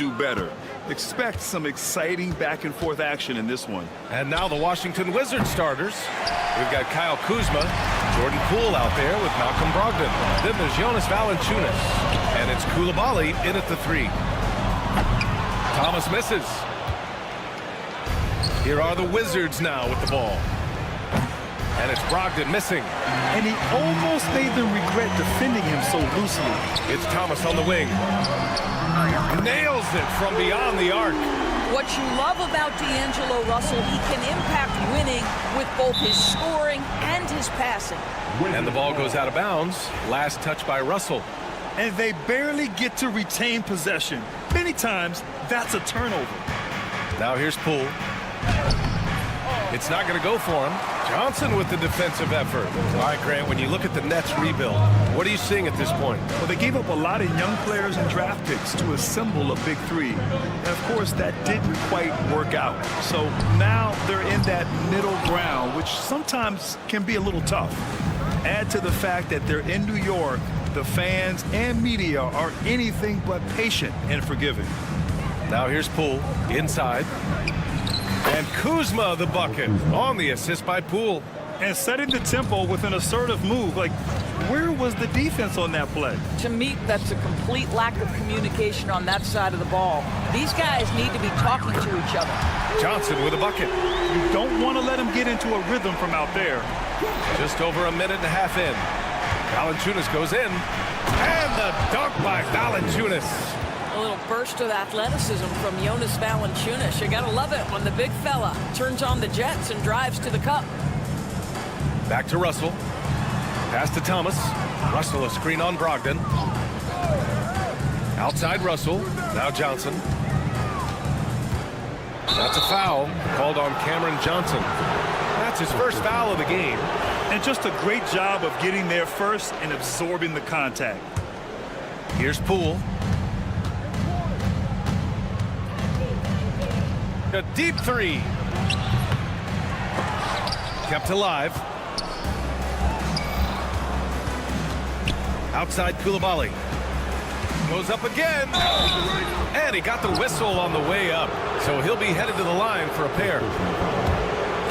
do better. Expect some exciting back-and-forth action in this one. And now the Washington Wizards starters. We've got Kyle Kuzma, Jordan Poole out there with Malcolm Brogdon. Then there's Jonas Valanciunas. And it's Coulibaly in at the 3. Thomas misses. Here are the Wizards now with the ball. And it's Brogdon missing. And he almost made them regret defending him so loosely. It's Thomas on the wing. Nails it from beyond the arc. What you love about D'Angelo Russell, he can impact winning with both his scoring and his passing. And the ball goes out of bounds. Last touch by Russell. And they barely get to retain possession. Many times, that's a turnover. Now here's Poole. It's not going to go for him. Johnson with the defensive effort. All right, Grant, when you look at the Nets rebuild, what are you seeing at this point? Well, they gave up a lot of young players and draft picks to assemble a big 3. And, of course, that didn't quite work out. So now they're in that middle ground, which sometimes can be a little tough. Add to the fact that they're in New York, the fans and media are anything but patient and forgiving. Now here's Poole inside. And Kuzma the bucket on the assist by Poole. And setting the tempo with an assertive move. Like, where was the defense on that play? To me, that's a complete lack of communication on that side of the ball. These guys need to be talking to each other. Johnson with a bucket. You don't want to let him get into a rhythm from out there. Just over a minute and a half in. Valanciunas goes in. And the dunk by Valanciunas. A little burst of athleticism from Jonas Valanciunas. You gotta love it when the big fella turns on the jets and drives to the cup. Back to Russell. Pass to Thomas. Russell a screen on Brogdon. Outside Russell. Now Johnson. That's a foul called on Cameron Johnson. That's his first foul of the game. And just a great job of getting there first and absorbing the contact. Here's Poole. A deep 3. Kept alive. Outside Coulibaly. Goes up again. And he got the whistle on the way up. So he'll be headed to the line for a pair.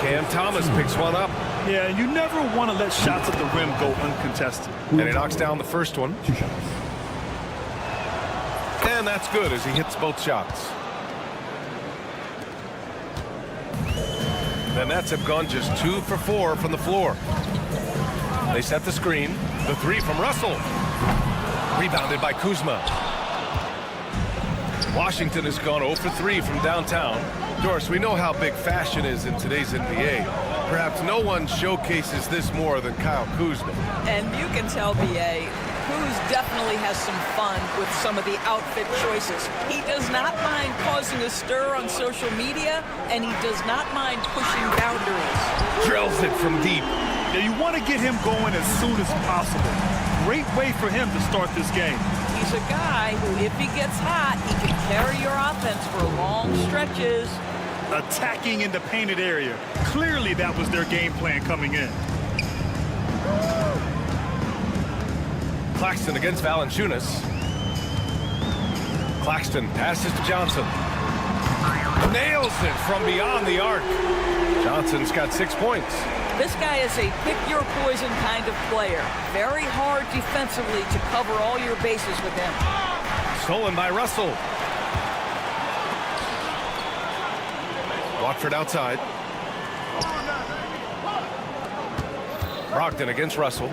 Cam Thomas picks one up. Yeah, you never want to let shots at the rim go uncontested. And he knocks down the first one. And that's good as he hits both shots. The Nets have gone just 2 for 4 from the floor. They set the screen. The 3 from Russell. Rebounded by Kuzma. Washington has gone 0 for 3 from downtown. Doris, we know how big fashion is in today's NBA. Perhaps no one showcases this more than Kyle Kuzma. And you can tell, B.A., Kuz definitely has some fun with some of the outfit choices. He does not mind causing a stir on social media, and he does not mind pushing boundaries. Drills it from deep. Yeah, you want to get him going as soon as possible. Great way for him to start this game. He's a guy who, if he gets hot, he can carry your offense for long stretches. Attacking in the painted area. Clearly that was their game plan coming in. Claxton against Valanciunas. Claxton passes to Johnson. Nails it from beyond the arc. Johnson's got 6 points. This guy is a pick-your-poison kind of player. Very hard defensively to cover all your bases with him. Stolen by Russell. Watford outside. Brogdon against Russell.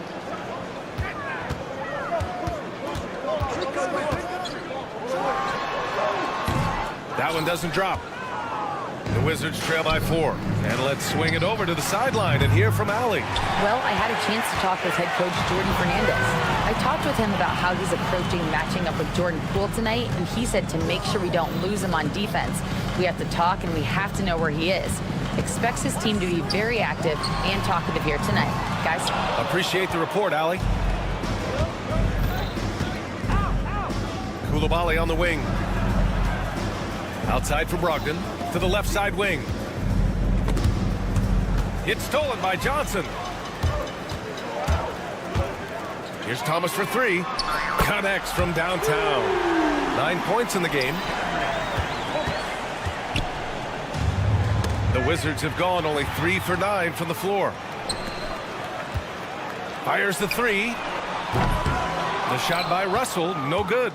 That one doesn't drop. The Wizards trail by 4. And let's swing it over to the sideline and hear from Allie. Well, I had a chance to talk with head coach Jordan Fernandez. I talked with him about how he's approaching matching up with Jordan Poole tonight, and he said to make sure we don't lose him on defense, we have to talk and we have to know where he is. Expects his team to be very active and talkative here tonight. Guys? Appreciate the report, Allie. Coulibaly on the wing. Outside for Brogdon. To the left side wing. It's stolen by Johnson. Here's Thomas for 3. Connects from downtown. 9 points in the game. The Wizards have gone only 3 for 9 from the floor. Fires the three. The shot by Russell, no good.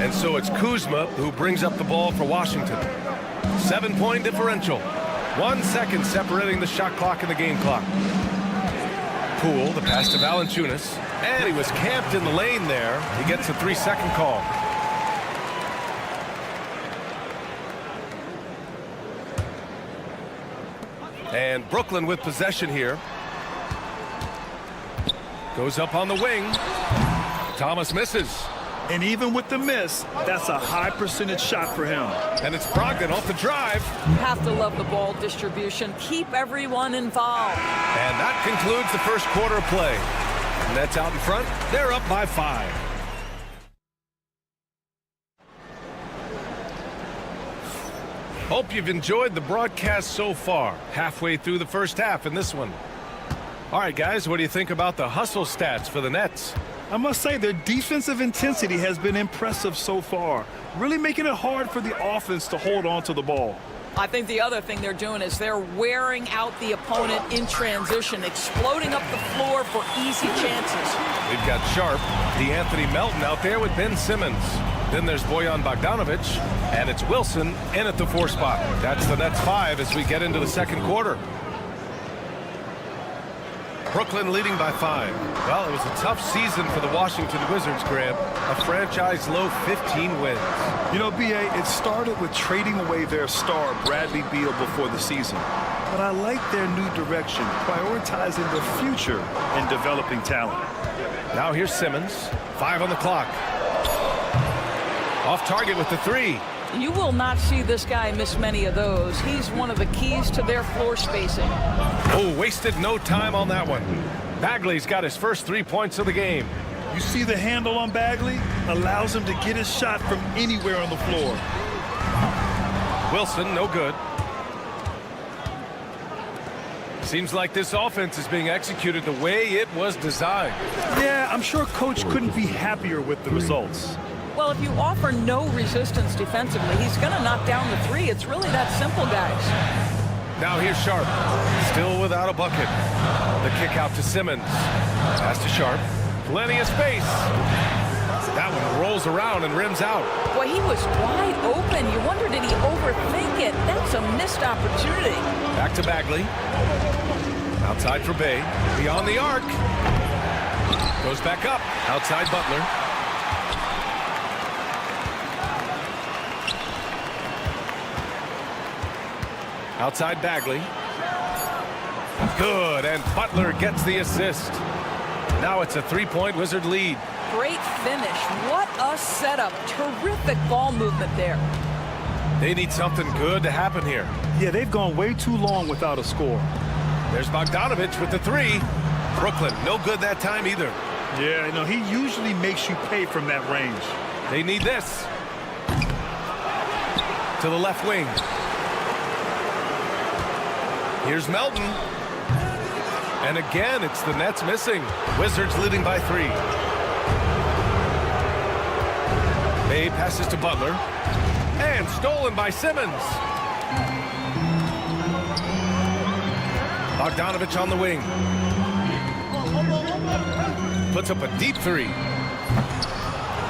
And so it's Kuzma who brings up the ball for Washington. 7-point differential. 1 second separating the shot clock and the game clock. Poole, the pass to Valanciunas. And he was camped in the lane there. He gets a 3-second call. And Brooklyn with possession here. Goes up on the wing. Thomas misses. And even with the miss, that's a high percentage shot for him. And it's Brogdon off the drive. You have to love the ball distribution. Keep everyone involved. And that concludes the first quarter of play. Nets out in front. They're up by 5. Hope you've enjoyed the broadcast so far. Halfway through the first half in this one. All right, guys, what do you think about the hustle stats for the Nets? I must say their defensive intensity has been impressive so far, really making it hard for the offense to hold on to the ball. I think the other thing they're doing is they're wearing out the opponent in transition, exploding up the floor for easy chances. We've got Sharp, DeAnthony Melton out there with Ben Simmons. Then there's Bojan Bogdanovic, and it's Wilson in at the 4 spot. That's the Nets 5 as we get into the second quarter. Brooklyn leading by 5. Well, it was a tough season for the Washington Wizards, Graham. A franchise low 15 wins. You know, B.A., it started with trading away their star, Bradley Beal, before the season. But I like their new direction, prioritizing the future and developing talent. Now here's Simmons. 5 on the clock. Off target with the 3. You will not see this guy miss many of those. He's one of the keys to their floor spacing. Oh, wasted no time on that one. Bagley's got his first 3 points of the game. You see the handle on Bagley? Allows him to get his shot from anywhere on the floor. Wilson, no good. Seems like this offense is being executed the way it was designed. Yeah, I'm sure Coach couldn't be happier with the results. Well, if you offer no resistance defensively, he's going to knock down the 3. It's really that simple, guys. Now here's Sharp. Still without a bucket. The kick out to Simmons. Pass to Sharp. Plenty of space. That one rolls around and rims out. Boy, he was wide open. You wonder, did he overthink it? That's a missed opportunity. Back to Bagley. Outside for Bay. Beyond the arc. Goes back up. Outside Butler. Outside Bagley. Good, and Butler gets the assist. Now it's a 3-point Wizard lead. Great finish. What a setup. Terrific ball movement there. They need something good to happen here. Yeah, they've gone way too long without a score. There's Bogdanovic with the 3. Brooklyn, no good that time either. Yeah, no, he usually makes you pay from that range. They need this. To the left wing. Here's Melton. And again, it's the Nets missing. Wizards leading by 3. Bay passes to Butler. And stolen by Simmons. Bogdanovic on the wing. Puts up a deep 3.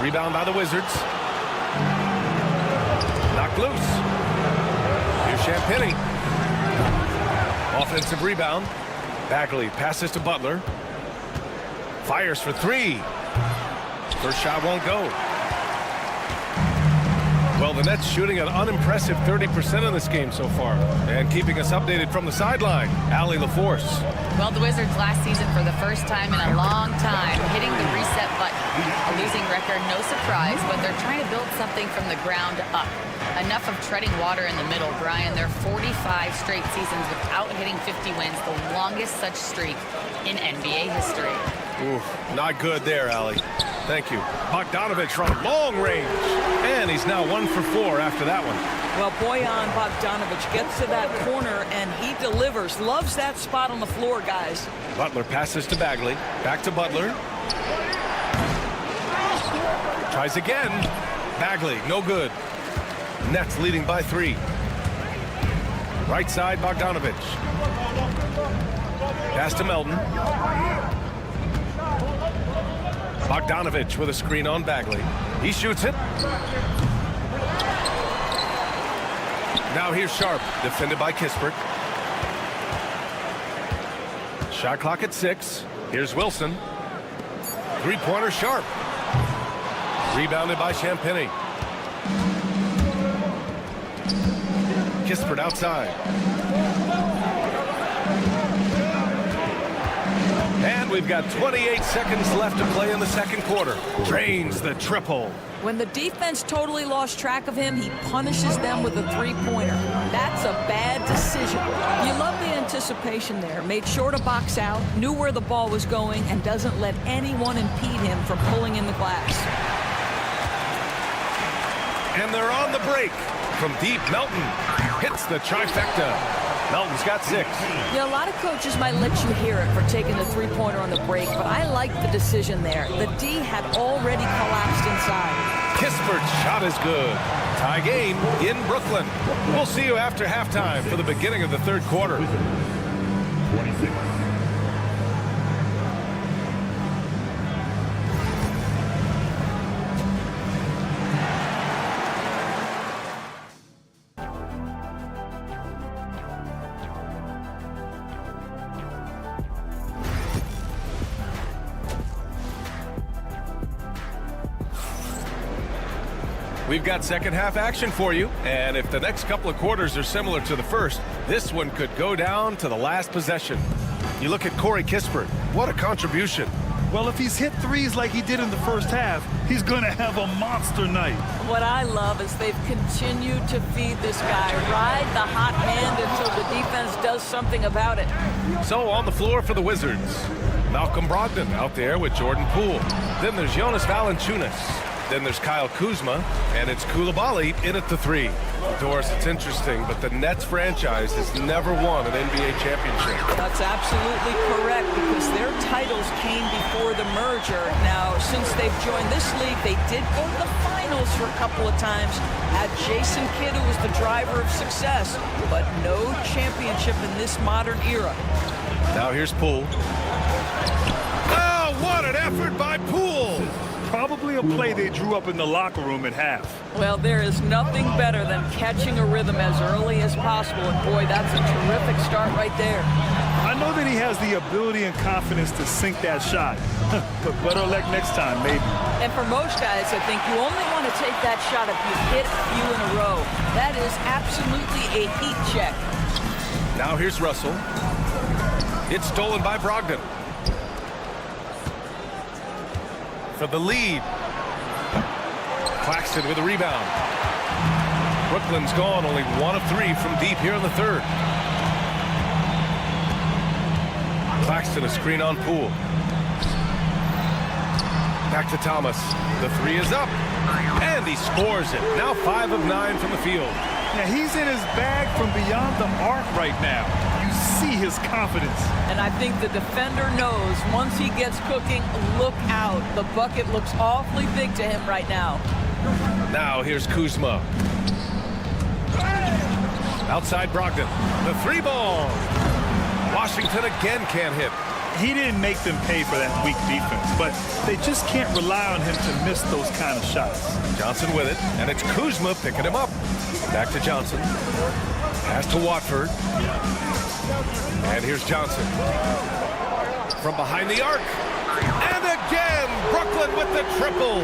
Rebound by the Wizards. Knocked loose. Here's Champagnie. Offensive rebound. Bagley passes to Butler. Fires for 3. First shot won't go. Well, the Nets shooting an unimpressive 30% in this game so far. And keeping us updated from the sideline, Allie LaForce. Well, the Wizards last season, for the first time in a long time, hitting the reset button. A losing record, no surprise, but they're trying to build something from the ground up. Enough of treading water in the middle, Brian. They're 45 straight seasons without hitting 50 wins, the longest such streak in NBA history. Ooh, not good there, Allie. Thank you. Bogdanovic from long range. And he's now 1 for 4 after that one. Well, Bojan Bogdanovic gets to that corner, and he delivers. Loves that spot on the floor, guys. Butler passes to Bagley. Back to Butler. Tries again. Bagley, no good. Nets leading by 3. Right side, Bogdanovich. Pass to Melton. Bogdanovich with a screen on Bagley. He shoots it. Now here's Sharp, defended by Kispert. Shot clock at 6. Here's Wilson. Three-pointer Sharp. Rebounded by Champagny. Kispert outside. And we've got 28 seconds left to play in the second quarter. Drains the triple. When the defense totally lost track of him, he punishes them with a three-pointer. That's a bad decision. You love the anticipation there. Made sure to box out, knew where the ball was going, and doesn't let anyone impede him from pulling in the glass. And they're on the break. From deep, Melton hits the trifecta. Melton's got 6. Yeah, a lot of coaches might let you hear it for taking the three-pointer on the break, but I like the decision there. The D had already collapsed inside. Kispert's shot is good. Tie game in Brooklyn. We'll see you after halftime for the beginning of the third quarter. 26. We've got second half action for you, and if the next couple of quarters are similar to the first, this one could go down to the last possession. You look at Corey Kispert. What a contribution. Well, if he's hit threes like he did in the first half, he's going to have a monster night. What I love is they've continued to feed this guy, ride the hot hand until the defense does something about it. So on the floor for the Wizards, Malcolm Brogdon out there with Jordan Poole. Then there's Jonas Valanciunas. Then there's Kyle Kuzma, and it's Coulibaly in at the 3. Doris, it's interesting, but the Nets franchise has never won an NBA championship. That's absolutely correct, because their titles came before the merger. Now, since they've joined this league, they did go to the finals for a couple of times. Had Jason Kidd, who was the driver of success, but no championship in this modern era. Now here's Poole. Oh, what an effort by Poole! Probably a play they drew up in the locker room at half. Well, there is nothing better than catching a rhythm as early as possible, and boy, that's a terrific start right there. I know that he has the ability and confidence to sink that shot, but better luck next time, maybe. And for most guys, I think you only want to take that shot if you hit a few in a row. That is absolutely a heat check. Now here's Russell. It's stolen by Brogdon. For the lead. Claxton with a rebound. Brooklyn's gone only 1 of 3 from deep here in the third. Claxton a screen on Poole. Back to Thomas. The 3 is up. And he scores it. Now 5 of 9 from the field. Yeah, he's in his bag from beyond the arc right now. You see his confidence. And I think the defender knows once he gets cooking, look out. The bucket looks awfully big to him right now. Now here's Kuzma. Outside Brogdon. The 3 ball. Washington again can't hit. He didn't make them pay for that weak defense, but they just can't rely on him to miss those kind of shots. Johnson with it, and it's Kuzma picking him up. Back to Johnson. Pass to Watford. And here's Johnson. From behind the arc. And again, Brooklyn with the triple.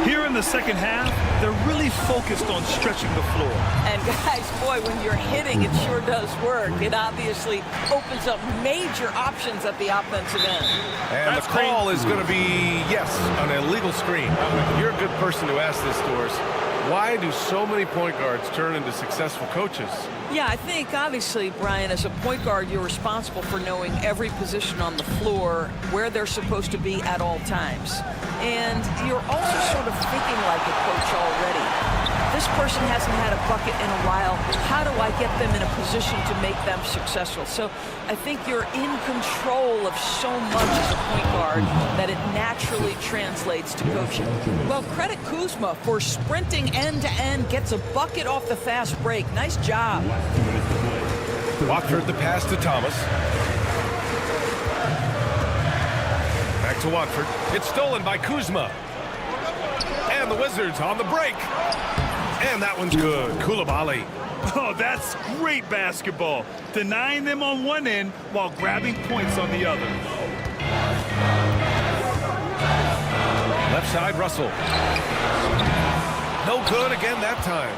Here in the second half, they're really focused on stretching the floor. And guys, boy, when you're hitting, it sure does work. It obviously opens up major options at the offensive end. And That's the call is going to be, yes, an illegal screen. You're a good person to ask this, Doris. Why do so many point guards turn into successful coaches? Yeah, I think, obviously, Brian, as a point guard, you're responsible for knowing every position on the floor, where they're supposed to be at all times. And you're also sort of thinking like a coach already. This person hasn't had a bucket in a while. How do I get them in a position to make them successful? So I think you're in control of so much as a point guard that it naturally translates to coaching. Well, credit Kuzma for sprinting end-to-end, gets a bucket off the fast break. Nice job. Last 2 minutes to play. Watford the pass to Thomas. Back to Watford. It's stolen by Kuzma. And the Wizards on the break. And that one's good. Koulibaly. Oh, that's great basketball. Denying them on one end while grabbing points on the other. Left side, Russell. No good again that time.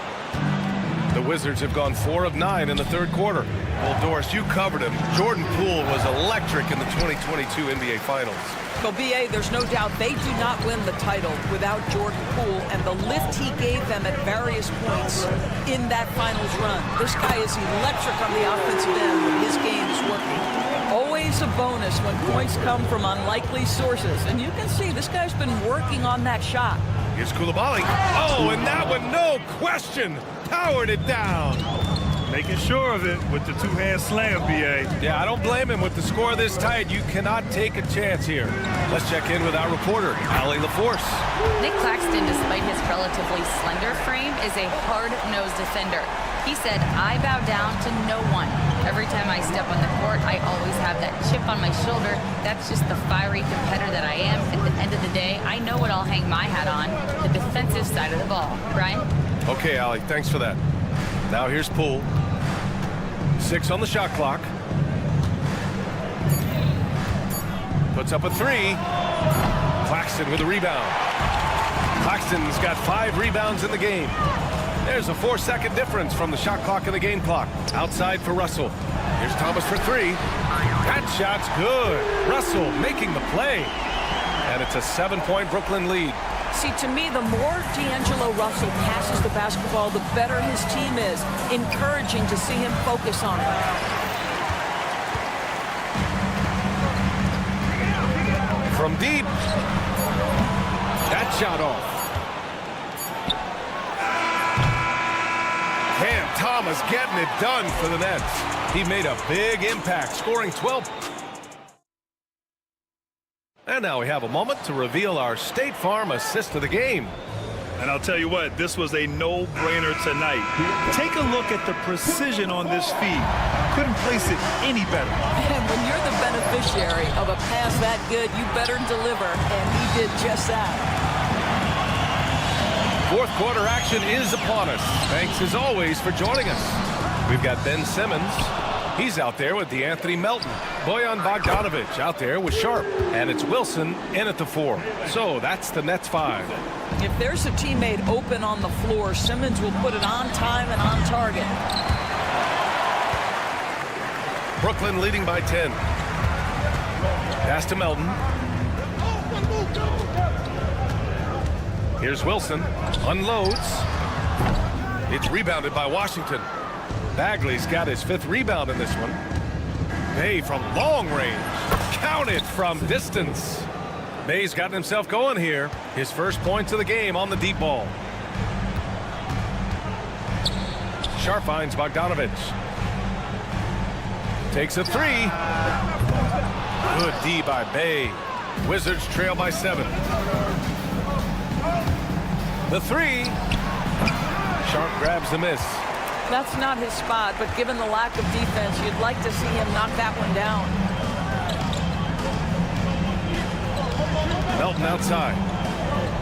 The Wizards have gone 4 of 9 in the third quarter. Well, Doris, you covered him. Jordan Poole was electric in the 2022 NBA Finals. Well, B.A., there's no doubt they do not win the title without Jordan Poole and the lift he gave them at various points in that finals run. This guy is electric on the offensive end when his game is working. Always a bonus when points come from unlikely sources. And you can see this guy's been working on that shot. Here's Koulibaly. Oh, and that one, no question, powered it down. Making sure of it with the two-hand slam, B.A. Yeah, I don't blame him with the score this tight. You cannot take a chance here. Let's check in with our reporter, Allie LaForce. Nick Claxton, despite his relatively slender frame, is a hard-nosed defender. He said, "I bow down to no one. Every time I step on the court, I always have that chip on my shoulder. That's just the fiery competitor that I am. At the end of the day, I know what I'll hang my hat on, the defensive side of the ball." Brian? Okay, Allie, thanks for that. Now here's Poole. 6 on the shot clock. Puts up a 3. Claxton with a rebound. Claxton's got 5 rebounds in the game. There's a 4-second difference from the shot clock and the game clock. Outside for Russell. Here's Thomas for 3. That shot's good. Russell making the play. And it's a 7-point Brooklyn lead. See, to me, the more D'Angelo Russell passes the basketball, the better his team is. Encouraging to see him focus on it. From deep. That shot off. Cam Thomas getting it done for the Nets. He made a big impact, scoring 12. And now we have a moment to reveal our State Farm assist of the game. And I'll tell you what, this was a no-brainer tonight. Take a look at the precision on this feed. Couldn't place it any better. And when you're the beneficiary of a pass that good, you better deliver, and he did just that. Fourth quarter action is upon us. Thanks as always for joining us. We've got Ben Simmons. He's out there with DeAnthony Melton. Bojan Bogdanovic out there with Sharp. And it's Wilson in at the 4. So that's the Nets 5. If there's a teammate open on the floor, Simmons will put it on time and on target. Brooklyn leading by 10. Pass to Melton. Here's Wilson. Unloads. It's rebounded by Washington. Bagley's got his 5th rebound in this one. Bay from long range. Counted from distance. Bay's gotten himself going here. His first points of the game on the deep ball. Sharp finds Bogdanovic. Takes a 3. Good D by Bay. Wizards trail by 7. The 3. Sharp grabs the miss. That's not his spot, but given the lack of defense, you'd like to see him knock that one down. Melton outside.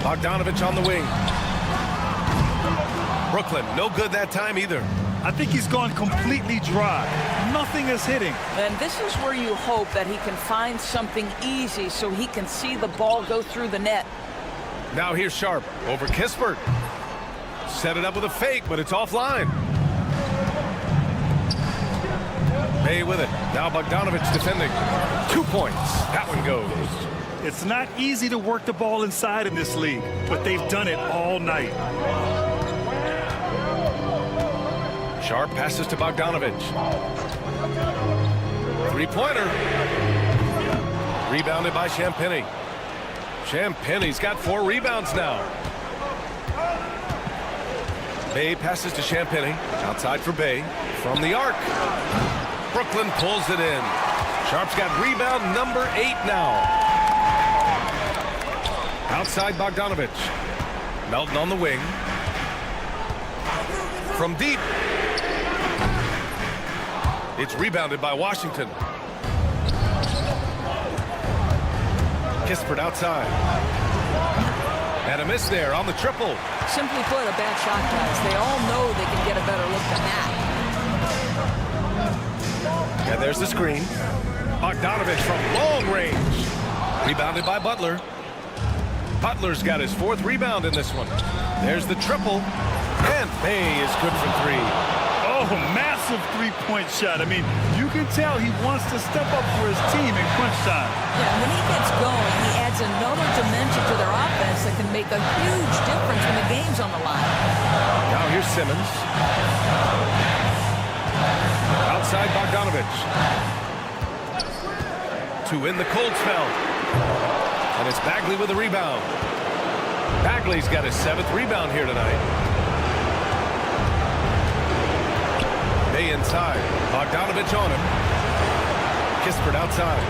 Bogdanovic on the wing. Brooklyn, no good that time either. I think he's gone completely dry. Nothing is hitting. And this is where you hope that he can find something easy so he can see the ball go through the net. Now here's Sharp over Kispert. Set it up with a fake, but it's offline. Bay with it. Now Bogdanovic defending. 2 points. That one goes. It's not easy to work the ball inside in this league, but they've done it all night. Sharp passes to Bogdanovic. 3-pointer. Rebounded by Champagny. Champagny's got 4 rebounds now. Bay passes to Champagny. Outside for Bay. From the arc. Brooklyn pulls it in. Sharp's got rebound number 8 now. Outside Bogdanovic. Melton on the wing. From deep. It's rebounded by Washington. Kispert outside. And a miss there on the triple. Simply put, a bad shot, guys. They all know they can get a better look than that. And there's the screen. Bogdanovich from long range. Rebounded by Butler. Butler's got his 4th rebound in this one. There's the triple. And Bay is good for 3. Oh, massive three-point shot. I mean, you can tell he wants to step up for his team in crunch time. Yeah, when he gets going, he adds another dimension to their offense that can make a huge difference when the game's on the line. Now here's Simmons. Outside Bogdanovich. To win the cold spell. And it's Bagley with a rebound. Bagley's got his 7th rebound here tonight. Bay inside. Bogdanovich on him. Kispert outside.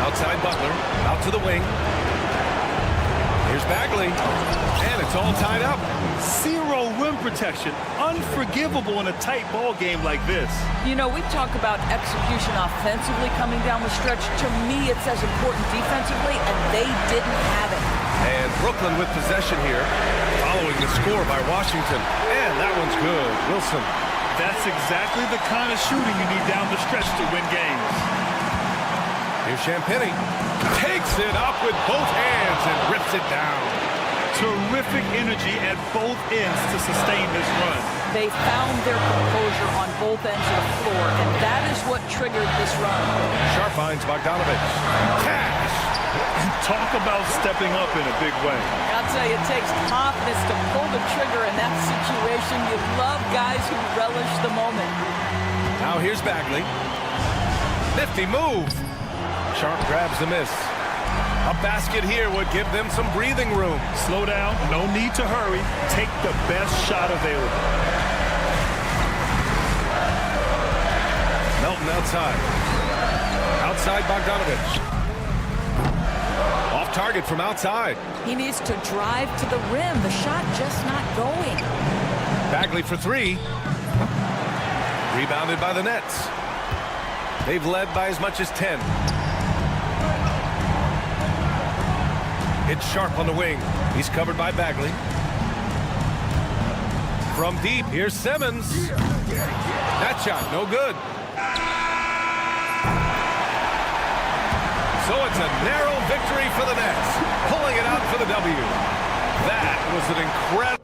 Outside Butler. Out to the wing. Here's Bagley. And it's all tied up. 0 rim protection. Unforgivable in a tight ball game like this. You know, we talk about execution offensively coming down the stretch. To me, it's as important defensively, and they didn't have it. And Brooklyn with possession here, following the score by Washington. And that one's good. Wilson. That's exactly the kind of shooting you need down the stretch to win games. Here's Champagny. Takes it up with both hands and rips it down. Terrific energy at both ends to sustain this run. They found their composure on both ends of the floor, and that is what triggered this run. Sharp finds Bogdanovich. Cash! Talk about stepping up in a big way. I'll tell you, it takes confidence to pull the trigger in that situation. You love guys who relish the moment. Now here's Bagley. Nifty move. Sharp grabs the miss. A basket here would give them some breathing room. Slow down, no need to hurry. Take the best shot available. Melton outside. Outside Bogdanovich. Off target from outside. He needs to drive to the rim. The shot just not going. Bagley for 3. Rebounded by the Nets. They've led by as much as 10. It's Sharp on the wing. He's covered by Bagley. From deep, here's Simmons. That shot, no good. So it's a narrow victory for the Nets, pulling it out for the W. That was an incredible...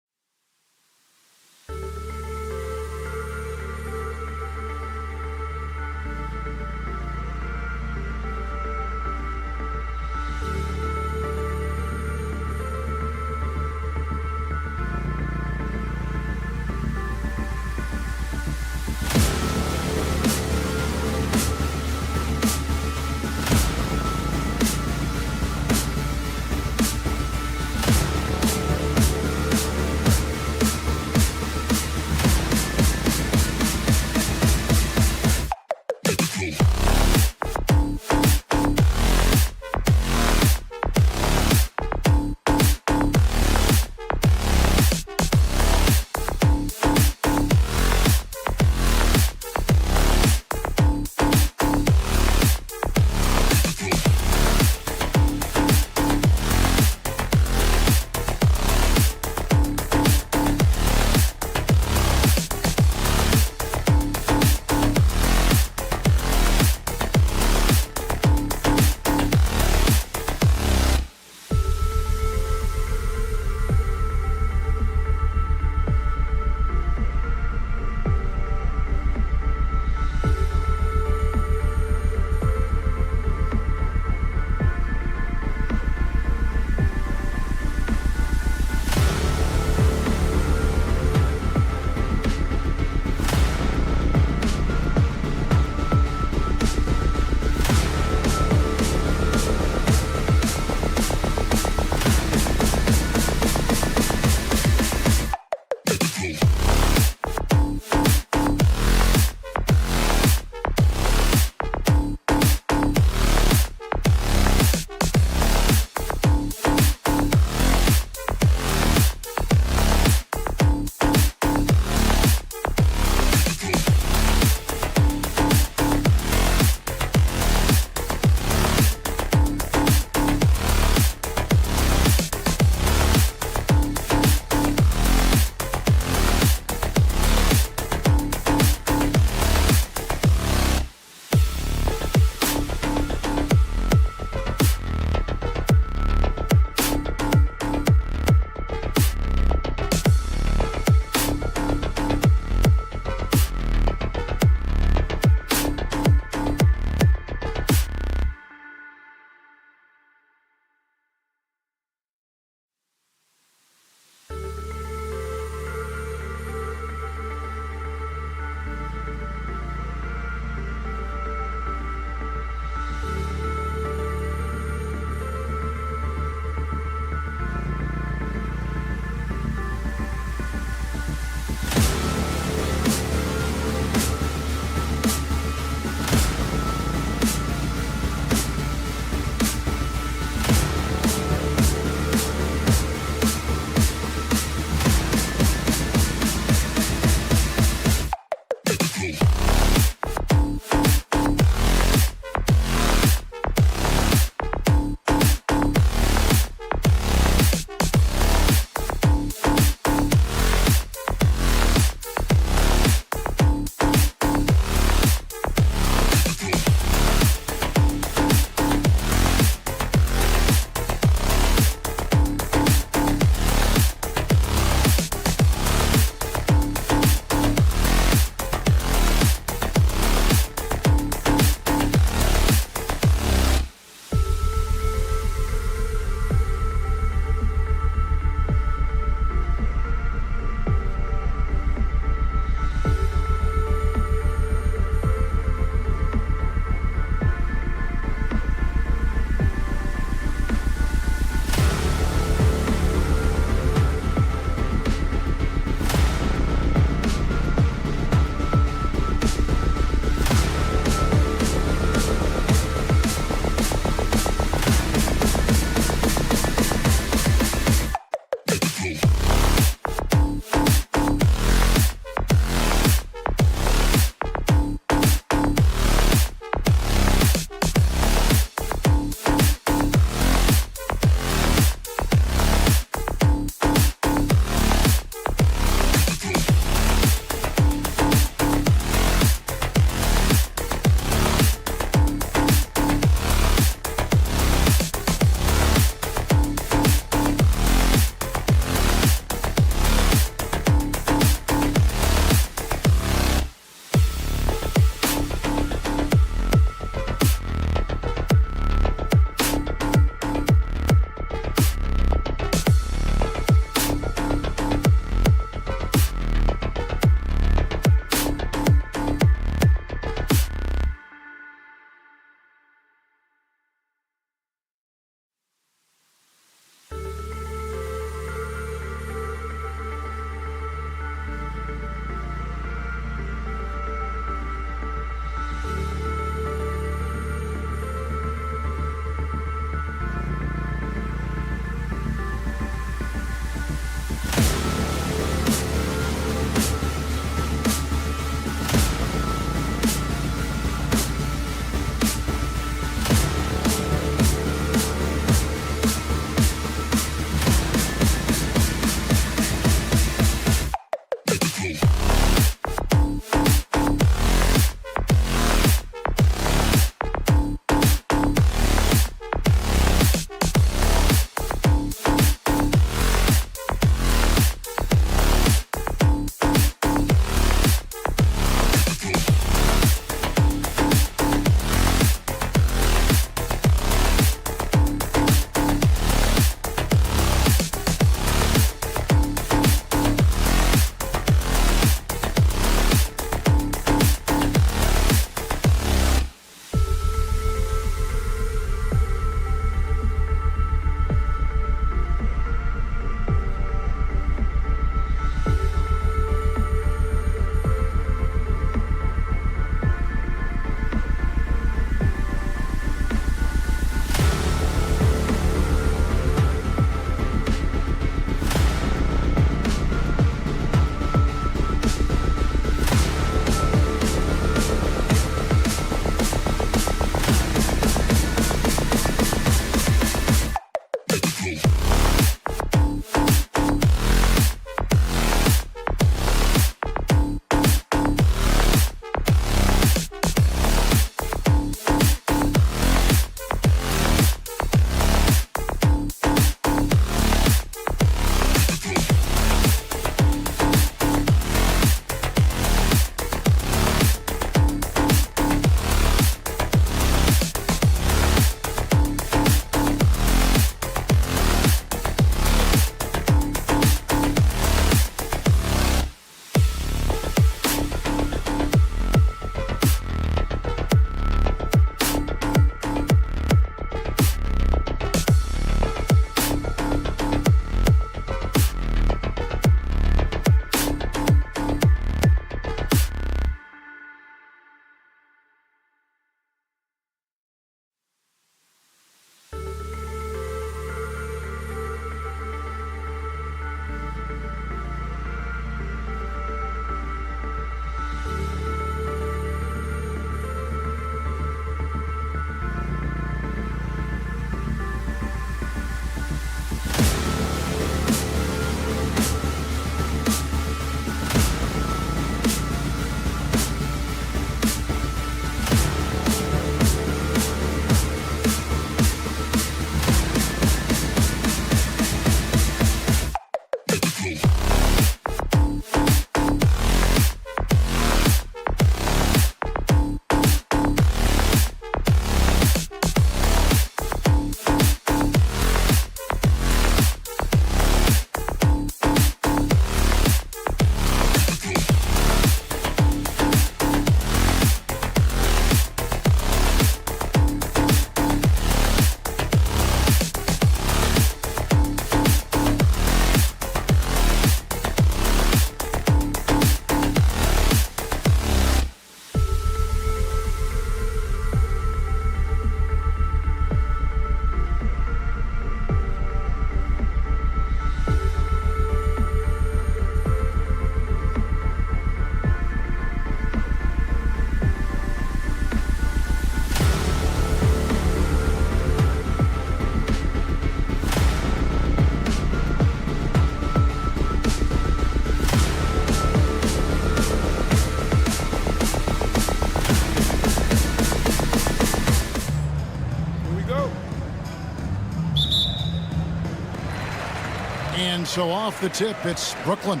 so off the tip, it's Brooklyn.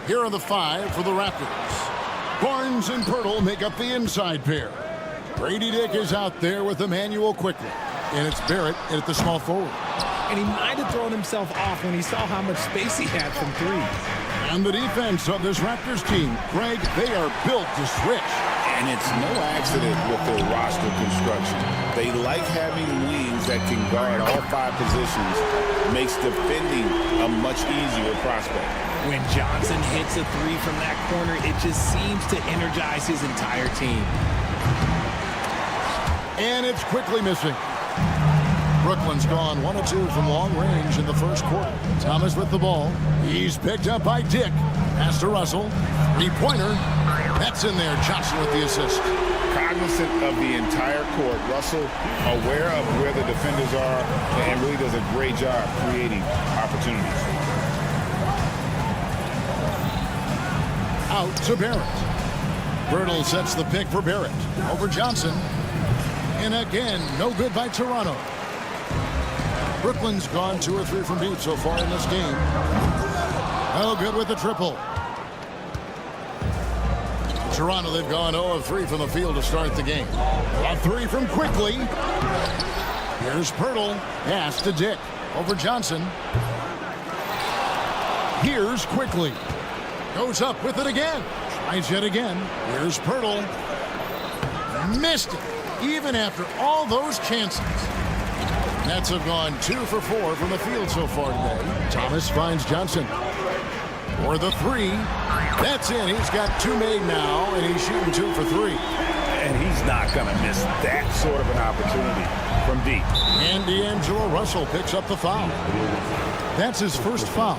Here are the 5 for the Raptors. Barnes and Pirtle make up the inside pair. Brady Dick is out there with Emmanuel quickly. And it's Barrett at the small forward. And he might have thrown himself off when he saw how much space he had from 3. And the defense of this Raptors team, Greg, they are built to switch. And it's no accident with their roster construction. They like having wings that can guard all 5 positions. Makes defending a much easier prospect. When Johnson hits a 3 from that corner, it just seems to energize his entire team. And it's quickly missing. Brooklyn's gone 1 of 2 from long range in the first quarter. Thomas with the ball. He's picked up by Dick. Pass to Russell. 3-pointer. That's in there. Johnson with the assist. Cognizant of the entire court, Russell aware of where the defenders are and really does a great job creating opportunities. Out to Barrett. Birtle sets the pick for Barrett. Over Johnson. And again, no good by Toronto. Brooklyn's gone 2 or 3 from deep so far in this game. No good with the triple. Toronto, they've gone 0 of 3 from the field to start the game. A 3 from Quickly. Here's Pirtle. Pass to Dick. Over Johnson. Here's Quickly. Goes up with it again. Tries yet again. Here's Pirtle. Missed it. Even after all those chances. Nets have gone 2 for 4 from the field so far today. Thomas finds Johnson. For the 3. That's in. He's got 2 made now, and he's shooting 2 for 3. And he's not going to miss that sort of an opportunity from deep. And D'Angelo Russell picks up the foul. That's his first foul.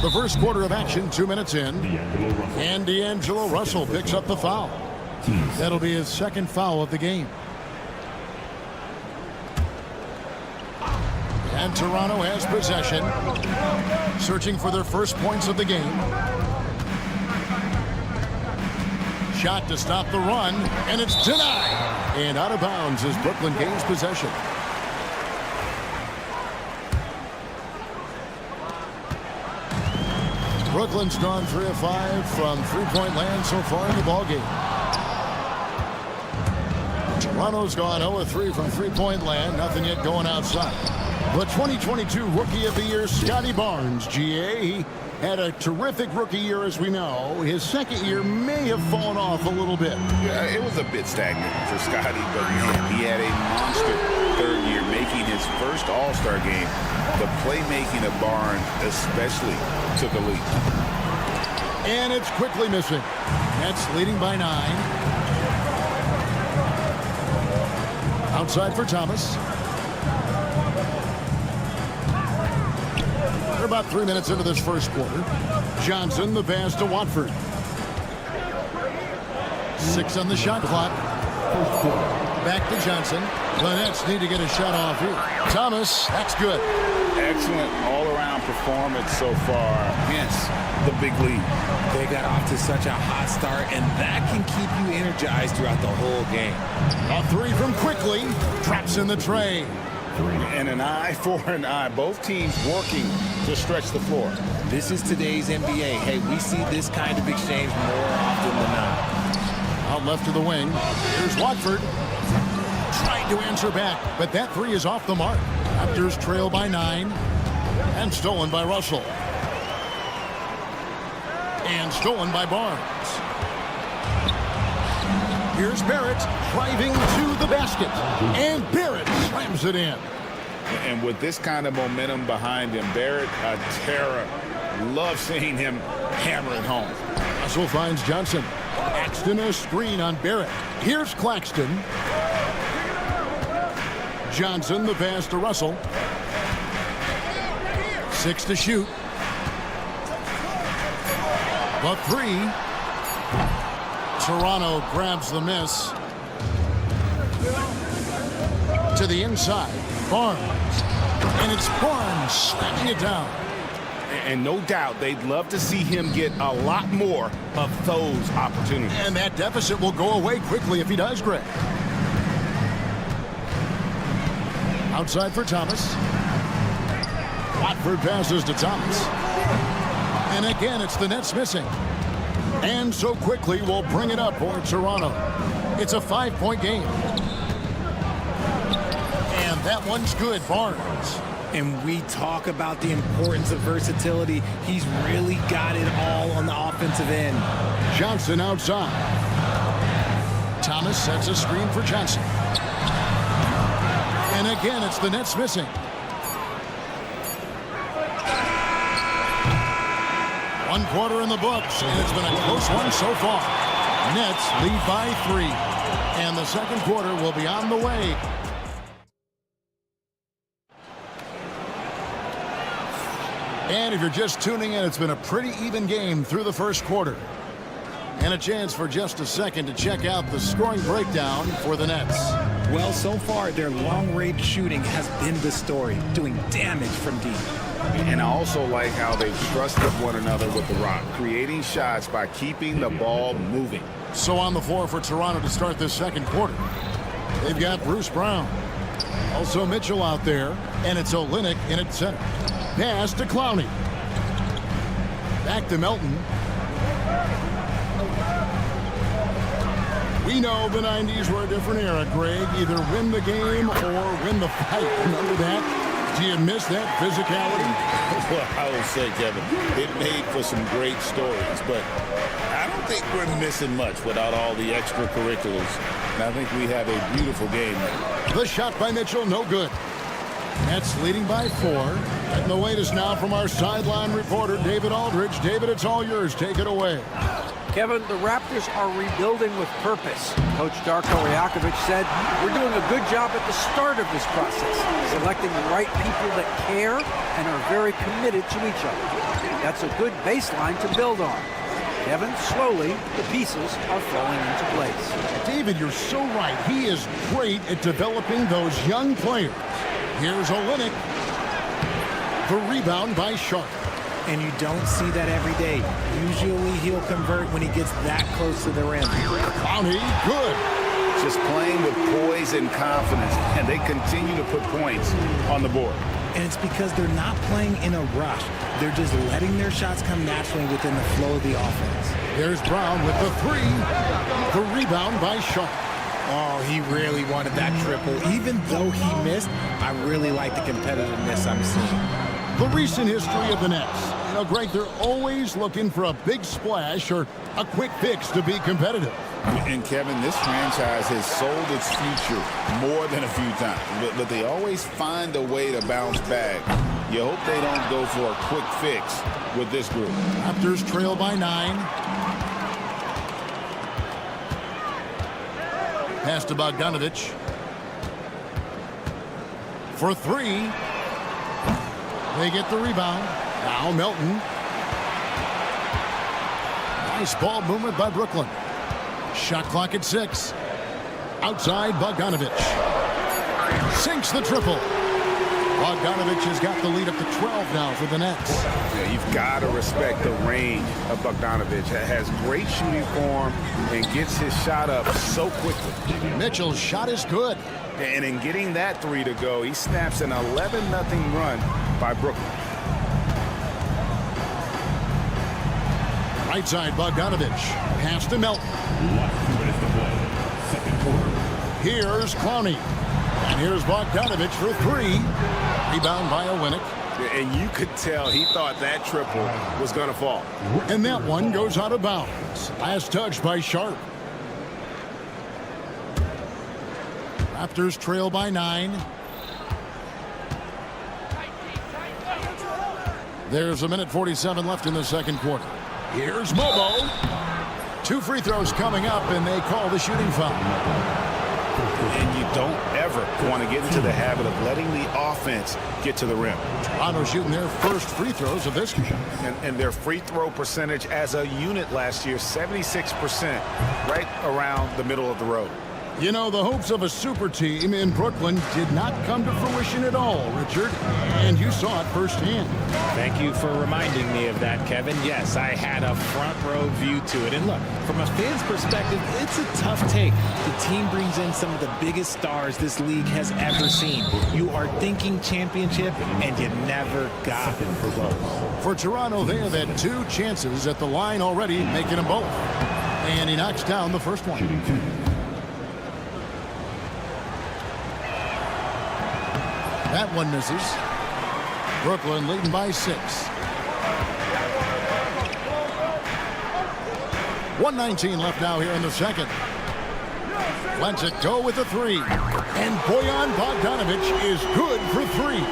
The first quarter of action, 2 minutes in. And D'Angelo Russell picks up the foul. That'll be his second foul of the game. And Toronto has possession. Searching for their first points of the game. Shot to stop the run, and it's denied. And out of bounds as Brooklyn gains possession. Brooklyn's gone 3 of 5 from 3-point land so far in the ballgame. Toronto's gone 0 of 3 from 3-point land. Nothing yet going outside. The 2022 Rookie of the Year, Scotty Barnes, GA. He had a terrific rookie year, as we know. His second year may have fallen off a little bit. Yeah, it was a bit stagnant for Scotty, but man, he had a monster third year, making his first All-Star game. The playmaking of Barnes especially took a leap. And it's quickly missing. That's leading by 9. Outside for Thomas. We're about 3 minutes into this first quarter. Johnson, the pass to Watford. 6 on the shot clock. Back to Johnson. The Nets need to get a shot off here. Thomas, that's good. Excellent all-around performance so far. Hence the big lead. They got off to such a hot start, and that can keep you energized throughout the whole game. A 3 from Quickly. Traps in the tray. And an eye for an eye. Both teams working to stretch the floor. This is today's NBA. Hey, we see this kind of exchange more often than not. Out left to the wing. Here's Watford. Trying to answer back, but that 3 is off the mark. Raptors trail by 9. And stolen by Russell. And stolen by Barnes. Here's Barrett driving to the basket. And Barrett slams it in. And with this kind of momentum behind him, Barrett, a terror. Love seeing him hammer it home. Russell finds Johnson. Claxton a screen on Barrett. Here's Claxton. Johnson, the pass to Russell. 6 to shoot. The 3. Toronto grabs the miss. To the inside. Barnes. And it's Barnes slamming it down. And no doubt they'd love to see him get a lot more of those opportunities. And that deficit will go away quickly if he does, Greg. Outside for Thomas. Watford passes to Thomas. And again, it's the Nets missing. And so quickly, we'll bring it up for Toronto. It's a 5-point game. And that one's good, Barnes. And we talk about the importance of versatility. He's really got it all on the offensive end. Johnson outside. Thomas sets a screen for Johnson. And again, it's the Nets missing. One quarter in the books, and it's been a close one so far. Nets lead by 3. And the second quarter will be on the way. And if you're just tuning in, it's been a pretty even game through the first quarter. And a chance for just a second to check out the scoring breakdown for the Nets. Well, so far, their long-range shooting has been the story, doing damage from deep. And I also like how they've trusted one another with the rock, creating shots by keeping the ball moving. So on the floor for Toronto to start this second quarter, they've got Bruce Brown. Also Mitchell out there, and it's Olynyk in at center. Pass to Clowney. Back to Melton. We know the 90s were a different era, Greg. Either win the game or win the fight. Remember that? Do you miss that physicality? Well, I will say, Kevin, it made for some great stories, but I don't think we're missing much without all the extracurriculars. And I think we have a beautiful game there. The shot by Mitchell, no good. Nets leading by 4. And the latest now from our sideline reporter, David Aldridge. David, it's all yours. Take it away. Kevin, the Raptors are rebuilding with purpose. Coach Darko Rajakovic said, we're doing a good job at the start of this process, selecting the right people that care and are very committed to each other. That's a good baseline to build on. Kevin, slowly, the pieces are falling into place. David, you're so right. He is great at developing those young players. Here's Olynyk. The rebound by Sharp. And you don't see that every day. Usually he'll convert when he gets that close to the rim. Clowney, good. Just playing with poise and confidence, and they continue to put points on the board. And it's because they're not playing in a rush. They're just letting their shots come naturally within the flow of the offense. There's Brown with the 3. The rebound by Sharp. Oh, he really wanted that triple. Even though he missed, I really like the competitiveness I'm seeing. The recent history of the Nets. You know, Greg, they're always looking for a big splash or a quick fix to be competitive. And Kevin, this franchise has sold its future more than a few times, but they always find a way to bounce back. You hope they don't go for a quick fix with this group. Raptors trail by 9. Pass to Bogdanovich. For 3. They get the rebound. Now Melton. Nice ball movement by Brooklyn. Shot clock at 6. Outside Bogdanovich. Sinks the triple. Bogdanovich has got the lead up to 12 now for the Nets. Yeah, you've got to respect the range of Bogdanovich. Has great shooting form and gets his shot up so quickly. Mitchell's shot is good. And in getting that 3 to go, he snaps an 11-0 run by Brooklyn. Right side Bogdanovich. Pass to Melton. Here's Clowney. And here's Bogdanovich for 3. Rebound by Olynyk. And you could tell he thought that triple was going to fall. And that one goes out of bounds. Last touch by Sharp. Raptors trail by 9. There's 1:47 left in the second quarter. Here's Mobo. 2 free throws coming up, and they call the shooting foul. And you don't ever want to get into the habit of letting the offense get to the rim. Toronto shooting their first free throws of this game. And their free throw percentage as a unit last year, 76%, right around the middle of the road. You know, the hopes of a super team in Brooklyn did not come to fruition at all, Richard, and you saw it firsthand. Thank you for reminding me of that, Kevin. Yes, I had a front row view to it. And look, from a fan's perspective, it's a tough take. The team brings in some of the biggest stars this league has ever seen. You are thinking championship, and you never got it for both. For Toronto, they have had 2 chances at the line already, making them both. And he knocks down the first one. That one misses. Brooklyn leading by 6. 1:19 left now here in the second. Lets it go with the 3. And Bojan Bogdanovic is good for 3.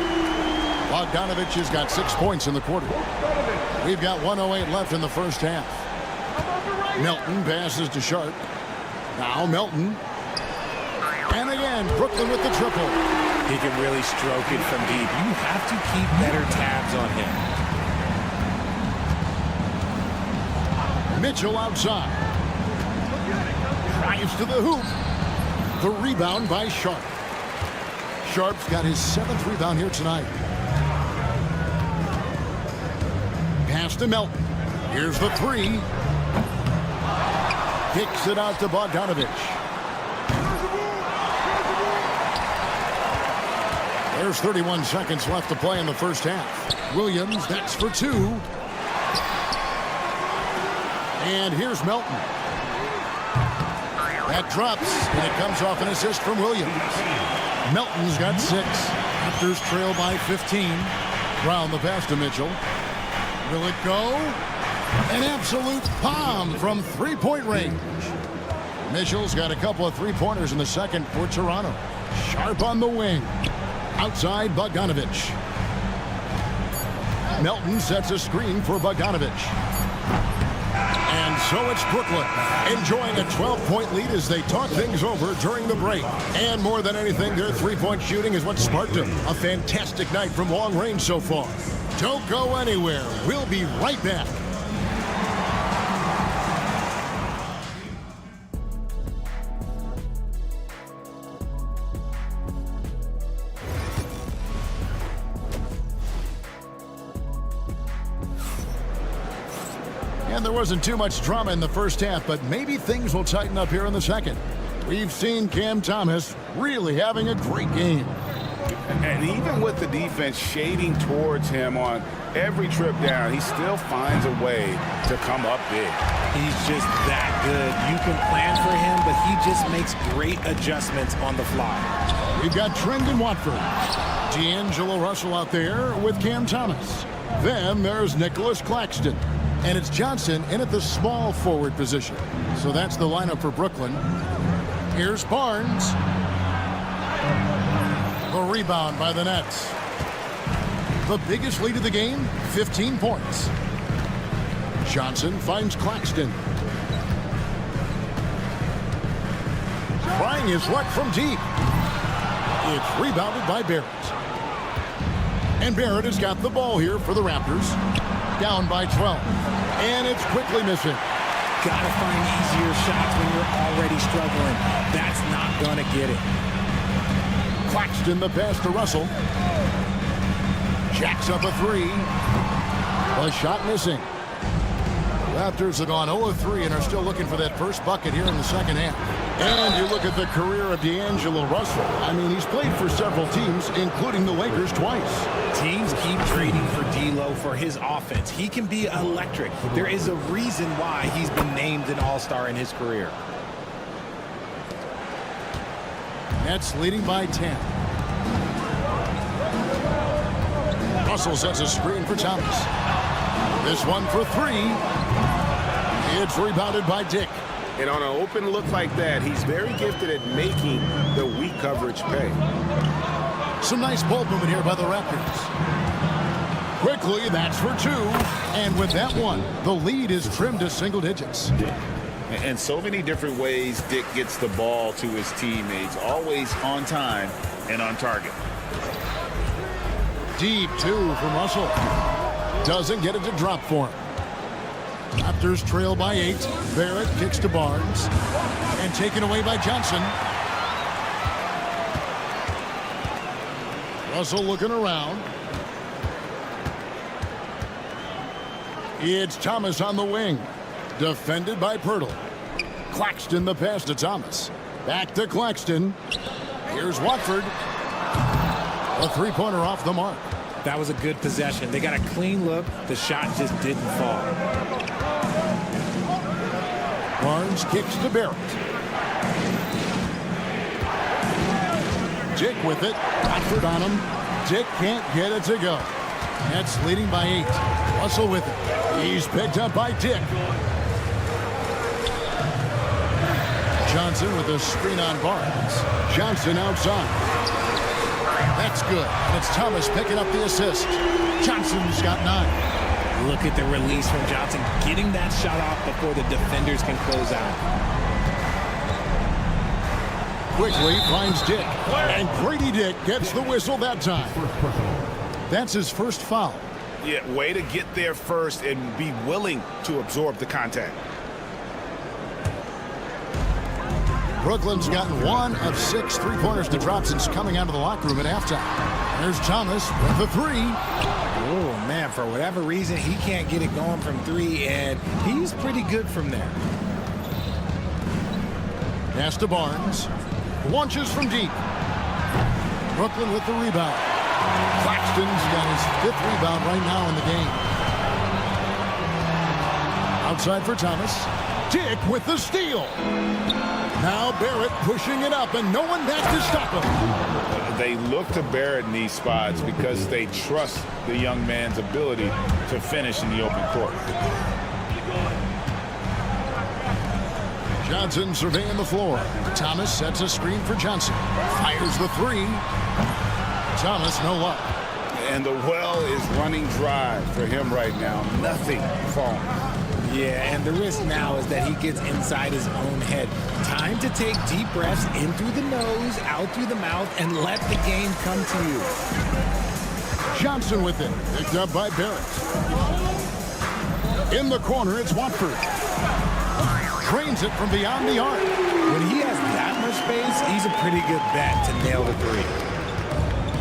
Bogdanovic has got 6 points in the quarter. We've got 1:08 left in the first half. Melton passes to Sharp. Now Melton. And again, Brooklyn with the triple. He can really stroke it from deep. You have to keep better tabs on him. Mitchell outside. Drives to the hoop. The rebound by Sharp. Sharp's got his 7th rebound here tonight. Pass to Melton. Here's the 3. Kicks it out to Bogdanovic. There's 31 seconds left to play in the first half. Williams, that's for 2. And here's Melton. That drops, and it comes off an assist from Williams. Melton's got 6. Raptors trail by 15. Brown the pass to Mitchell. Will it go? An absolute bomb from 3-point range. Mitchell's got a couple of 3-pointers in the second for Toronto. Sharp on the wing. Outside Bogdanovic. Melton sets a screen for Bogdanovic. And so it's Brooklyn enjoying a 12-point lead as they talk things over during the break. And more than anything, their 3-point shooting is what sparked them. A fantastic night from long range so far. Don't go anywhere. We'll be right back. And there wasn't too much drama in the first half, but maybe things will tighten up here in the second. We've seen Cam Thomas really having a great game. And even with the defense shading towards him on every trip down, he still finds a way to come up big. He's just that good. You can plan for him, but he just makes great adjustments on the fly. We've got Trendon Watford. D'Angelo Russell out there with Cam Thomas. Then there's Nicholas Claxton. And it's Johnson in at the small forward position. So that's the lineup for Brooklyn. Here's Barnes. The rebound by the Nets. The biggest lead of the game, 15 points. Johnson finds Claxton. Trying his luck from deep. It's rebounded by Barrett. And Barrett has got the ball here for the Raptors. Down by 12. And it's quickly missing. Gotta find easier shots when you're already struggling. That's not gonna get it. Claxton the pass to Russell. Jacks up a 3. The shot missing. Raptors have gone 0 of 3 and are still looking for that first bucket here in the second half. And you look at the career of D'Angelo Russell. I mean, he's played for several teams, including the Lakers twice. Teams keep trading for D'Lo for his offense. He can be electric. There is a reason why he's been named an all-star in his career. Nets leading by 10. Russell sets a screen for Thomas. This one for 3. It's rebounded by Dick. And on an open look like that, he's very gifted at making the weak coverage pay. Some nice ball movement here by the Raptors. Quickly, that's for 2. And with that one, the lead is trimmed to single digits. And so many different ways Dick gets the ball to his teammates, always on time and on target. Deep 2 from Russell. Doesn't get it to drop for him. Raptors trail by 8. Barrett kicks to Barnes. And taken away by Johnson. Russell looking around. It's Thomas on the wing. Defended by Pirtle. Claxton the pass to Thomas. Back to Claxton. Here's Watford. A three-pointer off the mark. That was a good possession. They got a clean look. The shot just didn't fall. Barnes kicks to Barrett. Dick with it. Watford on him. Dick can't get it to go. Nets leading by 8. Russell with it. He's picked up by Dick. Johnson with a screen on Barnes. Johnson outside. That's good. And it's Thomas picking up the assist. Johnson's got 9. Look at the release from Johnson, getting that shot off before the defenders can close out. Quickly finds Dick. And Grady Dick gets the whistle that time. That's his first foul. Yeah, way to get there first and be willing to absorb the contact. Brooklyn's gotten 1 of 6 three-pointers to drop since coming out of the locker room at halftime. There's Thomas with the 3. Oh, man, for whatever reason, he can't get it going from 3, and he's pretty good from there. Pass to Barnes. Launches from deep. Brooklyn with the rebound. Claxton's got his 5th rebound right now in the game. Outside for Thomas. Dick with the steal. Now Barrett pushing it up, and no one back to stop him. They look to Barrett in these spots because they trust the young man's ability to finish in the open court. Johnson surveying the floor. Thomas sets a screen for Johnson. Fires the 3. Thomas, no luck. And the well is running dry for him right now. Nothing falling. Yeah, and the risk now is that he gets inside his own head. Time to take deep breaths in through the nose, out through the mouth, and let the game come to you. Johnson with it. Picked up by Barrett. In the corner, it's Watford. Trains it from beyond the arc. When he has that much space, he's a pretty good bet to nail the 3.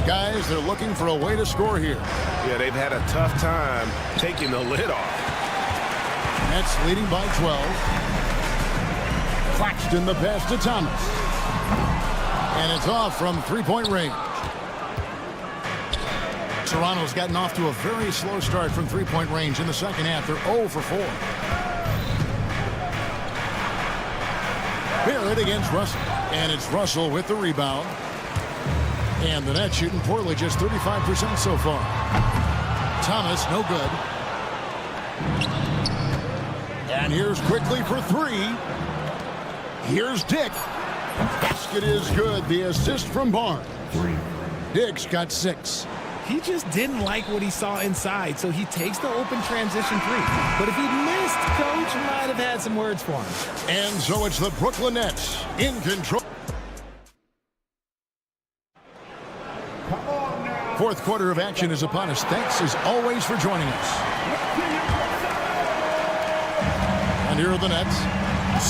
Guys, they're looking for a way to score here. Yeah, they've had a tough time taking the lid off. Nets leading by 12. Claxton the pass to Thomas. And it's off from three-point range. Toronto's gotten off to a very slow start from three-point range in the second half. They're 0 for 4. Barrett against Russell. And it's Russell with the rebound. And the Nets shooting poorly, just 35% so far. Thomas, no good. And here's quickly for 3. Here's Dick. Basket is good. The assist from Barnes. Dick's got 6. He just didn't like what he saw inside, so he takes the open transition 3. But if he missed, Coach might have had some words for him. And so it's the Brooklyn Nets in control. Fourth quarter of action is upon us. Thanks as always for joining us. And here are the Nets.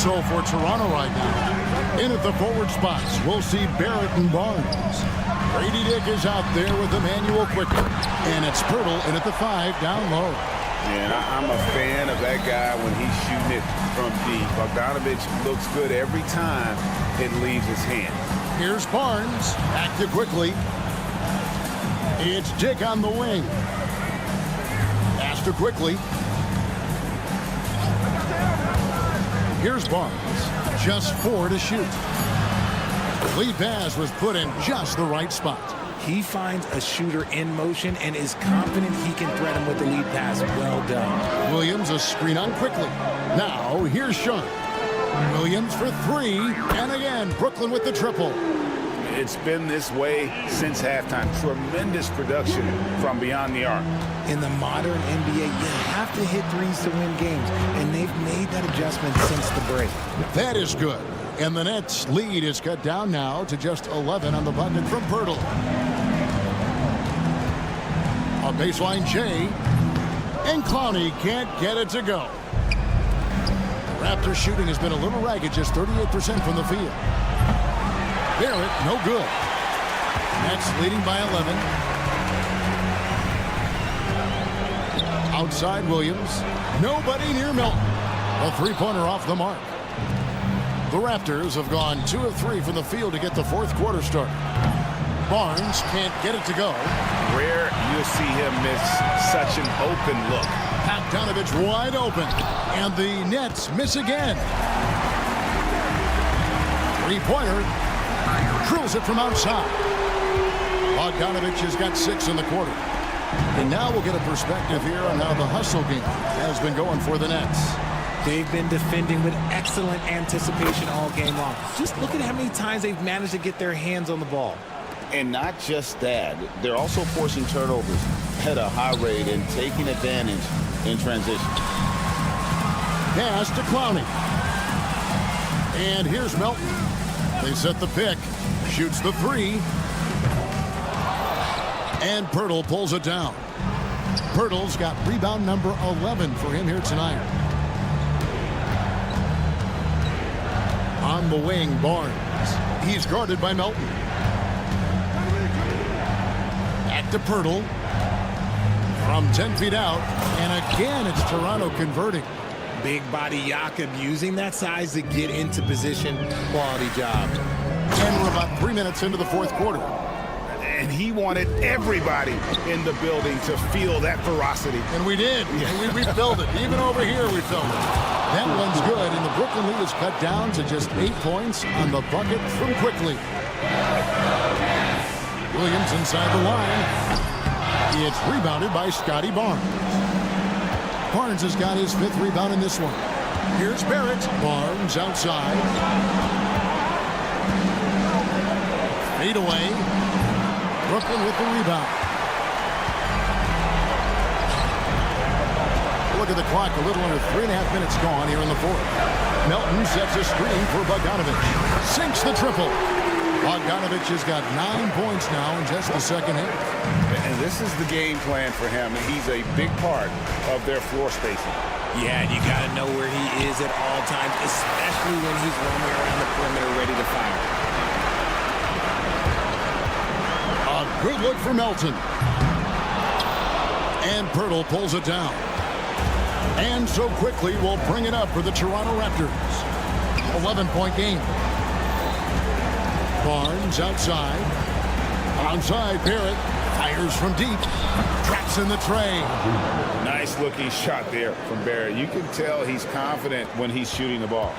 So for Toronto right now, in at the forward spots, we'll see Barrett and Barnes. Grady Dick is out there with Emmanuel Quickly. And it's Pirtle in at the 5 down low. And I'm a fan of that guy when he's shooting it from deep. Bogdanovich looks good every time it leaves his hand. Here's Barnes. Back to Quickly. It's Dick on the wing. Pass to Quickly. Here's Barnes. Just 4 to shoot. Lead pass was put in just the right spot. He finds a shooter in motion and is confident he can thread him with the lead pass. Well done. Williams a screen on Quickly. Now here's Sharp. Williams for 3. And again, Brooklyn with the triple. It's been this way since halftime. Tremendous production from beyond the arc. In the modern NBA, you have to hit threes to win games, and they've made that adjustment since the break. That is good. And the Nets' lead is cut down now to just 11 on the bucket from Pirtle. A baseline J. And Clowney can't get it to go. Raptors shooting has been a little ragged, just 38% from the field. Barrett, no good. Nets leading by 11. Outside Williams. Nobody near Milton. A three-pointer off the mark. The Raptors have gone 2 of 3 from the field to get the fourth quarter started. Barnes can't get it to go. Rare you'll see him miss such an open look. Bogdanovich wide open. And the Nets miss again. Three-pointer. Drills it from outside. Bogdanovich has got 6 in the quarter. And now we'll get a perspective here on how the hustle game has been going for the Nets. They've been defending with excellent anticipation all game long. Just look at how many times they've managed to get their hands on the ball. And not just that, they're also forcing turnovers at a high rate and taking advantage in transition. Pass to Clowney. And here's Melton. They set the pick. Shoots the three. And Pirtle pulls it down. Pirtle's got rebound number 11 for him here tonight. On the wing, Barnes. He's guarded by Melton. Back to Pirtle. From 10 feet out. And again, it's Toronto converting. Big body Jakob using that size to get into position. Quality job. And we're about 3 minutes into the fourth quarter. And he wanted everybody in the building to feel that ferocity. And we did. And we filled it. Even over here, we filled it. That one's good, and the Brooklyn lead is cut down to just 8 points on the bucket from Quickly. Williams inside the line. It's rebounded by Scotty Barnes. Barnes has got his 5th rebound in this one. Here's Barrett. Barnes outside. Fade away. Brooklyn with the rebound. Look at the clock. A little under 3.5 minutes gone here in the fourth. Melton sets a screen for Bogdanovich. Sinks the triple. Bogdanovich has got 9 points now in just the second half. And this is the game plan for him. And he's a big part of their floor spacing. Yeah, and you got to know where he is at all times, especially when he's roaming around the perimeter ready to fire. Good look for Melton. And Pirtle pulls it down. And so Quickly will bring it up for the Toronto Raptors. 11-point game. Barnes outside. Onside, Barrett. Fires from deep. Traps in the tray. Nice looking shot there from Barrett. You can tell he's confident when he's shooting the ball.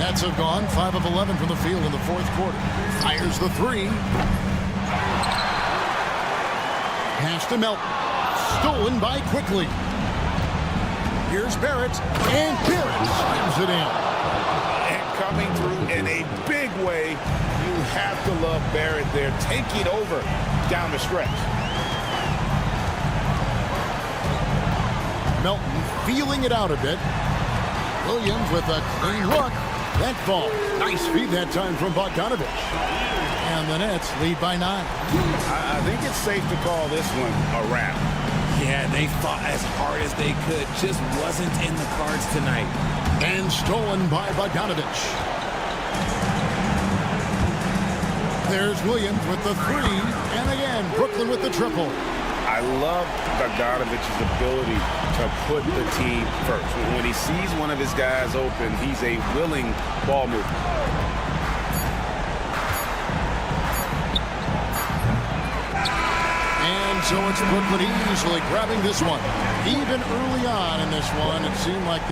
Nets have gone 5 of 11 from the field in the fourth quarter. Fires the three. Pass to Melton. Stolen by Quickly. Here's Barrett. And Barrett slams it in. And coming through in a big way. You have to love Barrett there, taking over down the stretch. Melton feeling it out a bit. Williams with a clean look. That ball. Nice feed that time from Bogdanovich. And the Nets lead by 9. I think it's safe to call this one a wrap. Yeah, they fought as hard as they could. Just wasn't in the cards tonight. And stolen by Bogdanovich. There's Williams with the three. And again, Brooklyn with the triple. I love Bogdanovich's ability to put the team first. When he sees one of his guys open, he's a willing ball mover. So it's Brooklyn easily grabbing this one. Even early on in this one, it seemed like...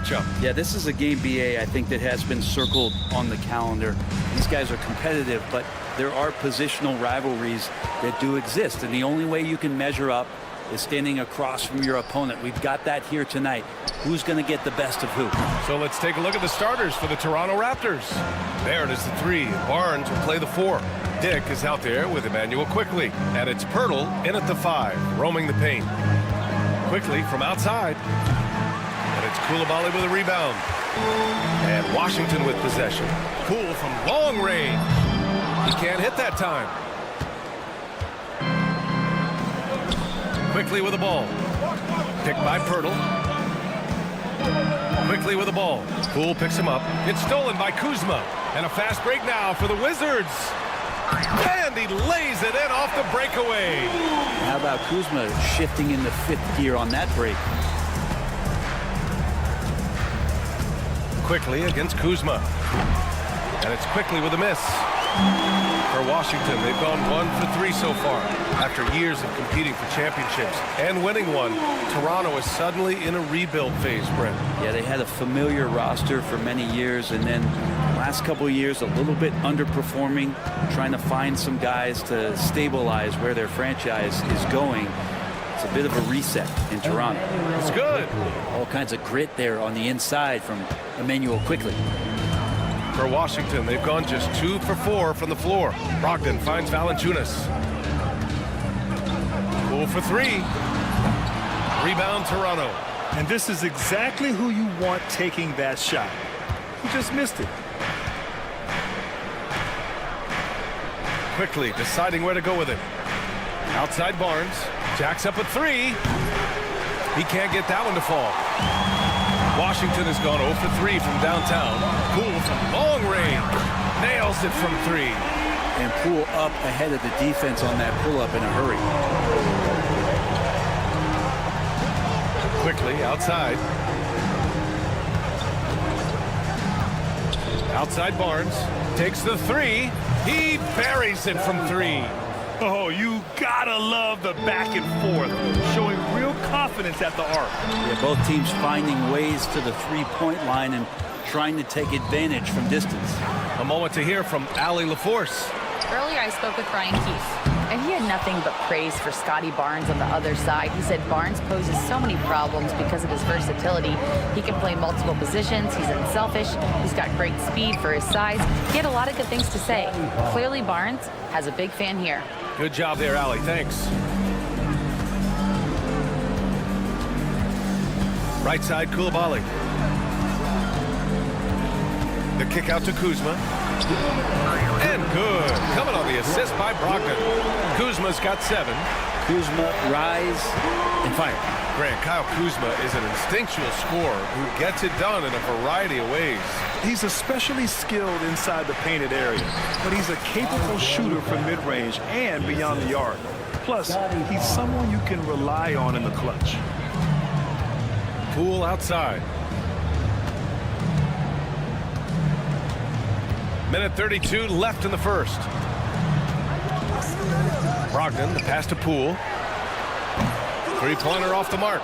matchup. Yeah, this is a game, BA, I think that has been circled on the calendar. These guys are competitive, but there are positional rivalries that do exist, and the only way you can measure up is standing across from your opponent. We've got that here tonight. Who's going to get the best of who? So let's take a look at the starters for the Toronto Raptors. Barrett is the 3. Barnes will play the 4. Dick is out there with Emmanuel Quickly. And it's Pirtle in at the 5, roaming the paint. Quickly from outside. And it's Coulibaly with a rebound. And Washington with possession. Poole from long range. He can't hit that time. Quickly with the ball. Picked by Pirtle. Quickly with the ball. Poole picks him up. It's stolen by Kuzma. And a fast break now for the Wizards. And he lays it in off the breakaway. How about Kuzma shifting into 5th gear on that break? Quickly against Kuzma. And it's Quickly with a miss. For Washington, they've gone 1 for 3 so far. After years of competing for championships and winning one, Toronto is suddenly in a rebuild phase, Brent. Yeah, they had a familiar roster for many years, and then last couple of years a little bit underperforming, trying to find some guys to stabilize where their franchise is going. It's a bit of a reset in Toronto. It's good. All kinds of grit there on the inside from Emmanuel Quickly. For Washington, they've gone just 2 for 4 from the floor. Brogdon finds Valanciunas. Poole for 3. Rebound Toronto. And this is exactly who you want taking that shot. He just missed it. Quickly deciding where to go with it. Outside Barnes. Jacks up a 3. He can't get that one to fall. Washington has gone 0 for 3 from downtown. Poole from long range. Nails it from 3. And Poole up ahead of the defense on that pull-up in a hurry. Quickly outside. Outside Barnes. Takes the 3. He buries it from 3. Oh, you gotta love the back and forth, showing real confidence at the arc. Yeah, both teams finding ways to the three-point line and trying to take advantage from distance. A moment to hear from Allie LaForce. Earlier, I spoke with Brian Keefe, and he had nothing but praise for Scotty Barnes on the other side. He said Barnes poses so many problems because of his versatility. He can play multiple positions. He's unselfish. He's got great speed for his size. He had a lot of good things to say. Clearly, Barnes has a big fan here. Good job there, Allie. Thanks. Right side, Coulibaly. The kick out to Kuzma. And good. Coming on the assist by Brogdon. Kuzma's got 7. Kuzma, rise, and fire. Grant, Kyle Kuzma is an instinctual scorer who gets it done in a variety of ways. He's especially skilled inside the painted area, but he's a capable shooter from mid-range and beyond the arc. Plus, he's someone you can rely on in the clutch. Poole outside. Minute 32 left in the first. Brogdon, the pass to Poole. Three-pointer off the mark.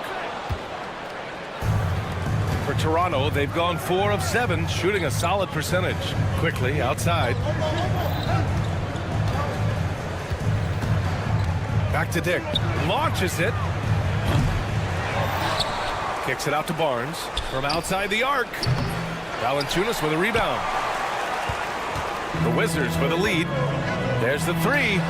For Toronto, they've gone 4 of 7, shooting a solid percentage. Quickly outside. Back to Dick. Launches it. Kicks it out to Barnes. From outside the arc. Valanciunas with a rebound. The Wizards with a lead. There's the 3.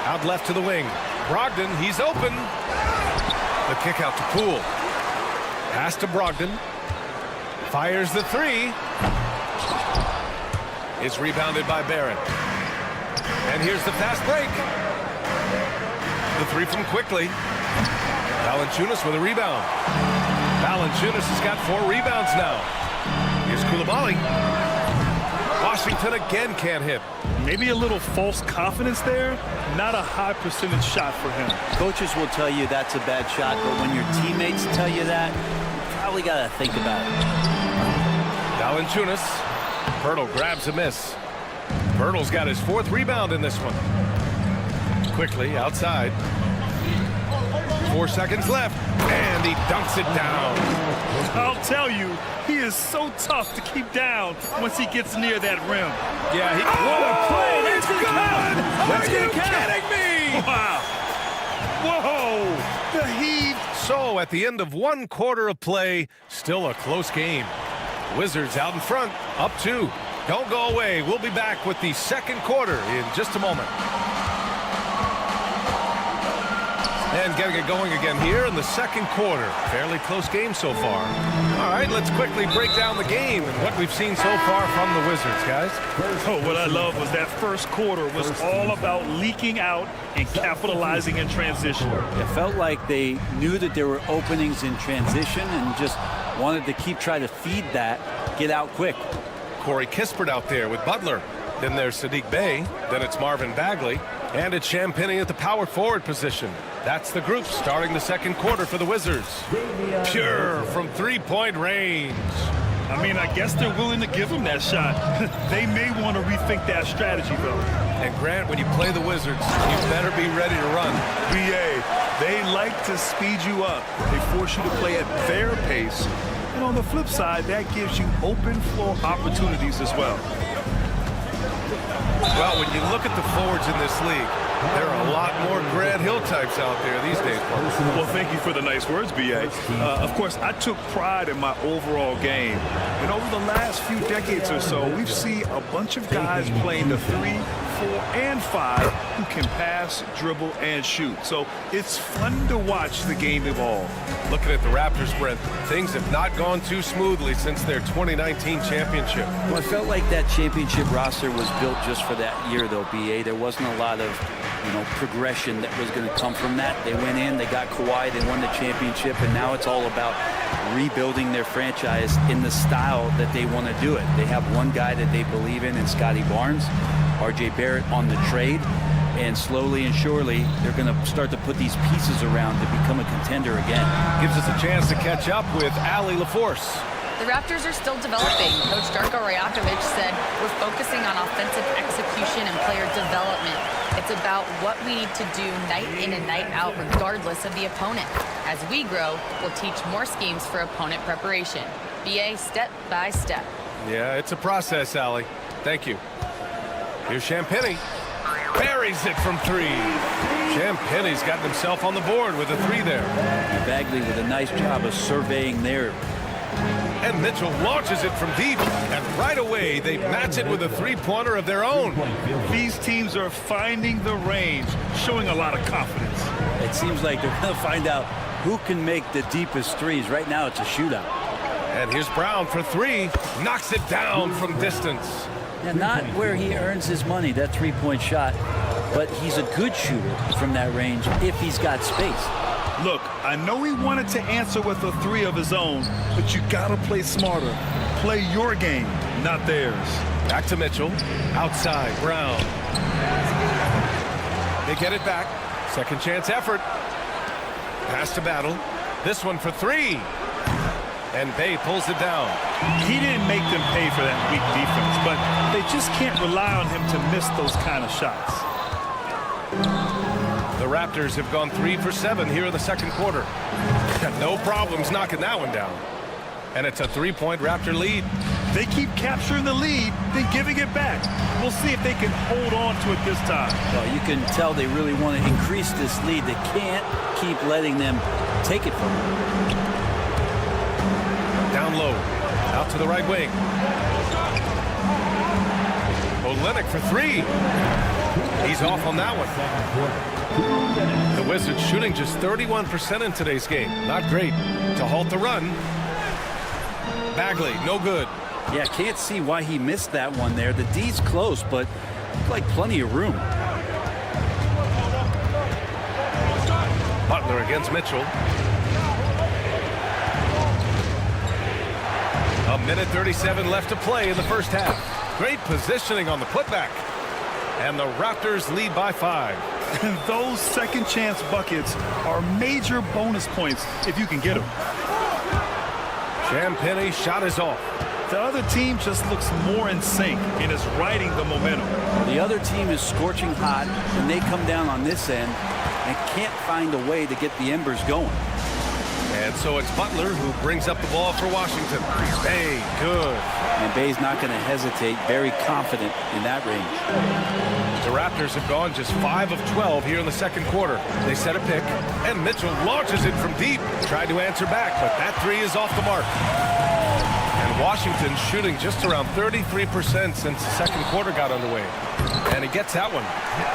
Out left to the wing. Brogdon, he's open. The kick out to Poole. Pass to Brogdon. Fires the 3. It's rebounded by Barrett. And here's the fast break. The 3 from Quickly. Valanciunas with a rebound. Valanciunas has got 4 rebounds now. Here's Coulibaly. Washington again can't hit. Maybe a little false confidence there. Not a high percentage shot for him. Coaches will tell you that's a bad shot, but when your teammates tell you that, you probably got to think about it. Valanciunas. Pirtle grabs a miss. Pirtle's got his 4th rebound in this one. Quickly outside. 4 seconds left, and he dunks it down. I'll tell you, he is so tough to keep down once he gets near that rim. Yeah, he. What a play! It's good! Are you kidding me? Wow! Whoa! The heave. So at the end of 1 quarter of play, still a close game. Wizards out in front, up 2. Don't go away. We'll be back with the second quarter in just a moment. And getting it going again here in the second quarter. Fairly close game so far. All right, let's quickly break down the game and what we've seen so far from the Wizards, guys. Oh, what I love was that first quarter was all about leaking out and capitalizing in transition. It felt like they knew that there were openings in transition and just wanted to keep trying to feed that, get out quick. Corey Kispert out there with Butler. Then there's Sadiq Bey. Then it's Marvin Bagley. And it's Champagnie at the power forward position. That's the group starting the second quarter for the Wizards. Pure from three-point range. I mean, I guess they're willing to give him that shot. They may want to rethink that strategy, though. And Grant, when you play the Wizards, you better be ready to run. BA, they like to speed you up. They force you to play at their pace. And on the flip side, that gives you open floor opportunities as well. Well, when you look at the forwards in this league, there are a lot more Grant Hill types out there these days, Mark. Well, thank you for the nice words, B.A. Of course, I took pride in my overall game. And over the last few decades or so, we've seen a bunch of guys playing the 3, 4, and 5 who can pass, dribble, and shoot. So it's fun to watch the game evolve. Looking at the Raptors, Brent, things have not gone too smoothly since their 2019 championship. Well, it felt like that championship roster was built just for that year, though, B.A. There wasn't a lot of, progression that was going to come from that. They went in, they got Kawhi, they won the championship, and now it's all about rebuilding their franchise in the style that they want to do it. They have one guy that they believe in Scotty Barnes, R.J. Barrett on the trade, and slowly and surely they're going to start to put these pieces around to become a contender again. Gives us a chance to catch up with Allie LaForce. The Raptors are still developing. Coach Darko Rajakovic said we're focusing on offensive execution and player development. It's about what we need to do night in and night out regardless of the opponent. As we grow, we'll teach more schemes for opponent preparation. BA step by step. Yeah, it's a process, Allie. Thank you. Here's Champagnie. Buries it from 3. Champagnie's gotten himself on the board with a 3 there. Bagley with a nice job of surveying there. And Mitchell launches it from deep, and right away they match it with a 3-pointer of their own. These teams are finding the range, showing a lot of confidence. It seems like they're going to find out who can make the deepest threes. Right now it's a shootout. And here's Brown for 3, knocks it down from distance. Yeah, not where he earns his money, that 3-point shot, but he's a good shooter from that range if he's got space. Look, I know he wanted to answer with a 3 of his own, but you gotta play smarter. Play your game, not theirs. Back to Mitchell. Outside, Brown. They get it back. Second chance effort. Pass to Battle. This one for 3. And Bey pulls it down. He didn't make them pay for that weak defense, but they just can't rely on him to miss those kind of shots. The Raptors have gone 3 for 7 here in the second quarter. Got no problems knocking that one down. And it's a 3-point Raptor lead. They keep capturing the lead, then giving it back. We'll see if they can hold on to it this time. Well, you can tell they really want to increase this lead. They can't keep letting them take it from them. Down low, out to the right wing. Olynyk for 3. He's off on that one. The Wizards shooting just 31% in today's game. Not great. To halt the run. Bagley, no good. Yeah, can't see why he missed that one there. The D's close, but like plenty of room. Butler against Mitchell. A minute 37 left to play in the first half. Great positioning on the putback. And the Raptors lead by 5. Those second chance buckets are major bonus points if you can get them. Champagnie shot is off. The other team just looks more in sync and is riding the momentum. The other team is scorching hot, and they come down on this end. and can't find a way to get the embers going. And so it's Butler who brings up the ball for Washington. Bay, good. And Bay's not going to hesitate, very confident in that range. The Raptors have gone just 5 of 12 here in the second quarter. They set a pick, and Mitchell launches it from deep. Tried to answer back, but that three is off the mark. And Washington's shooting just around 33% since the second quarter got underway. And he gets that one.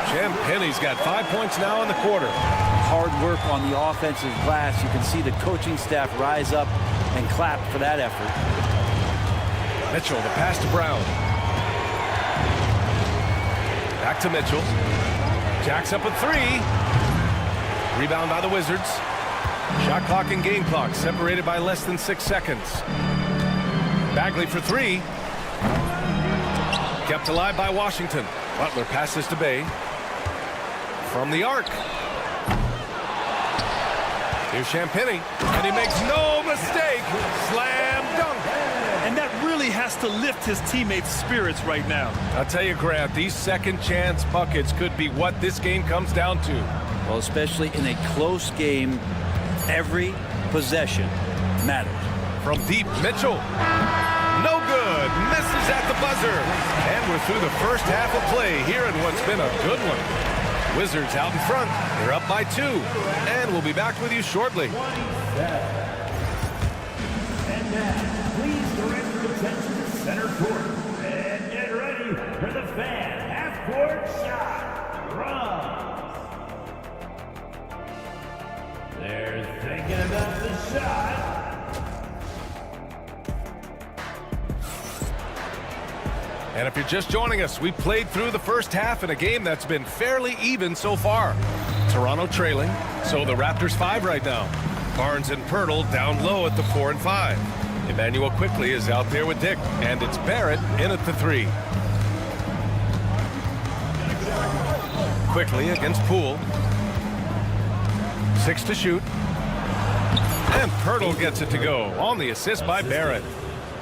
Champagne's got 5 points now in the quarter. Hard work on the offensive glass. You can see the coaching staff rise up and clap for that effort. Mitchell, the pass to Brown. Back to Mitchell. Jacks up a three. Rebound by the Wizards. Shot clock and game clock separated by less than 6 seconds. Bagley for three. Kept alive by Washington. Butler passes to Bay. From the arc. Here's Champagnie, and he makes no mistake. Slam dunk. And that really has to lift his teammates' spirits right now. I'll tell you, Grant, these second chance buckets could be what this game comes down to. Well, especially in a close game, every possession matters. From deep, Mitchell. No good. Misses at the buzzer. And we're through the first half of play here in what's been a good one. Wizards out in front. They're up by 2. And we'll be back with you shortly. And now, please direct your attention to center court. And get ready for the fan half-court shot. Runs. They're thinking about the shot. And if you're just joining us, we played through the first half in a game that's been fairly even so far. Toronto trailing, so the Raptors 5 right now. Barnes and Pirtle down low at the 4 and 5. Emmanuel Quickly is out there with Dick, and it's Barrett in at the 3. Quickly against Poole. 6 to shoot. And Pirtle gets it to go on the assist by Barrett.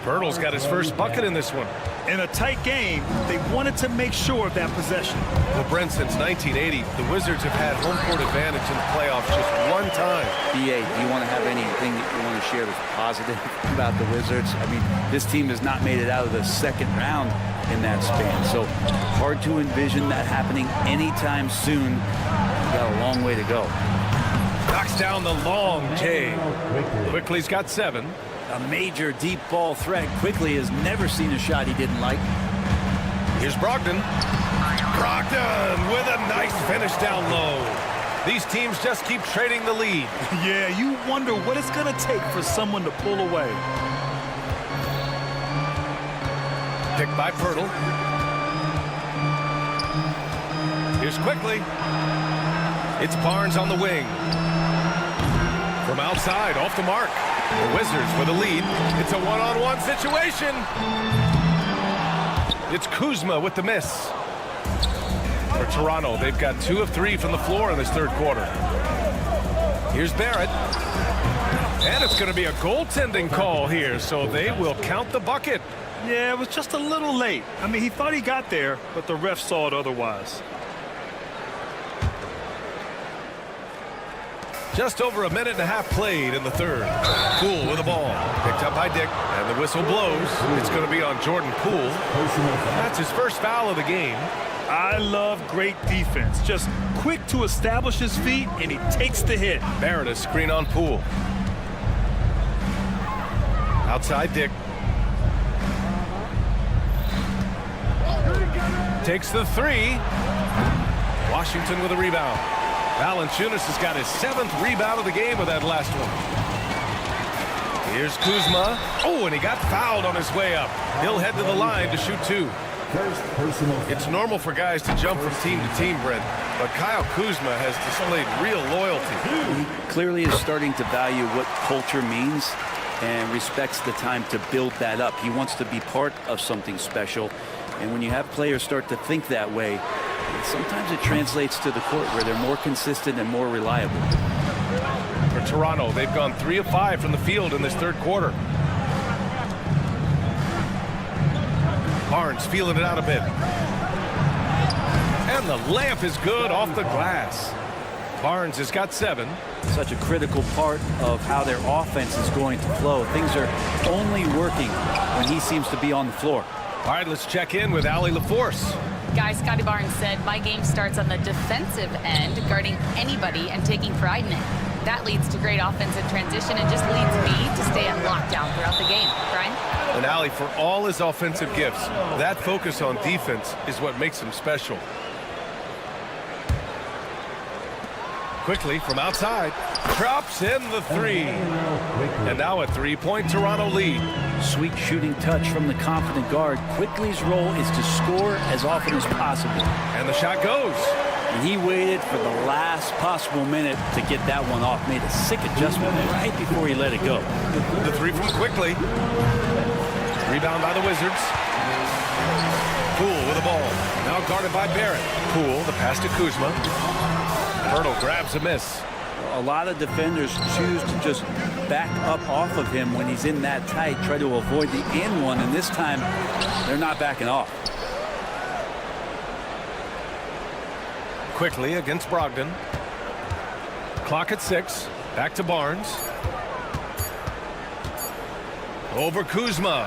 Pirtle's got his first bucket in this one. In a tight game, they wanted to make sure of that possession. Well, Brent, since 1980, the Wizards have had home court advantage in the playoffs just one time. BA, do you want to have anything that you want to share that's positive about the Wizards? I mean, this team has not made it out of the second round in that span, so hard to envision that happening anytime soon. We've got a long way to go. Knocks down the long J. Quickly's got 7. A major deep ball threat. Quickly has never seen a shot he didn't like. Here's Brogdon. Brogdon with a nice finish down low. These teams just keep trading the lead. Yeah, you wonder what it's going to take for someone to pull away. Picked by Pirtle. Here's Quickly. It's Barnes on the wing. From outside, off the mark. The Wizards for the lead. It's a one-on-one situation. It's Kuzma with the miss. For Toronto, they've got 2 of 3 from the floor in this third quarter. Here's Barrett. And it's going to be a goaltending call here, so they will count the bucket. Yeah, it was just a little late. I mean, he thought he got there, but the ref saw it otherwise. Just over a minute and a half played in the third. Poole with the ball. Picked up by Dick, and the whistle blows. It's going to be on Jordan Poole. That's his first foul of the game. I love great defense. Just quick to establish his feet, and he takes the hit. Barrett a screen on Poole. Outside Dick. Takes the 3. Washington with a rebound. Valanciunas has got his 7th rebound of the game with that last one. Here's Kuzma. Oh, and he got fouled on his way up. He'll head to the line to shoot 2. It's normal for guys to jump from team to team, Brent, but Kyle Kuzma has displayed real loyalty. He clearly is starting to value what culture means and respects the time to build that up. He wants to be part of something special, and when you have players start to think that way, sometimes it translates to the court where they're more consistent and more reliable. For Toronto, they've gone 3 of 5 from the field in this third quarter. Barnes feeling it out a bit. And the layup is good off the glass. Barnes has got 7. Such a critical part of how their offense is going to flow. Things are only working when he seems to be on the floor. All right, let's check in with Allie LaForce. Guys, Scotty Barnes said, my game starts on the defensive end, guarding anybody and taking pride in it. That leads to great offensive transition and just leads me to stay on lockdown throughout the game. Brian? And Allie, for all his offensive gifts, that focus on defense is what makes him special. Quickly from outside, drops in the 3. And now a 3-point Toronto lead. Sweet shooting touch from the confident guard. Quickly's role is to score as often as possible. And the shot goes. And he waited for the last possible minute to get that one off. Made a sick adjustment right before he let it go. The 3 from Quickly. Rebound by the Wizards. Poole with the ball. Now guarded by Barrett. Poole, the pass to Kuzma. Pirtle grabs a miss. A lot of defenders choose to just back up off of him when he's in that tight, try to avoid the and one, and this time they're not backing off. Quickly against Brogdon. Clock at 6. Back to Barnes. Over Kuzma.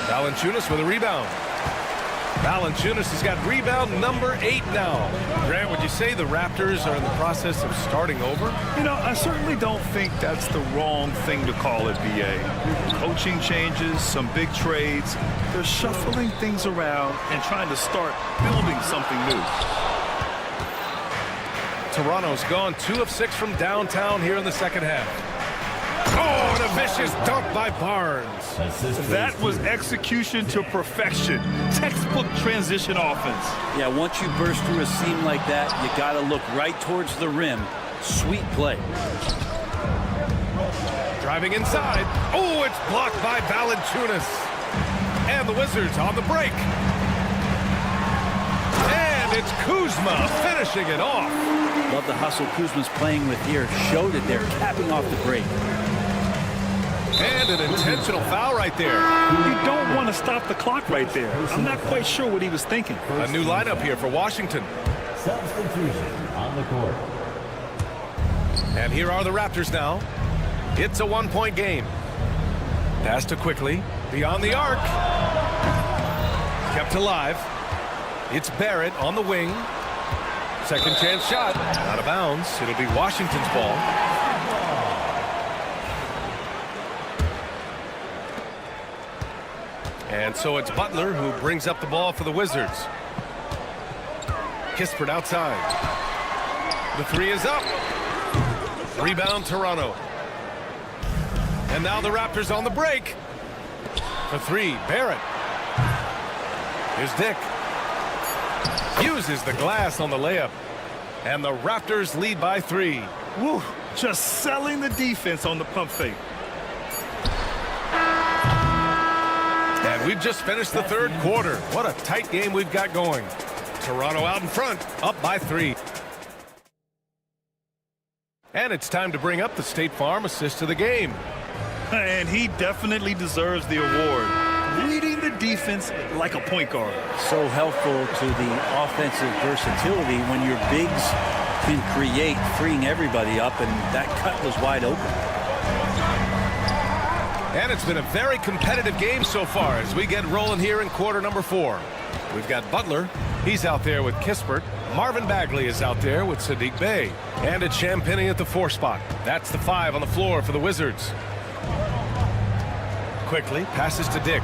Valanciunas with a rebound. Valanciunas has got rebound number 8 now. Grant, would you say the Raptors are in the process of starting over? You know, I certainly don't think that's the wrong thing to call it, BA. Coaching changes, some big trades. They're shuffling things around and trying to start building something new. Toronto's gone 2 of 6 from downtown here in the second half. Oh, and a vicious dunk by Barnes. That was execution to perfection. Textbook transition offense. Yeah, once you burst through a seam like that, you got to look right towards the rim. Sweet play. Driving inside. Oh, it's blocked by Valanciunas. And the Wizards on the break. And it's Kuzma finishing it off. Love the hustle Kuzma's playing with here. Showed it there, capping off the break. And an intentional foul right there. You don't want to stop the clock right there. I'm not quite sure what he was thinking. A new lineup here for Washington. Substitution on the court. And here are the Raptors now. It's a 1-point game. Pass to Quickly. Beyond the arc. Kept alive. It's Barrett on the wing. Second chance shot. Out of bounds. It'll be Washington's ball. And so it's Butler who brings up the ball for the Wizards. Kispert outside. The 3 is up. Rebound Toronto. And now the Raptors on the break. For 3, Barrett. Here's Dick. Uses the glass on the layup. And the Raptors lead by 3. Woo, just selling the defense on the pump fake. And we've just finished the third quarter. What a tight game we've got going. Toronto out in front, up by 3. And it's time to bring up the State Farm assist of the game. And he definitely deserves the award. Reading the defense like a point guard. So helpful to the offensive versatility when your bigs can create, freeing everybody up, and that cut was wide open. And it's been a very competitive game so far as we get rolling here in quarter number 4. We've got Butler. He's out there with Kispert. Marvin Bagley is out there with Sadiq Bey. And it's Champagnie at the 4 spot. That's the 5 on the floor for the Wizards. Quickly passes to Dick.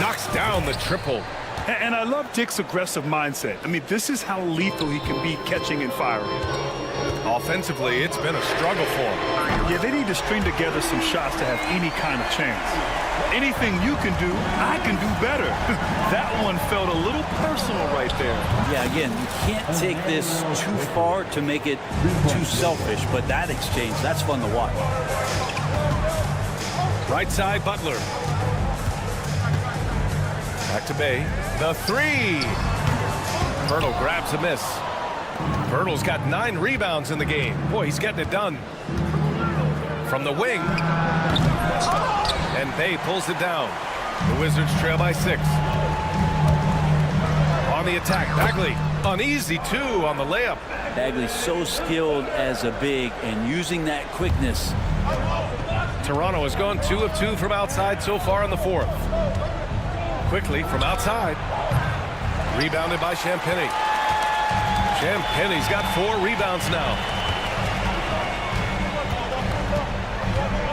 Knocks down the triple. And I love Dick's aggressive mindset. I mean, this is how lethal he can be catching and firing. Offensively, it's been a struggle for him. Yeah, they need to string together some shots to have any kind of chance. Anything you can do, I can do better. That one felt a little personal right there. Yeah, again, you can't take this too far to make it too selfish, but that exchange, that's fun to watch. Right side, Butler. Back to Bey. The 3. Pirtle grabs a miss. Pirtle's got 9 rebounds in the game. Boy, he's getting it done. From the wing. And Bey pulls it down. The Wizards trail by 6. On the attack, Bagley. An easy 2 on the layup. Bagley's so skilled as a big and using that quickness. Toronto has gone 2 of 2 from outside so far in the fourth. Quickly from outside. Rebounded by Champagny. Champagny's got 4 rebounds now.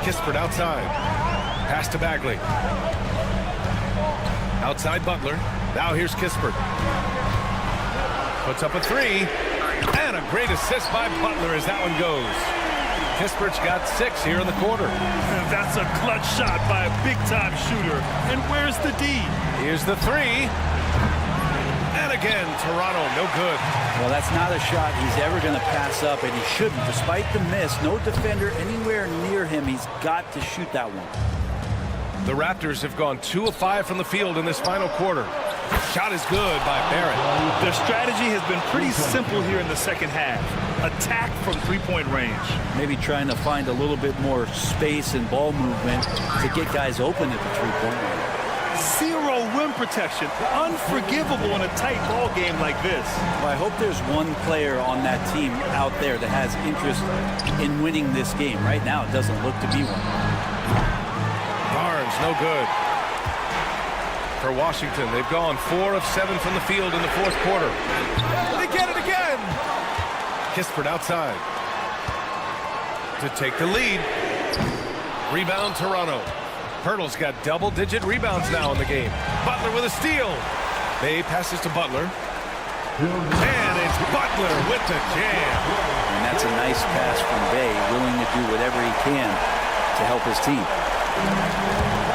Kispert outside. Pass to Bagley. Outside Butler. Now here's Kispert. Puts up a 3. And a great assist by Butler as that one goes. Kispert's got 6 here in the quarter. That's a clutch shot by a big-time shooter. And where's the D? Here's the 3. And again, Toronto, no good. Well, that's not a shot he's ever going to pass up, and he shouldn't. Despite the miss, no defender anywhere near him. He's got to shoot that one. The Raptors have gone 2 of 5 from the field in this final quarter. Shot is good by Barrett. Their strategy has been pretty simple here in the second half. Attack from three-point range. Maybe trying to find a little bit more space and ball movement to get guys open at the three-point range. Zero rim protection. Unforgivable in a tight ball game like this. Well, I hope there's one player on that team out there that has interest in winning this game. Right now, it doesn't look to be one. Barnes, no good. For Washington, they've gone 4 of 7 from the field in the fourth quarter. They get it again! Kispert outside. To take the lead. Rebound, Toronto. Pirtle's got double-digit rebounds now in the game. Butler with a steal. Bay passes to Butler. And it's Butler with the jam. And that's a nice pass from Bay, willing to do whatever he can to help his team.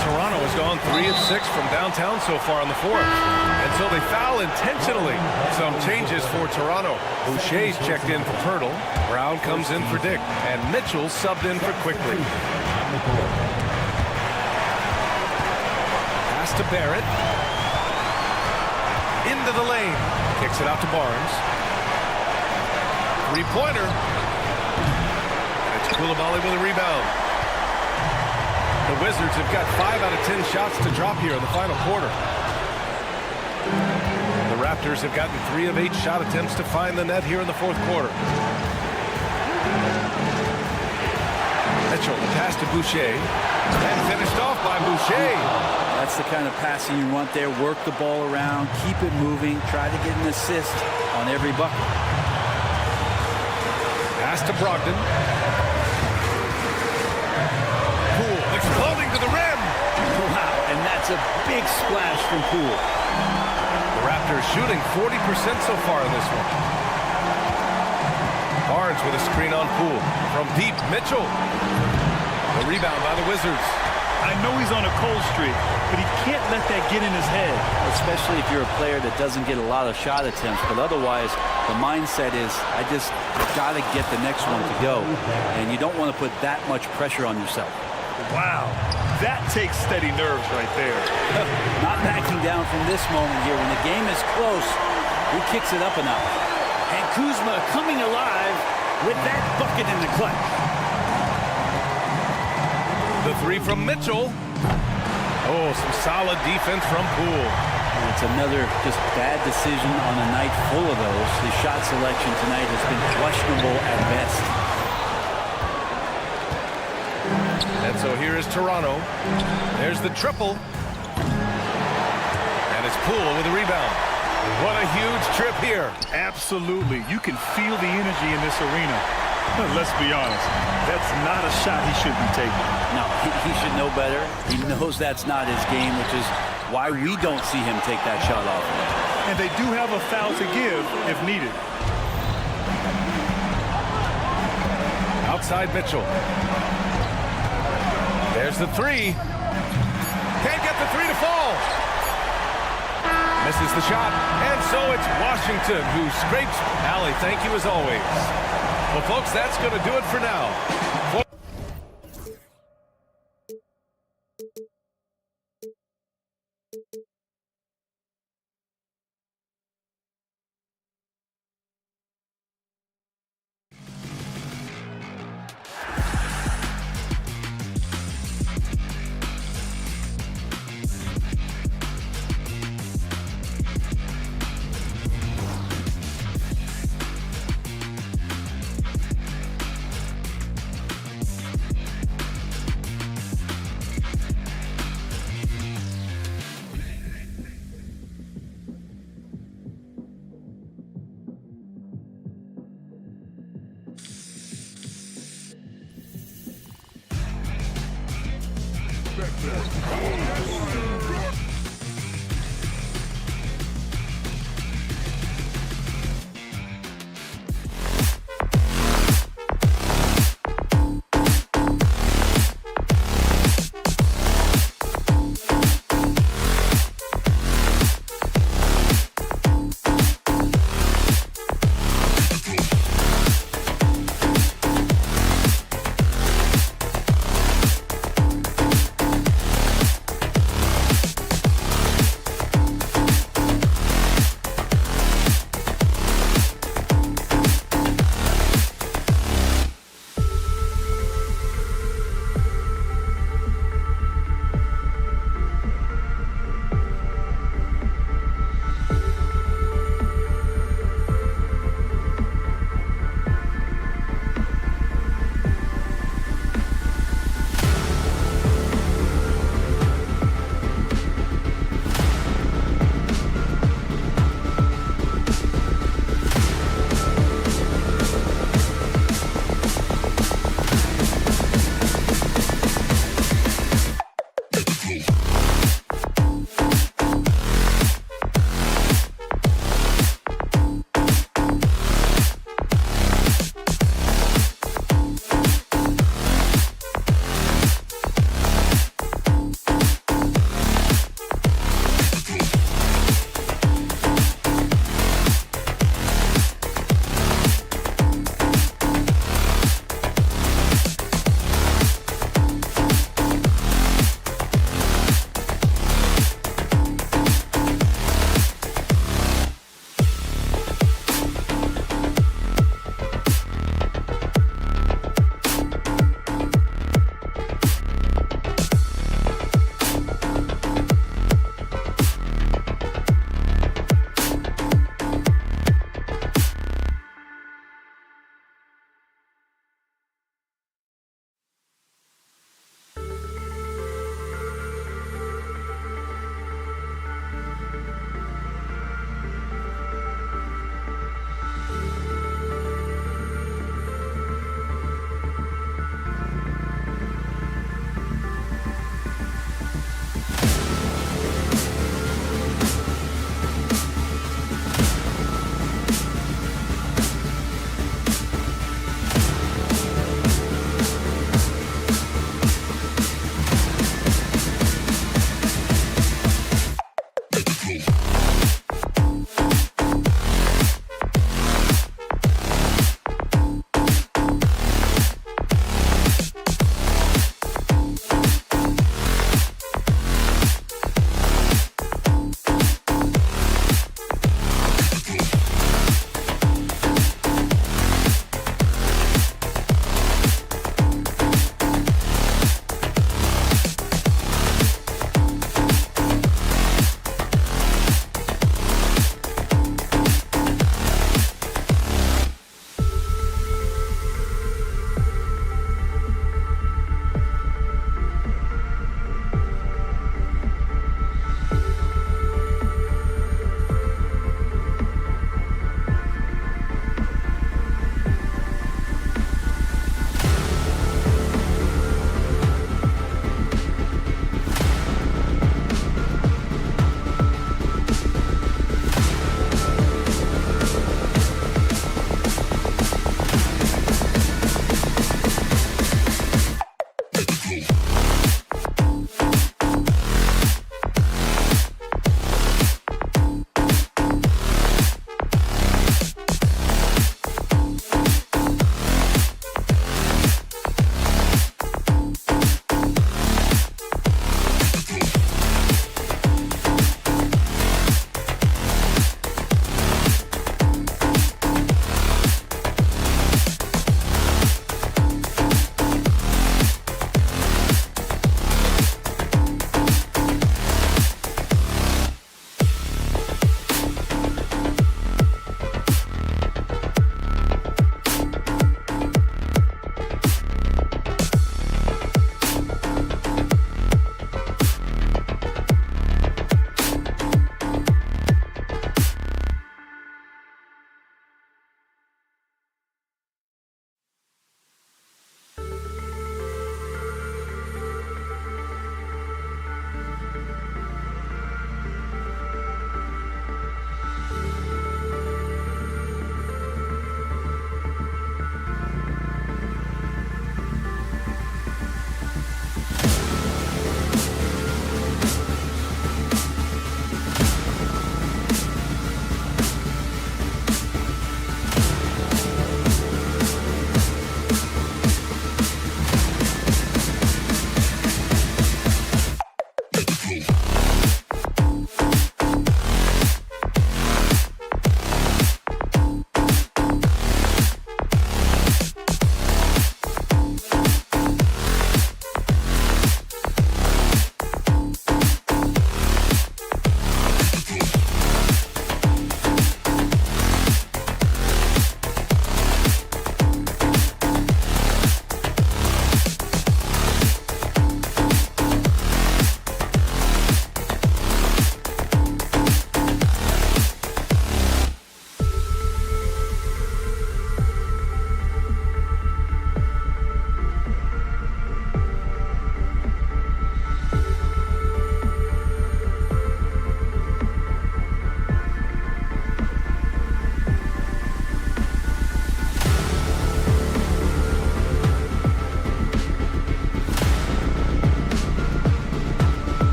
Toronto has gone 3 of 6 from downtown so far in the fourth. And so they foul intentionally. Some changes for Toronto. Boucher's checked in for Pirtle. Brown comes in for Dick. And Mitchell subbed in for Quickly. Pass to Barrett. Into the lane. Kicks it out to Barnes. Three-pointer. And it's Coulibaly with a rebound. The Wizards have got 5 out of 10 shots to drop here in the final quarter. The Raptors have gotten 3 of 8 shot attempts to find the net here in the fourth quarter. Mitchell, the pass to Boucher. And finished off by Boucher. That's the kind of passing you want there. Work the ball around, keep it moving, try to get an assist on every bucket. Pass to Brogdon. Poole exploding to the rim. Wow, and that's a big splash from Poole. The Raptors shooting 40% so far in this one. Barnes with a screen on Poole. From deep, Mitchell. The rebound by the Wizards. I know he's on a cold streak, but he can't let that get in his head. Especially if you're a player that doesn't get a lot of shot attempts, but otherwise the mindset is, I just got to get the next one to go, and you don't want to put that much pressure on yourself. Wow, that takes steady nerves right there. Not backing down from this moment here. When the game is close, he kicks it up a notch. And Kuzma coming alive with that bucket in the clutch. The 3 from Mitchell. Oh, some solid defense from Poole. And it's another just bad decision on a night full of those. His shot selection tonight has been questionable at best. And so here is Toronto. There's the triple. And it's Poole with a rebound. What a huge trip here. Absolutely. You can feel the energy in this arena. Let's be honest. That's not a shot he should be taking. No, he should know better. He knows that's not his game, which is why we don't see him take that shot off. And they do have a foul to give if needed. Outside Mitchell. There's the 3. Can't get the 3 to fall. Misses the shot. And so it's Washington who scrapes. Allie, thank you as always. Well, folks, that's going to do it for now. ready.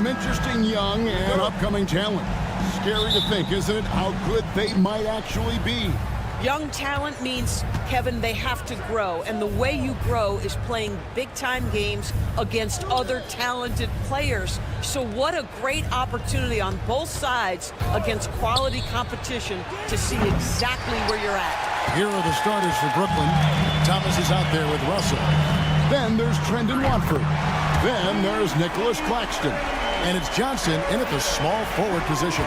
Some interesting young and upcoming talent. Scary to think, isn't it, how good they might actually be? Young talent means, Kevin, they have to grow. And the way you grow is playing big-time games against other talented players. So what a great opportunity on both sides against quality competition to see exactly where you're at. Here are the starters for Brooklyn. Thomas is out there with Russell. Then there's Trendon Watford. Then there's Nicholas Claxton. And it's Johnson in at the small forward position.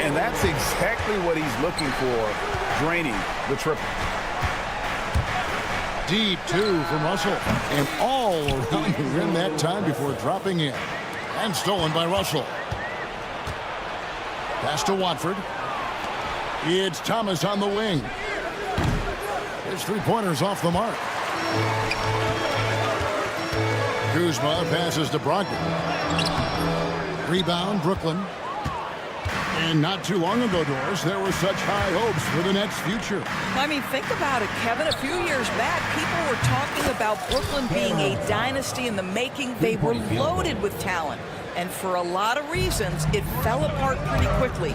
And that's exactly what he's looking for, draining the triple. Deep two from Russell. And all around the rim that time before dropping in. And stolen by Russell. Pass to Watford. It's Thomas on the wing. His three-pointers off the mark. Kuzma passes to Brogdon. Rebound, Brooklyn. And not too long ago, Doris, there were such high hopes for the Nets' future. I mean, think about it, Kevin. A few years back, people were talking about Brooklyn being a dynasty in the making. They were loaded with talent. And for a lot of reasons, it fell apart pretty quickly.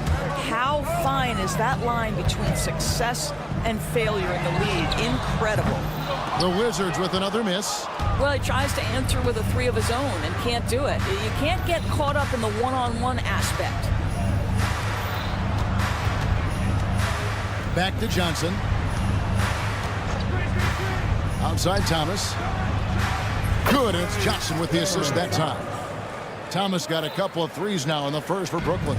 How fine is that line between success and failure in the league? Incredible. The Wizards with another miss. Well, he tries to answer with a three of his own and can't do it. You can't get caught up in the one-on-one aspect. Back to Johnson. Outside Thomas. Good, and it's Johnson with the assist that time. Thomas got a couple of threes now in the first for Brooklyn.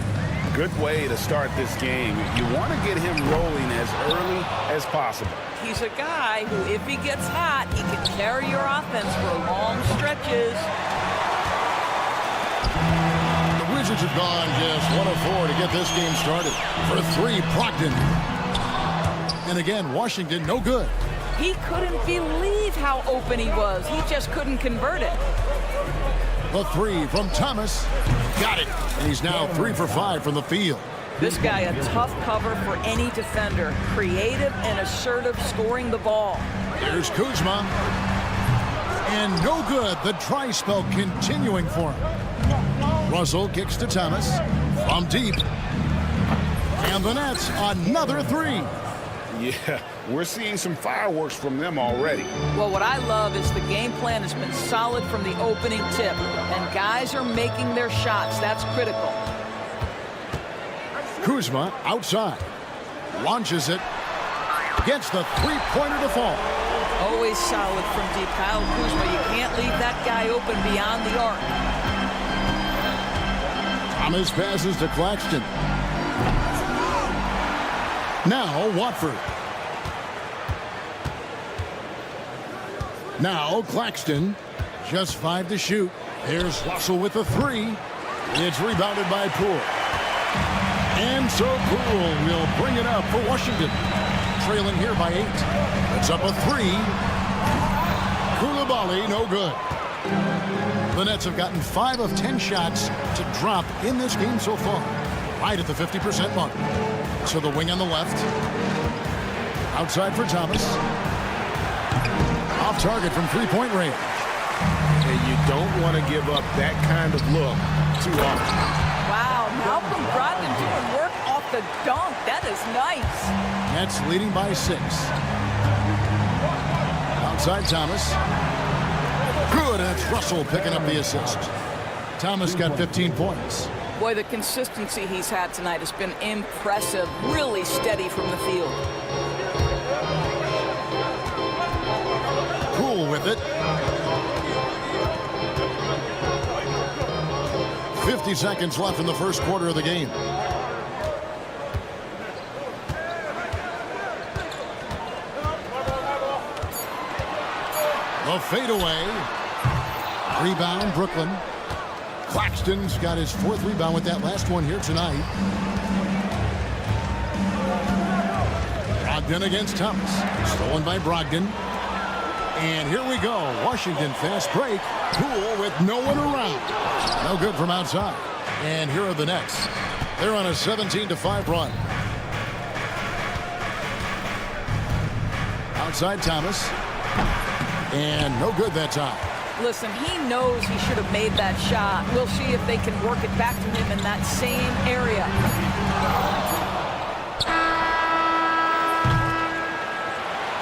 Good way to start this game. You want to get him rolling as early as possible. He's a guy who, if he gets hot, he can carry your offense for long stretches. The Wizards have gone just 1 of 4 to get this game started. For three, Brogdon. And again, Washington, no good. He couldn't believe how open he was. He just couldn't convert it. The three from Thomas. Got it. And he's now 3 for 5 from the field. This guy, a tough cover for any defender. Creative and assertive scoring the ball. Here's Kuzma. And no good. The dry spell continuing for him. Russell kicks to Thomas. From deep. And the Nets, another three. Yeah, we're seeing some fireworks from them already. Well, what I love is the game plan has been solid from the opening tip. And guys are making their shots. That's critical. Kuzma outside. Launches it. Gets the three-pointer to fall. Always solid from deep. Kyle Kuzma, you can't leave that guy open beyond the arc. Thomas passes to Claxton. Now Watford. Now Claxton. Just 5 to shoot. Here's Russell with a three. It's rebounded by Poole. And so Poole will bring it up for Washington. Trailing here by 8. It's up a three. Koulibaly, no good. The Nets have gotten 5 of 10 shots to drop in this game so far. Right at the 50% mark. So the wing on the left. Outside for Thomas. Off target from three-point range. And you don't want to give up that kind of look too often. Wow, Malcolm Brogdon doing work off the dunk. That is nice. Nets leading by 6. Outside Thomas. Good, and it's Russell picking up the assist. Thomas got 15 points. Boy, the consistency he's had tonight has been impressive. Really steady from the field. Poole with it. 50 seconds left in the first quarter of the game. The fadeaway. Rebound, Brooklyn. Claxton's got his 4th rebound with that last one here tonight. Brogdon against Thomas. Stolen by Brogdon. And here we go. Washington fast break. Poole with no one around. No good from outside. And here are the Nets. They're on a 17-5 run. Outside Thomas. And no good that time. Listen, he knows he should have made that shot. We'll see if they can work it back to him in that same area.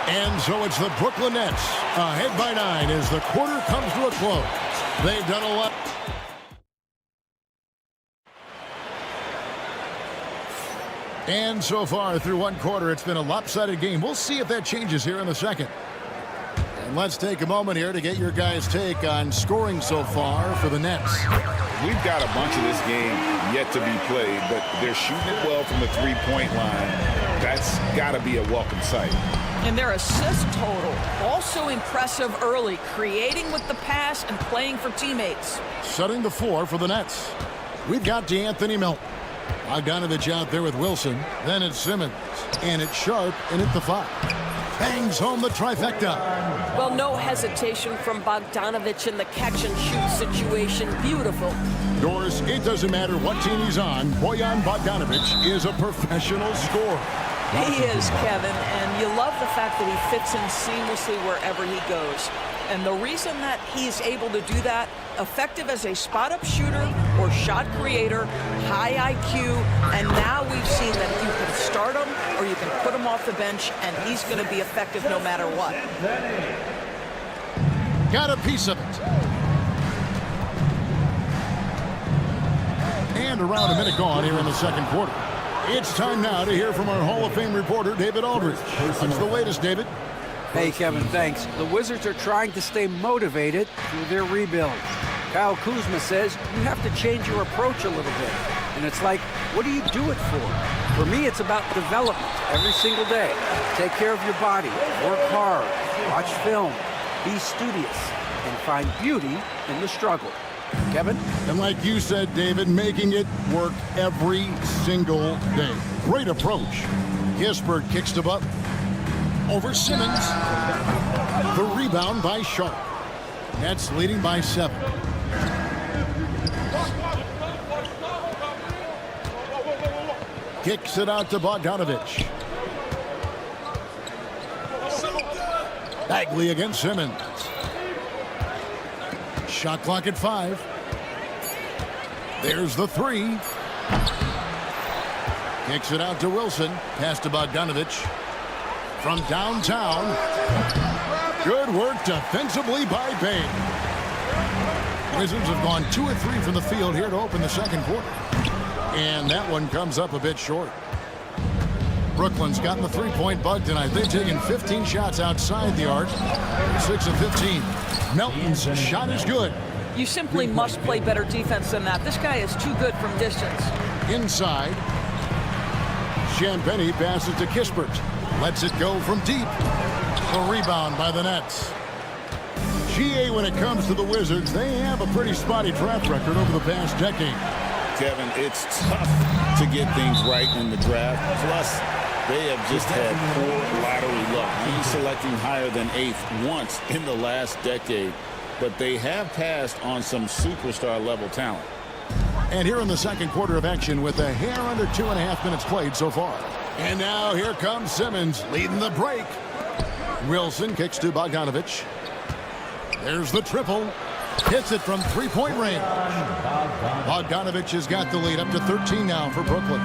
And so it's the Brooklyn Nets ahead by 9 as the quarter comes to a close. They've done a lot. And so far through one quarter, it's been a lopsided game. We'll see if that changes here in the second. And let's take a moment here to get your guys' take on scoring so far for the Nets. We've got a bunch of this game yet to be played, but they're shooting it well from the three-point line. That's got to be a welcome sight. And their assist total, also impressive early, creating with the pass and playing for teammates. Setting the floor for the Nets. We've got DeAnthony Melton. Bogdanovich out there with Wilson. Then it's Simmons. And it's Sharp in at the 5. Bangs home the trifecta. Well, no hesitation from Bogdanovich in the catch-and-shoot situation. Beautiful. Doris, it doesn't matter what team he's on. Bojan Bogdanovich is a professional scorer. He is, Kevin, and you love the fact that he fits in seamlessly wherever he goes. And the reason that he's able to do that, effective as a spot-up shooter or shot creator, high IQ, and now we've seen that you can start him or you can put him off the bench, and he's going to be effective no matter what. Got a piece of it. And around a minute gone here in the second quarter. It's time now to hear from our Hall of Fame reporter, David Aldridge. What's the latest, David? Hey, Kevin, thanks. The Wizards are trying to stay motivated through their rebuild. Kyle Kuzma says you have to change your approach a little bit. And it's like, what do you do it for? For me, it's about development every single day. Take care of your body, work hard, watch film, be studious, and find beauty in the struggle. Kevin? And like you said, David, making it work every single day. Great approach. Gisbert kicks to Butler. Over Simmons. The rebound by Sharp. Nets leading by 7. Kicks it out to Bogdanovich. Bagley against Simmons. Shot clock at 5. There's the 3. Kicks it out to Wilson. Pass to Bogdanovich. From downtown. Good work defensively by Bain. Wizards have gone 2 or 3 from the field here to open the second quarter. And that one comes up a bit short. Brooklyn's gotten the three-point bug tonight. They've taken 15 shots outside the arc. 6 of 15. Melton's shot is good. You simply must play better defense than that. This guy is too good from distance. Inside. Champagnie passes to Kispert. Lets it go from deep. A rebound by the Nets. GA, when it comes to the Wizards, they have a pretty spotty draft record over the past decade. Kevin, it's tough to get things right in the draft. Plus, they have just had poor lottery luck. Only selecting higher than 8th once in the last decade. But they have passed on some superstar-level talent. And here in the second quarter of action with a hair under 2.5 minutes played so far. And now here comes Simmons leading the break. Wilson kicks to Bogdanovich. There's the triple. Hits it from three-point range. Bogdanovich has got the lead up to 13 now for Brooklyn.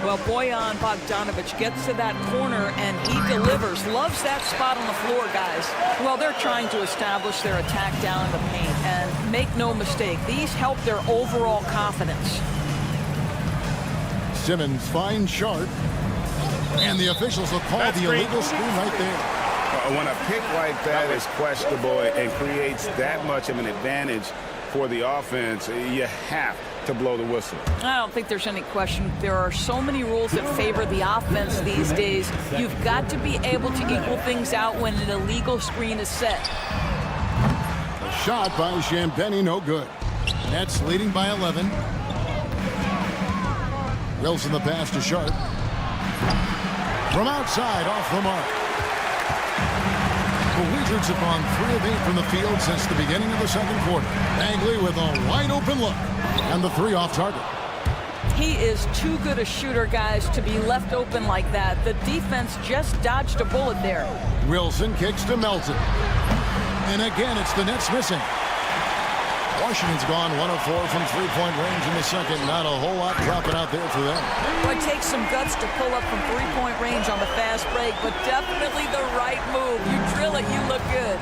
Well, Bojan Bogdanovich gets to that corner and he delivers. Loves that spot on the floor, guys. Well, they're trying to establish their attack down in the paint. And make no mistake, these help their overall confidence. Simmons finds Sharp. And the officials will call the illegal screen right there. When a pick like that is questionable and creates that much of an advantage for the offense, you have to blow the whistle. I don't think there's any question. There are so many rules that favor the offense these days. You've got to be able to equal things out when an illegal screen is set. A shot by Champagnie, no good. Nets leading by 11. Wilson the pass to Sharp. From outside, off the mark. The Wizards have gone 3 of 8 from the field since the beginning of the second quarter. Bagley with a wide open look. And the 3 off target. He is too good a shooter, guys, to be left open like that. The defense just dodged a bullet there. Wilson kicks to Melton. And again, it's the Nets missing. Washington's gone 1 of 4 from three-point range in the second. Not a whole lot dropping out there for them. Boy, it takes some guts to pull up from three-point range on the fast break, but definitely the right move. You drill it, you look good.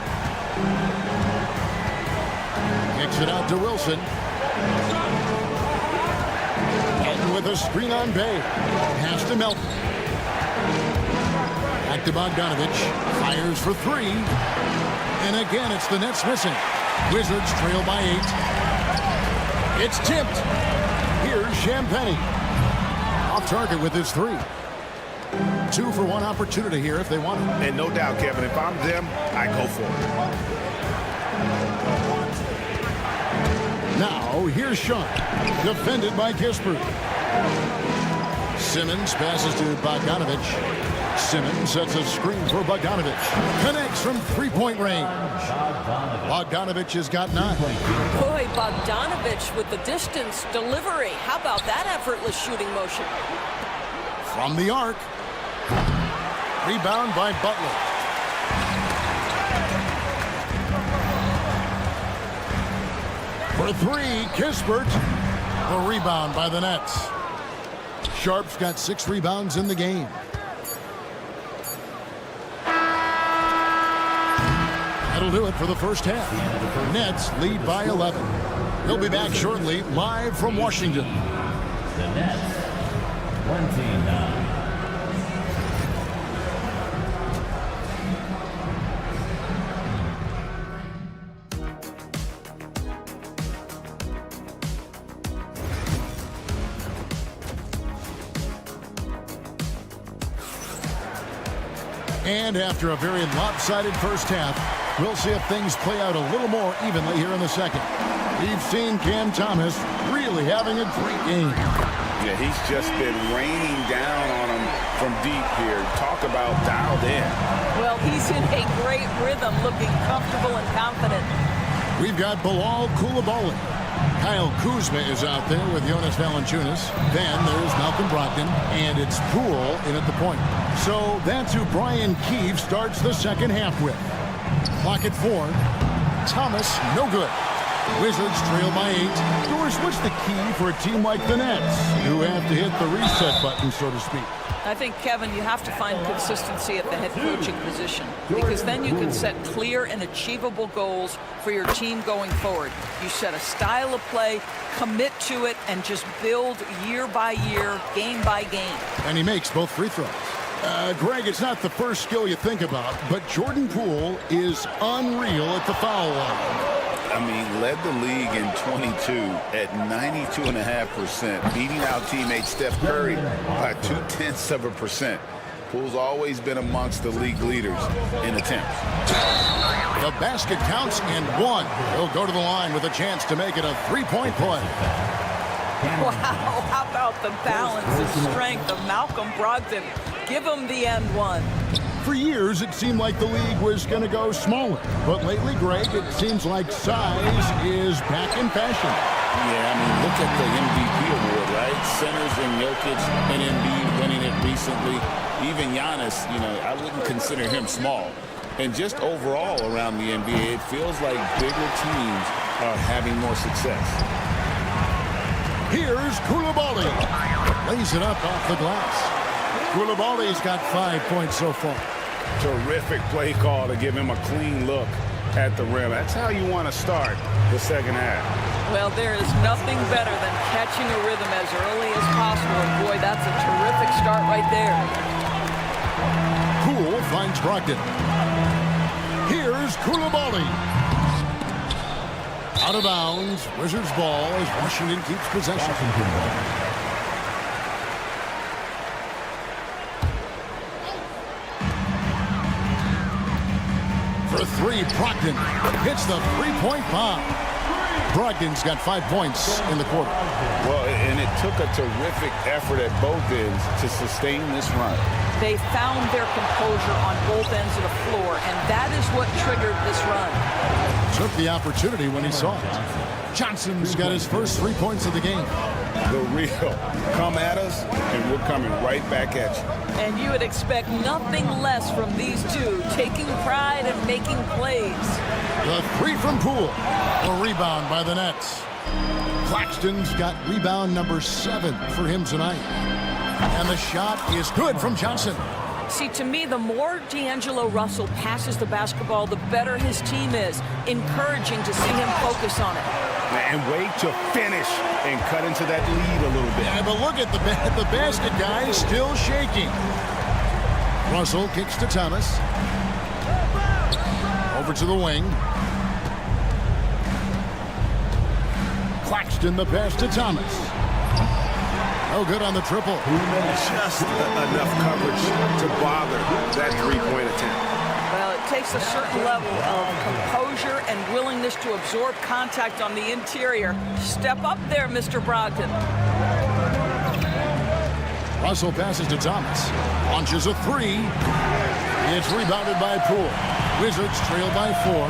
Kicks it out to Wilson. Elton with a screen on Bay. Pass to Melton. Back to Bogdanovich. Fires for three. And again, it's the Nets missing. Wizards trail by 8. It's tipped. Here's Champagnie. Off target with his three. 2 for 1 opportunity here if they want it. And no doubt, Kevin, if I'm them, I go for it. Now, here's Sean. Defended by Kispert. Simmons passes to Bogdanovich. Simmons sets a screen for Bogdanovich. Connects from three-point range. Bogdanovich has got 9. Boy, Bogdanovich with the distance delivery. How about that effortless shooting motion? From the arc. Rebound by Butler. For three, Kispert. The rebound by the Nets. Sharp's got 6 rebounds in the game. That'll do it for the first half. Nets lead by 11. He'll be back shortly, live from Washington. The Nets, 29. And after a very lopsided first half, we'll see if things play out a little more evenly here in the second. We've seen Cam Thomas really having a great game. Yeah, he's just been raining down on him from deep here. Talk about dialed in. Well, he's in a great rhythm, looking comfortable and confident. We've got Bilal Coulibaly. Kyle Kuzma is out there with Jonas Valanciunas. Then there's Malcolm Brogdon, and it's Poole in at the point. So that's who Brian Keefe starts the second half with. Clock at 4. Thomas, no good. Wizards trail by 8. Doris, what's the key for a team like the Nets, who have to hit the reset button, so to speak? I think, Kevin, you have to find consistency at the head coaching position, because then you can set clear and achievable goals for your team going forward. You set a style of play, commit to it, and just build year by year, game by game. And he makes both free throws. Greg, it's not the first skill you think about, but Jordan Poole is unreal at the foul line. I mean, led the league in 22 at 92.5%, beating out teammate Steph Curry by 0.2%. Poole's always been amongst the league leaders in attempts. The basket counts and 1. He'll go to the line with a chance to make it a three-point play. Wow, how about the balance and strength of Malcolm Brogdon? Give him the end one. For years, it seemed like the league was going to go smaller. But lately, Greg, it seems like size is back in fashion. Yeah, I mean, look at the MVP award, right? Centers and Jokic and Embiid winning it recently. Even Giannis, I wouldn't consider him small. And just overall around the NBA, it feels like bigger teams are having more success. Here's Coulibaly. Lays it up off the glass. Coulibaly's got 5 points so far. Terrific play call to give him a clean look at the rim. That's how you want to start the second half. Well, there is nothing better than catching a rhythm as early as possible. And boy, that's a terrific start right there. Poole finds Brogdon. Here's Coulibaly. Out of bounds. Wizards ball as Washington keeps possession. For three, Brogdon hits the three-point bomb. Brogdon's got 5 points in the quarter. Well, and it took a terrific effort at both ends to sustain this run. They found their composure on both ends of the floor, and that is what triggered this run. Took the opportunity when he saw it. Johnson's got his first 3 points of the game. The real come at us, and we're coming right back at you. And you would expect nothing less from these two, taking pride and making plays. The three from Poole. A rebound by the Nets. Claxton's got rebound number 7 for him tonight. And the shot is good from Johnson. See, to me, the more D'Angelo Russell passes the basketball, the better his team is. Encouraging to see him focus on it. And wait to finish and cut into that lead a little bit. Yeah, but look at the basket guy still shaking. Russell kicks to Thomas. Over to the wing. Claxton the pass to Thomas. No good on the triple. Just enough coverage to bother that three-point attempt. Well, it takes a certain level of composure and willingness to absorb contact on the interior. Step up there, Mr. Brogdon. Russell passes to Thomas. Launches a 3. It's rebounded by Poole. Wizards trail by 4.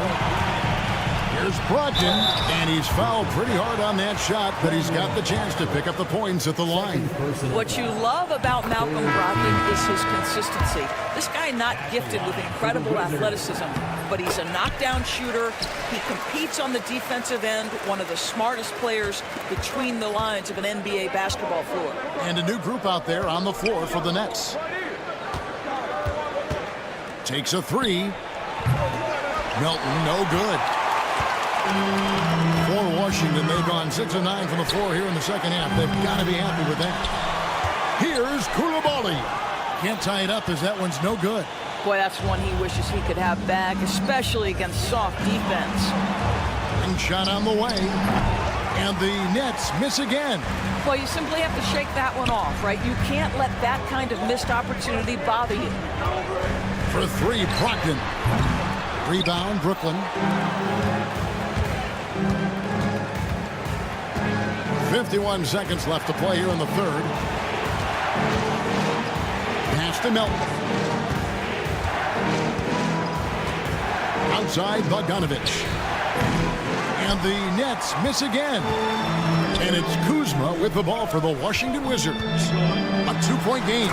Here's Brogdon, and he's fouled pretty hard on that shot, but he's got the chance to pick up the points at the line. What you love about Malcolm Brogdon is his consistency. This guy not gifted with incredible athleticism, but he's a knockdown shooter. He competes on the defensive end, one of the smartest players between the lines of an NBA basketball floor. And a new group out there on the floor for the Nets. Takes a 3. Melton, no good. For Washington, they've gone 6 of 9 from the floor here in the second half. They've got to be happy with that. Here's Koulibaly. Can't tie it up as that one's no good. Boy, that's one he wishes he could have back, especially against soft defense. And shot on the way. And the Nets miss again. Well, you simply have to shake that one off, right? You can't let that kind of missed opportunity bother you. For 3, Brogdon. Rebound, Brooklyn. 51 seconds left to play here in the third. Pass to Melton. Outside, Bogdanovich. And the Nets miss again. And it's Kuzma with the ball for the Washington Wizards. A 2-point game.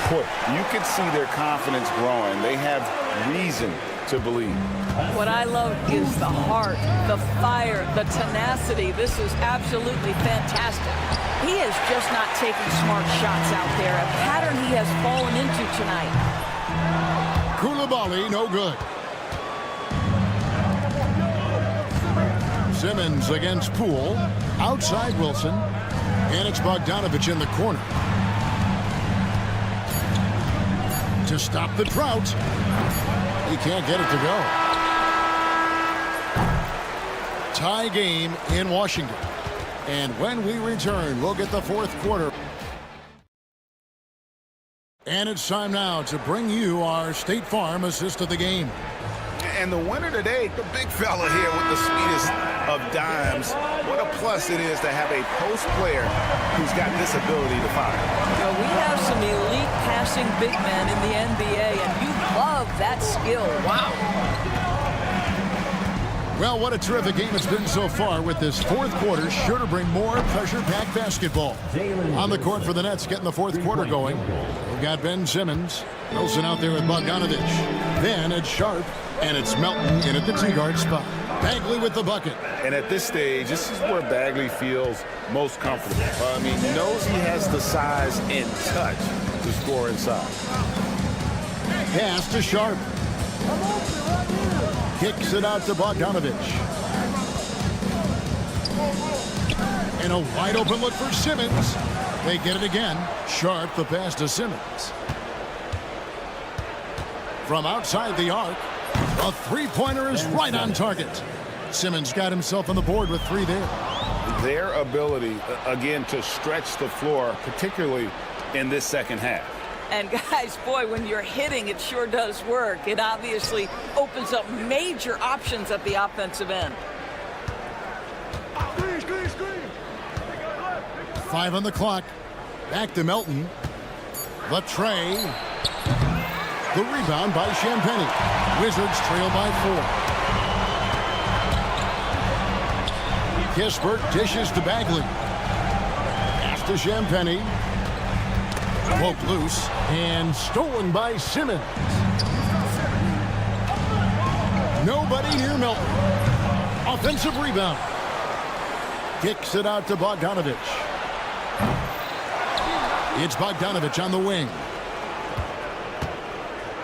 Boy, you can see their confidence growing. They have reason to believe. What I love is the heart, the fire, the tenacity. This is absolutely fantastic. He is just not taking smart shots out there, a pattern he has fallen into tonight. Koulibaly, no good. Simmons against Poole. Outside Wilson. And it's Bogdanovich in the corner. To stop the drought. He can't get it to go. Tie game in Washington. And when we return, we'll get the fourth quarter. And it's time now to bring you our State Farm assist of the game. And the winner today, the big fella here with the sweetest of dimes. What a plus it is to have a post player who's got this ability to fire. Well, we have some elite passing big men in the NBA, and you love that skill. Wow. Well, what a terrific game it's been so far with this fourth quarter. Sure to bring more pressure-packed basketball. On the court for the Nets, getting the fourth quarter going. We've got Ben Simmons. Wilson out there with Bogdanovich. Then it's Sharp, and it's Melton in at the two-guard spot. Bagley with the bucket. And at this stage, this is where Bagley feels most comfortable. He knows he has the size and touch to score inside. Pass to Sharp. Kicks it out to Bogdanovich. And a wide open look for Simmons. They get it again. Sharp the pass to Simmons. From outside the arc, a three-pointer is right on target. Simmons got himself on the board with 3 there. Their ability, again, to stretch the floor, particularly in this second half. And guys, boy, when you're hitting, it sure does work. It obviously opens up major options at the offensive end. 5 on the clock. Back to Melton. The tray. The rebound by Champagny. Wizards trail by 4. Kispert dishes to Bagley. Pass to Champagny. Poked loose and stolen by Simmons. Nobody near Melton. Offensive rebound. Kicks it out to Bogdanovich. It's Bogdanovich on the wing.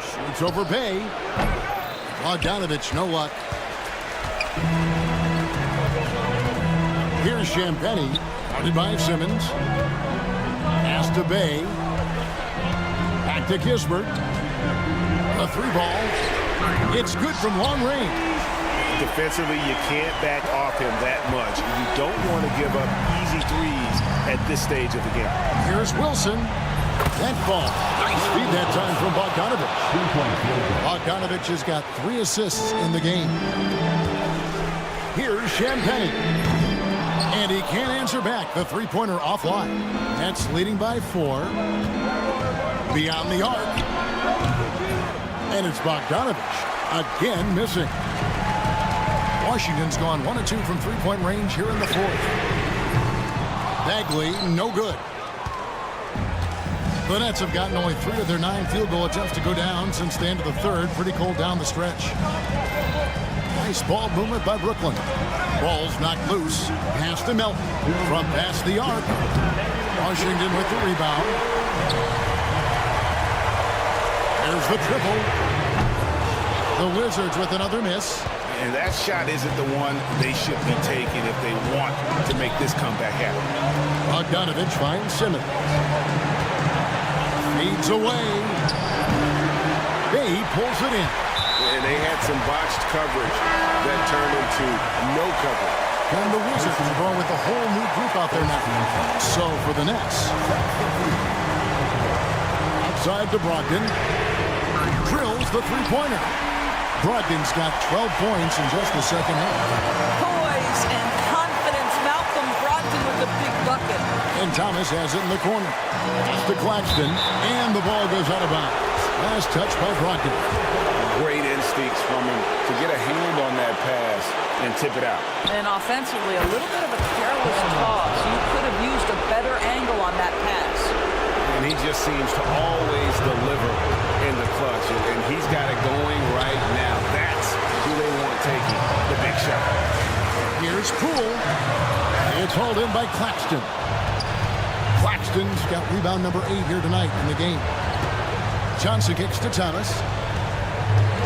Shoots over Bay. Bogdanovich, no luck. Here's Champagny. Guarded by Simmons. Pass to Bay. Back to Kispert. A 3-ball. It's good from long range. Defensively, you can't back off him that much. You don't want to give up easy threes at this stage of the game. Here's Wilson. That ball. Nice feed that time from Bogdanovich. Bogdanovich has got 3 assists in the game. Here's Champagny. And he can't answer back. The three-pointer offline. Nets leading by 4. Beyond the arc. And it's Bogdanovich. Again missing. Washington's gone 1 of 2 from three-point range here in the 4th. Bagley, no good. The Nets have gotten only 3 of their 9 field goal attempts to go down since the end of the 3rd. Pretty cold down the stretch. Nice ball movement by Brooklyn. Ball's knocked loose. Pass to Melton. From past the arc. Washington with the rebound. There's the triple. The Wizards with another miss. And that shot isn't the one they should be taking if they want to make this comeback happen. Bogdanovich finds Simmons. Feeds away. Bay pulls it in. And they had some botched coverage that turned into no coverage. And the Wizards are going with a whole new group out there now. So for the Nets. Outside to Brogdon. Drills the three-pointer. Brogdon's got 12 points in just the second half. Poise and confidence. Malcolm Brogdon with a big bucket. And Thomas has it in the corner. Pass to Claxton. And the ball goes out of bounds. Last touch by Brogdon. Great instincts from him to get a hand on that pass and tip it out. And offensively, a little bit of a careless toss. You could have used a better angle on that pass. And he just seems to always deliver in the clutch. And he's got it going right now. That's who they want taking the big shot. Here's Poole. It's hauled in by Claxton. Claxton's got rebound number 8 here tonight in the game. Johnson kicks to Thomas.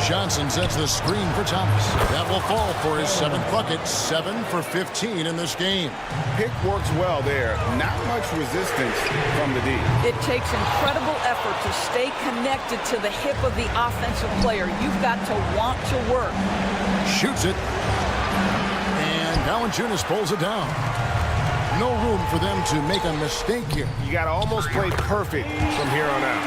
Johnson sets the screen for Thomas. That will fall for his 7th bucket. 7 for 15 in this game. Pick works well there. Not much resistance from the D. It takes incredible effort to stay connected to the hip of the offensive player. You've got to want to work. Shoots it. And Valanciunas pulls it down. No room for them to make a mistake here. You got to almost play perfect from here on out.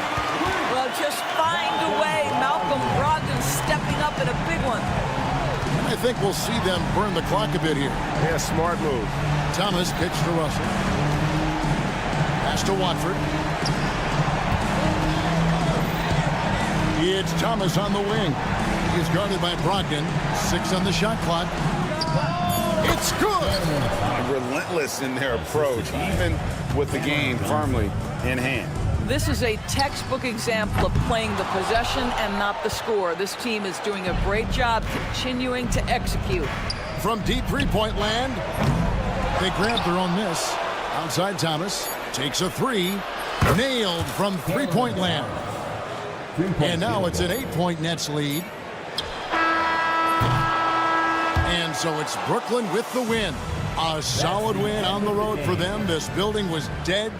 Well, just find a way. Malcolm Brogdon stepping up in a big one. And I think we'll see them burn the clock a bit here. Yeah, smart move. Thomas kicks to Russell. Pass to Watford. It's Thomas on the wing. He's guarded by Brogdon. 6 on the shot clock. It's good! Relentless in their approach, even with the game firmly in hand. This is a textbook example of playing the possession and not the score. This team is doing a great job continuing to execute. From deep three-point land, they grab their own miss. Outside Thomas takes a 3. Nailed from three-point land. And now it's an 8-point Nets lead. And so it's Brooklyn with the win. A solid win on the road for them. This building was dead.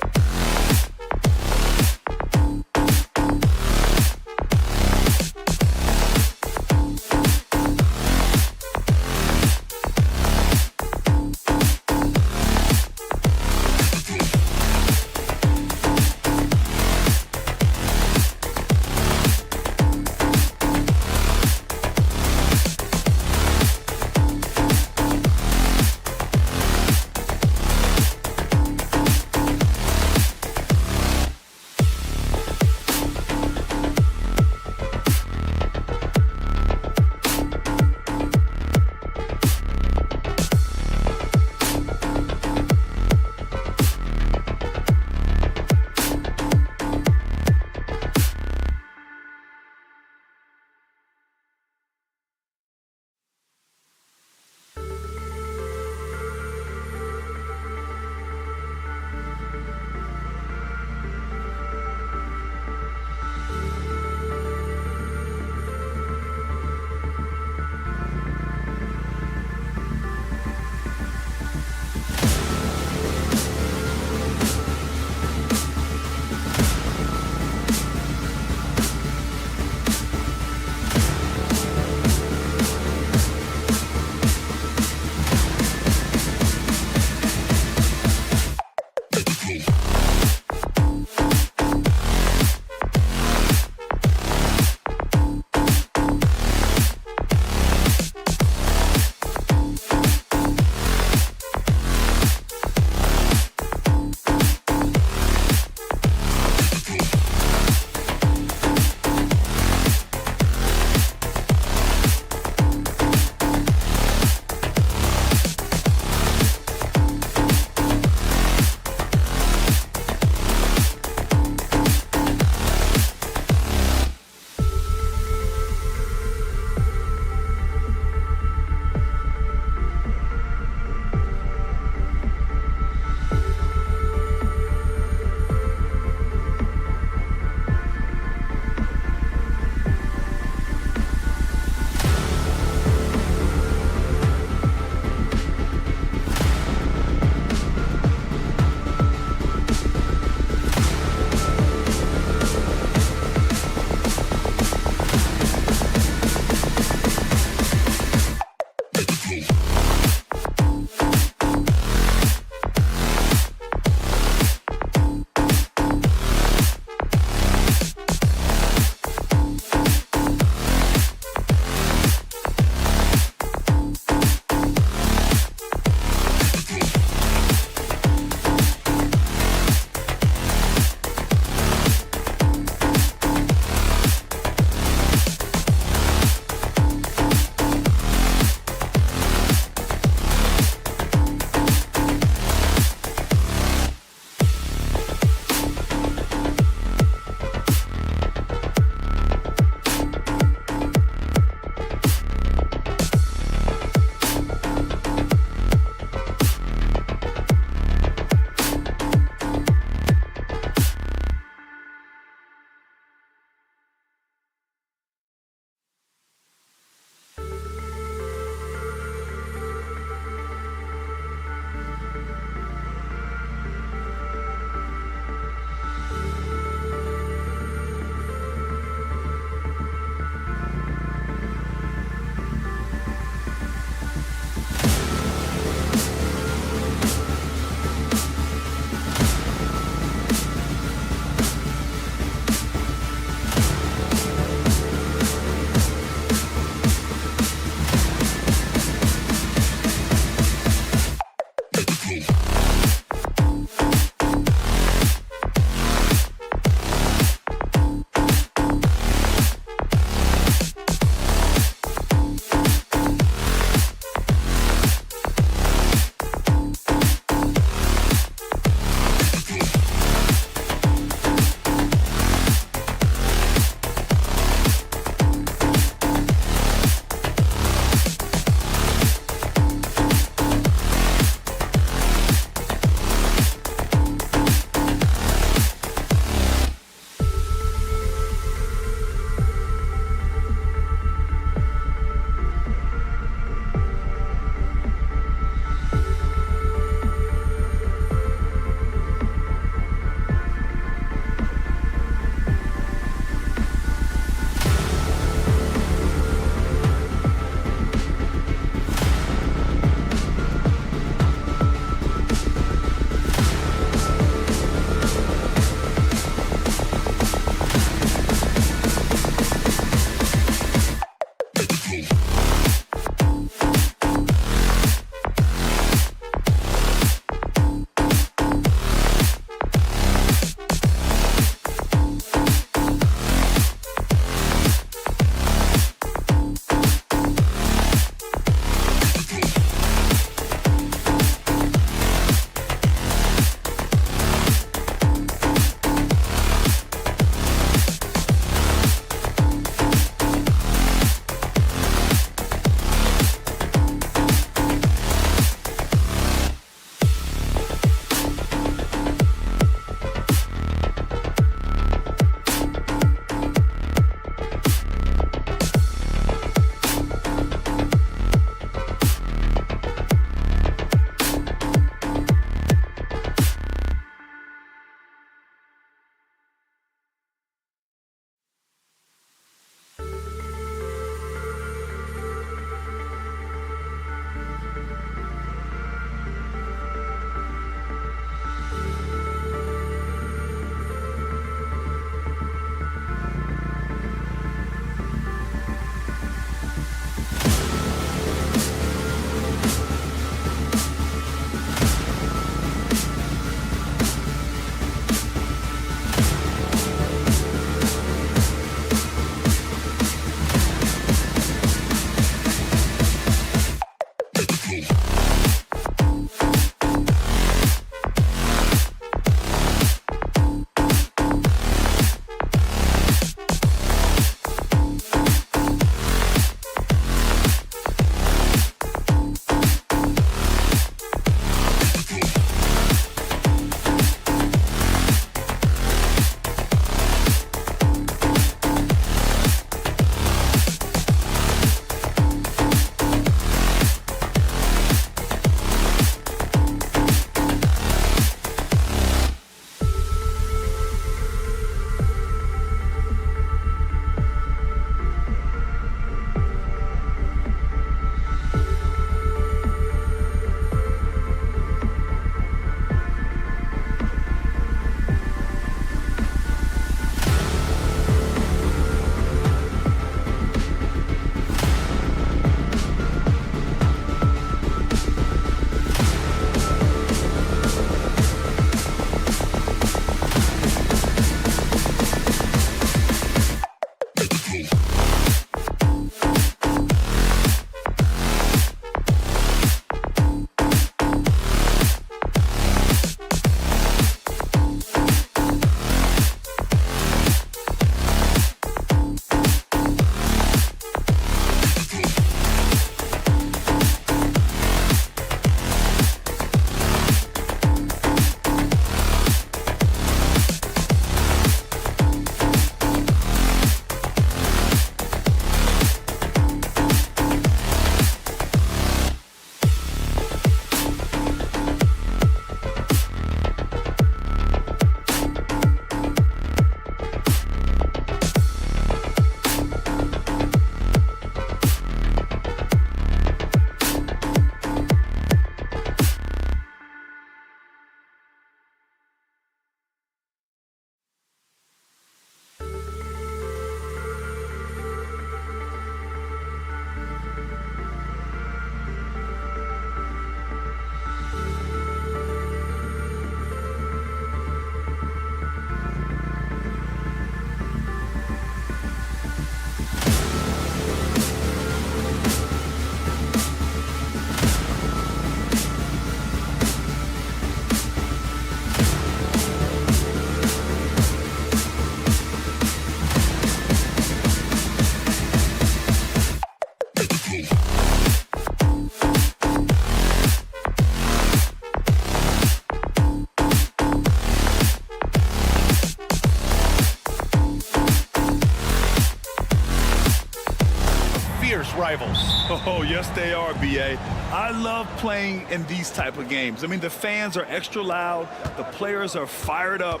rivals. Oh, yes, they are, B.A. I love playing in these type of games. I mean, the fans are extra loud. The players are fired up.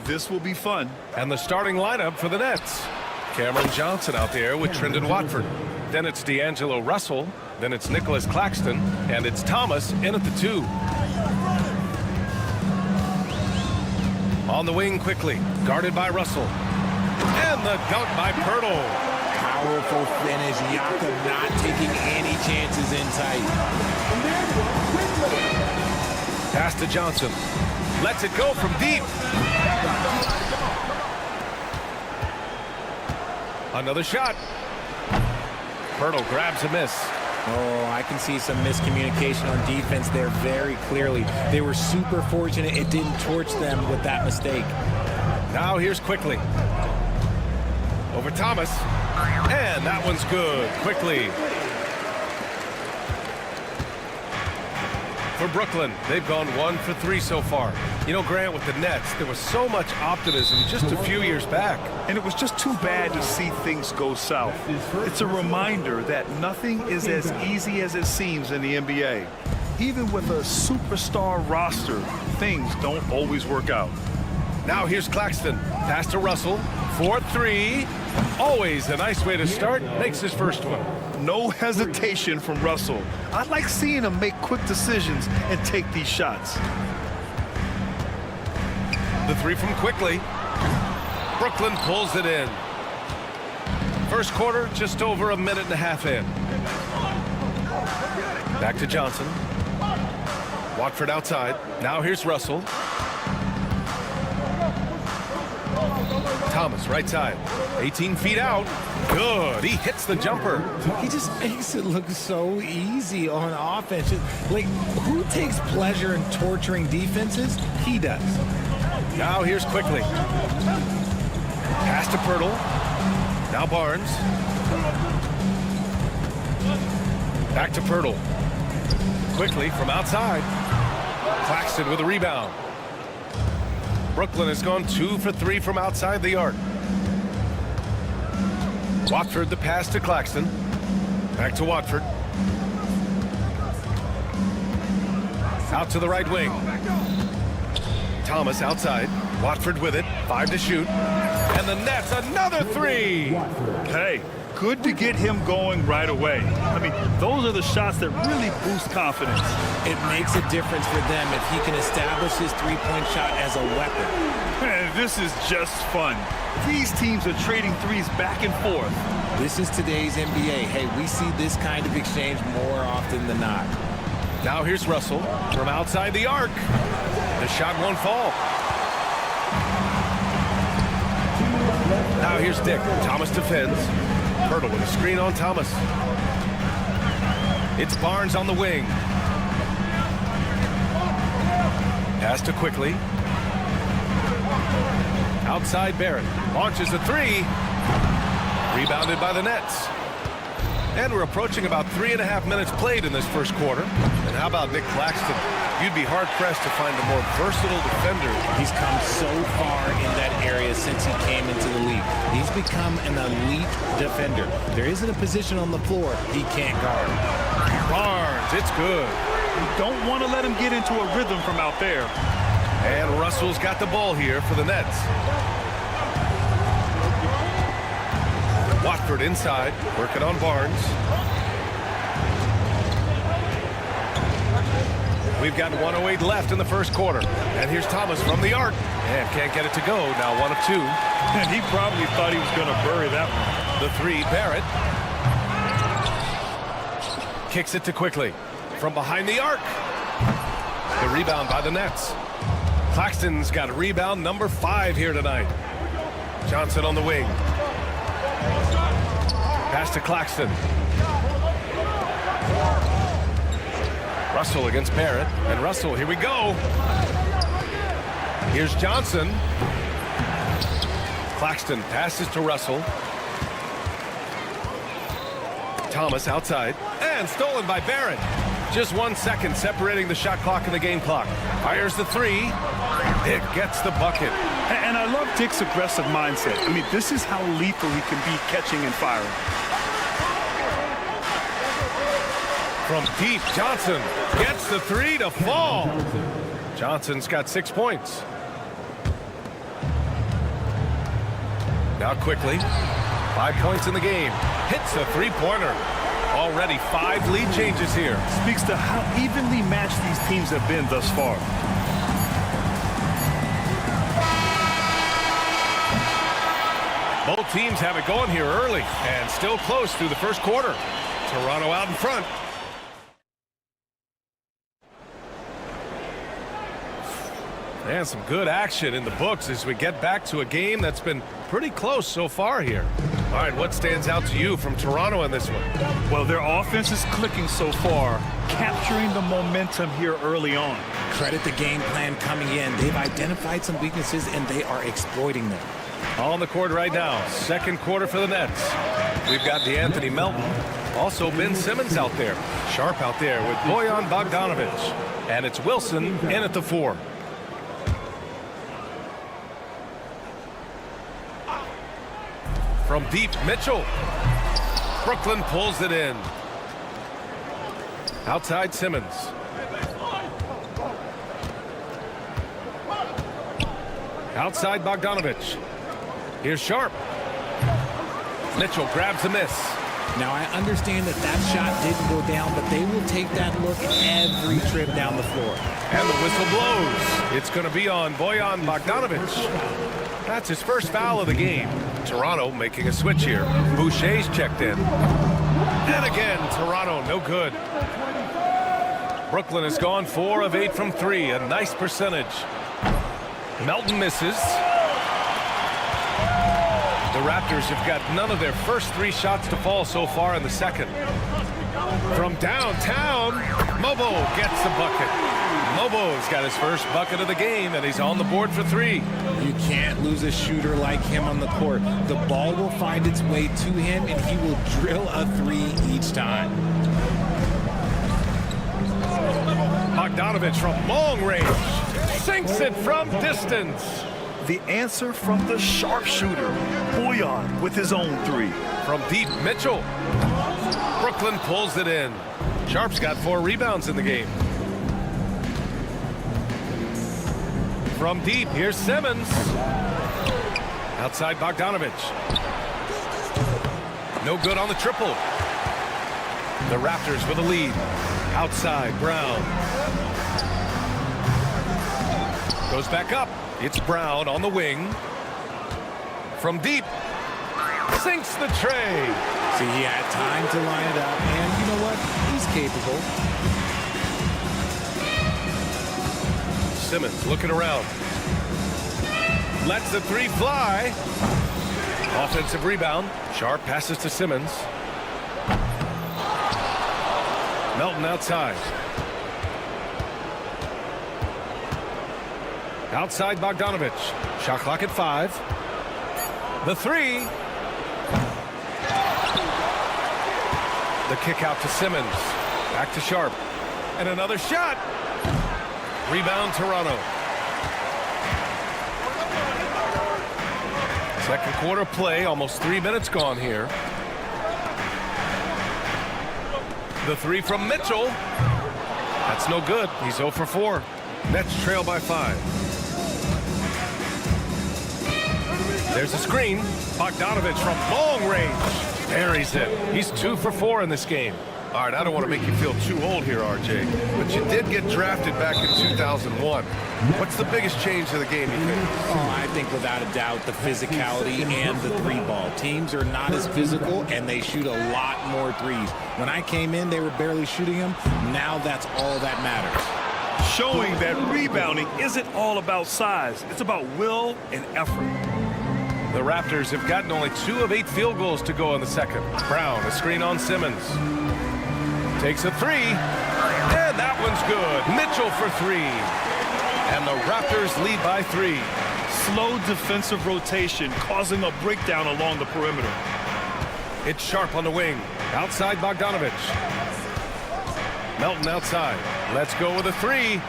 This will be fun. And the starting lineup for the Nets. Cameron Johnson out there with Trendon Watford. Then it's D'Angelo Russell. Then it's Nicholas Claxton. And it's Thomas in at the 2. On the wing quickly. Guarded by Russell. And the dunk by Pirtle. Powerful finish. Jakob not taking any chances in tight. Pass to Johnson. Lets it go from deep. Another shot. Pirtle grabs a miss. Oh, I can see some miscommunication on defense there very clearly. They were super fortunate it didn't torch them with that mistake. Now here's Quickly. Over Thomas. And that one's good. Quickly. For Brooklyn, they've gone 1 for 3 so far. You know, Grant, with the Nets, there was so much optimism just a few years back. And it was just too bad to see things go south. It's a reminder that nothing is as easy as it seems in the NBA. Even with a superstar roster, things don't always work out. Now here's Claxton. Pass to Russell. 4-3. Always a nice way to start. Makes his first one. No hesitation from Russell. I like seeing him make quick decisions and take these shots. The 3 from Quickly. Brooklyn pulls it in. First quarter, just over a minute and a half in. Back to Johnson. Watford outside. Now here's Russell. Thomas, right side. 18 feet out. Good. He hits the jumper. He just makes it look so easy on offense. Like, who takes pleasure in torturing defenses? He does. Now here's Quickly. Pass to Pirtle. Now Barnes. Back to Pirtle. Quickly from outside. Claxton with a rebound. Brooklyn has gone 2 for 3 from outside the arc. Watford the pass to Claxton. Back to Watford. Out to the right wing. Thomas outside. Watford with it. 5 to shoot. And the Nets another 3. Hey, good to get him going right away. I mean, those are the shots that really boost confidence. It makes a difference for them if he can establish his three-point shot as a weapon. Man, this is just fun. These teams are trading threes back and forth. This is today's NBA. Hey, we see this kind of exchange more often than not. Now here's Russell from outside the arc. The shot won't fall. Now here's Dick. Thomas defends. Pirtle with a screen on Thomas. It's Barnes on the wing. Pass to Quickly. Outside Barrett. Launches a 3. Rebounded by the Nets. And we're approaching about 3.5 minutes played in this first quarter. And how about Nick Claxton? You'd be hard-pressed to find a more versatile defender. He's come so far in that area since he came into the league. He's become an elite defender. There isn't a position on the floor he can't guard. Barnes, it's good. You don't want to let him get into a rhythm from out there. And Russell's got the ball here for the Nets. Watford inside, working on Barnes. We've got 1:08 left in the first quarter. And here's Thomas from the arc. And can't get it to go. Now 1 of 2. And he probably thought he was going to bury that one. The 3, Barrett. Kicks it to Quickly. From behind the arc. The rebound by the Nets. Claxton's got rebound number 5 here tonight. Johnson on the wing. Pass to Claxton. Russell against Barrett. And Russell, here we go. Here's Johnson. Claxton passes to Russell. Thomas outside. And stolen by Barrett. Just 1 second separating the shot clock and the game clock. Fires the 3. It gets the bucket. And I love Dick's aggressive mindset. I mean, this is how lethal he can be catching and firing. From deep, Johnson gets the three to fall. Johnson's got 6 points. Now quickly, 5 points in the game. Hits a three-pointer. Already 5 lead changes here. Speaks to how evenly matched these teams have been thus far. Both teams have it going here early and still close through the first quarter. Toronto out in front. And some good action in the books as we get back to a game that's been pretty close so far here. All right, what stands out to you from Toronto in this one? Well, their offense is clicking so far, capturing the momentum here early on. Credit the game plan coming in. They've identified some weaknesses, and they are exploiting them. On the court right now, second quarter for the Nets. We've got DeAnthony Melton. Also Ben Simmons out there. Sharp out there with Bojan Bogdanovic. And it's Wilson in at the 4. From deep, Mitchell. Brooklyn pulls it in. Outside Simmons. Outside Bogdanovic. Here's Sharp. Mitchell grabs a miss. Now, I understand that shot didn't go down, but they will take that look every trip down the floor. And the whistle blows. It's going to be on Bojan Bogdanovic. That's his first foul of the game. Toronto making a switch here. Boucher's checked in. And again, Toronto no good. Brooklyn has gone 4 of 8 from 3. A nice percentage. Melton misses. The Raptors have got none of their first 3 shots to fall so far in the second. From downtown, Mobo gets the bucket. Mobo's got his first bucket of the game, and he's on the board for 3. You can't lose a shooter like him on the court. The ball will find its way to him, and he will drill a 3 each time. Bogdanovic from long range. Sinks it from distance. The answer from the sharpshooter, Bojan, with his own 3. From deep, Mitchell. Brooklyn pulls it in. Sharp's got 4 rebounds in the game. From deep, here's Simmons. Outside Bogdanovic. No good on the triple. The Raptors with a lead. Outside, Brown. Goes back up. It's Brown on the wing. From deep. Sinks the tray. See, he had time to line it up, and you know what? He's capable. Simmons looking around. Lets the 3 fly. Offensive rebound. Sharp passes to Simmons. Melton outside. Outside Bogdanovic. Shot clock at 5. The 3. The kick out to Simmons. Back to Sharp. And another shot. Rebound Toronto. Second quarter play. Almost 3 minutes gone here. The 3 from Mitchell. That's no good. He's 0 for 4. Nets trail by 5. There's a screen. Bogdanovic from long range. Buries it. He's 2 for 4 in this game. All right, I don't want to make you feel too old here, RJ, but you did get drafted back in 2001. What's the biggest change to the game, you think? Oh, I think without a doubt the physicality and the 3-ball. Teams are not as physical, and they shoot a lot more threes. When I came in, they were barely shooting them. Now that's all that matters. Showing that rebounding isn't all about size. It's about will and effort. The Raptors have gotten only 2 of 8 field goals to go in the second. Brown, a screen on Simmons. Takes a 3, and that one's good. Mitchell for 3. And the Raptors lead by 3. Slow defensive rotation causing a breakdown along the perimeter. It's Sharp on the wing. Outside Bogdanovic. Melton outside. Let's go with a 3.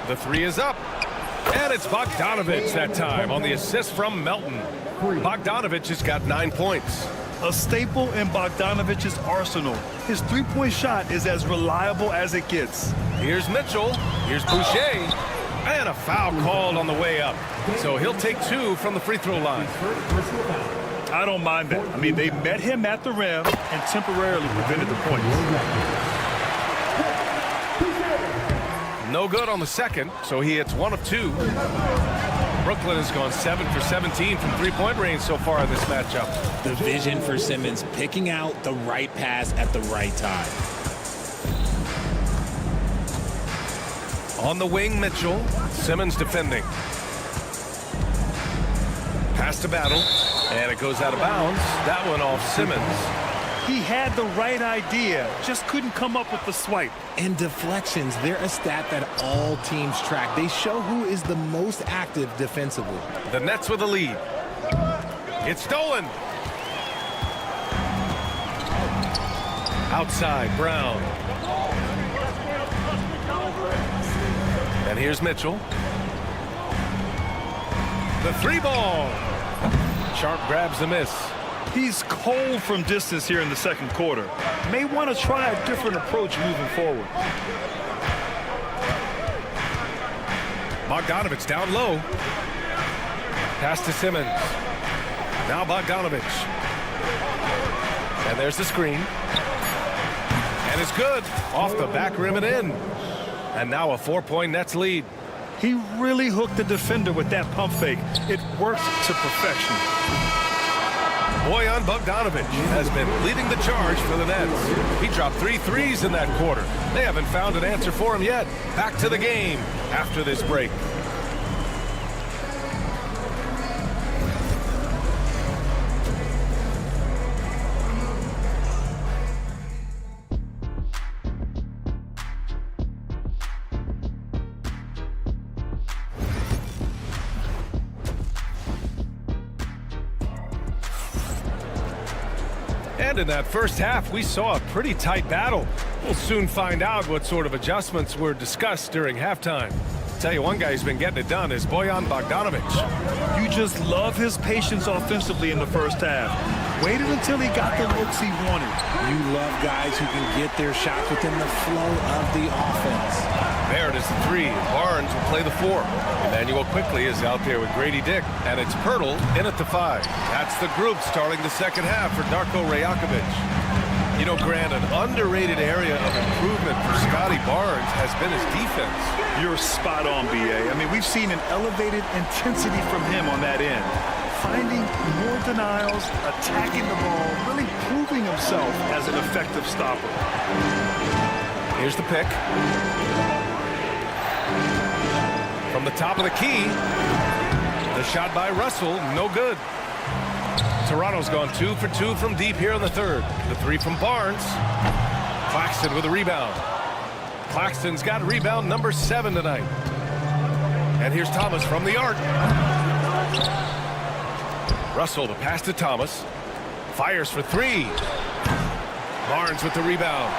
The 3 is up. And it's Bogdanovich that time on the assist from Melton. Bogdanovich has got 9 points. A staple in Bogdanovich's arsenal. His three-point shot is as reliable as it gets. Here's Mitchell. Here's Boucher. And a foul called on the way up. So he'll take 2 from the free throw line. I don't mind that. I mean, they met him at the rim and temporarily prevented the points. No good on the second, so he hits 1 of 2. Brooklyn has gone 7 for 17 from three-point range so far in this matchup. The vision for Simmons, picking out the right pass at the right time. On the wing, Mitchell. Simmons defending. Pass to Battle, and it goes out of bounds. That one off Simmons. He had the right idea, just couldn't come up with the swipe. And deflections, they're a stat that all teams track. They show who is the most active defensively. The Nets with a lead. It's stolen. Outside, Brown. And here's Mitchell. The 3-ball. Sharp grabs the miss. He's cold from distance here in the second quarter. May want to try a different approach moving forward. Bogdanovich down low. Pass to Simmons. Now Bogdanovich. And there's the screen. And it's good. Off the back rim and in. And now a 4-point Nets lead. He really hooked the defender with that pump fake. It worked to perfection. Bojan Bogdanović has been leading the charge for the Nets. He dropped 3 threes in that quarter. They haven't found an answer for him yet. Back to the game after this break. And in that first half, we saw a pretty tight battle. We'll soon find out what sort of adjustments were discussed during halftime. Tell you one guy who's been getting it done is Bojan Bogdanović. You just love his patience offensively in the first half. Waited until he got the looks he wanted. You love guys who can get their shots within the flow of the offense. Barrett is the 3. Barnes will play the 4. Emmanuel quickly is out there with Grady Dick. And it's Pirtle in at the 5. That's the group starting the second half for Darko Rajakovic. You know, Grant, an underrated area of improvement for Scotty Barnes has been his defense. You're spot on, B.A. I mean, we've seen an elevated intensity from him on that end. Finding more denials, attacking the ball, really proving himself as an effective stopper. Here's the pick. From the top of the key, the shot by Russell, no good. Toronto's gone 2 for 2 from deep here in the third. The 3 from Barnes. Claxton with a rebound. Claxton's got rebound number 7 tonight. And here's Thomas from the arc. Russell, the pass to Thomas. Fires for 3. Barnes with the rebound.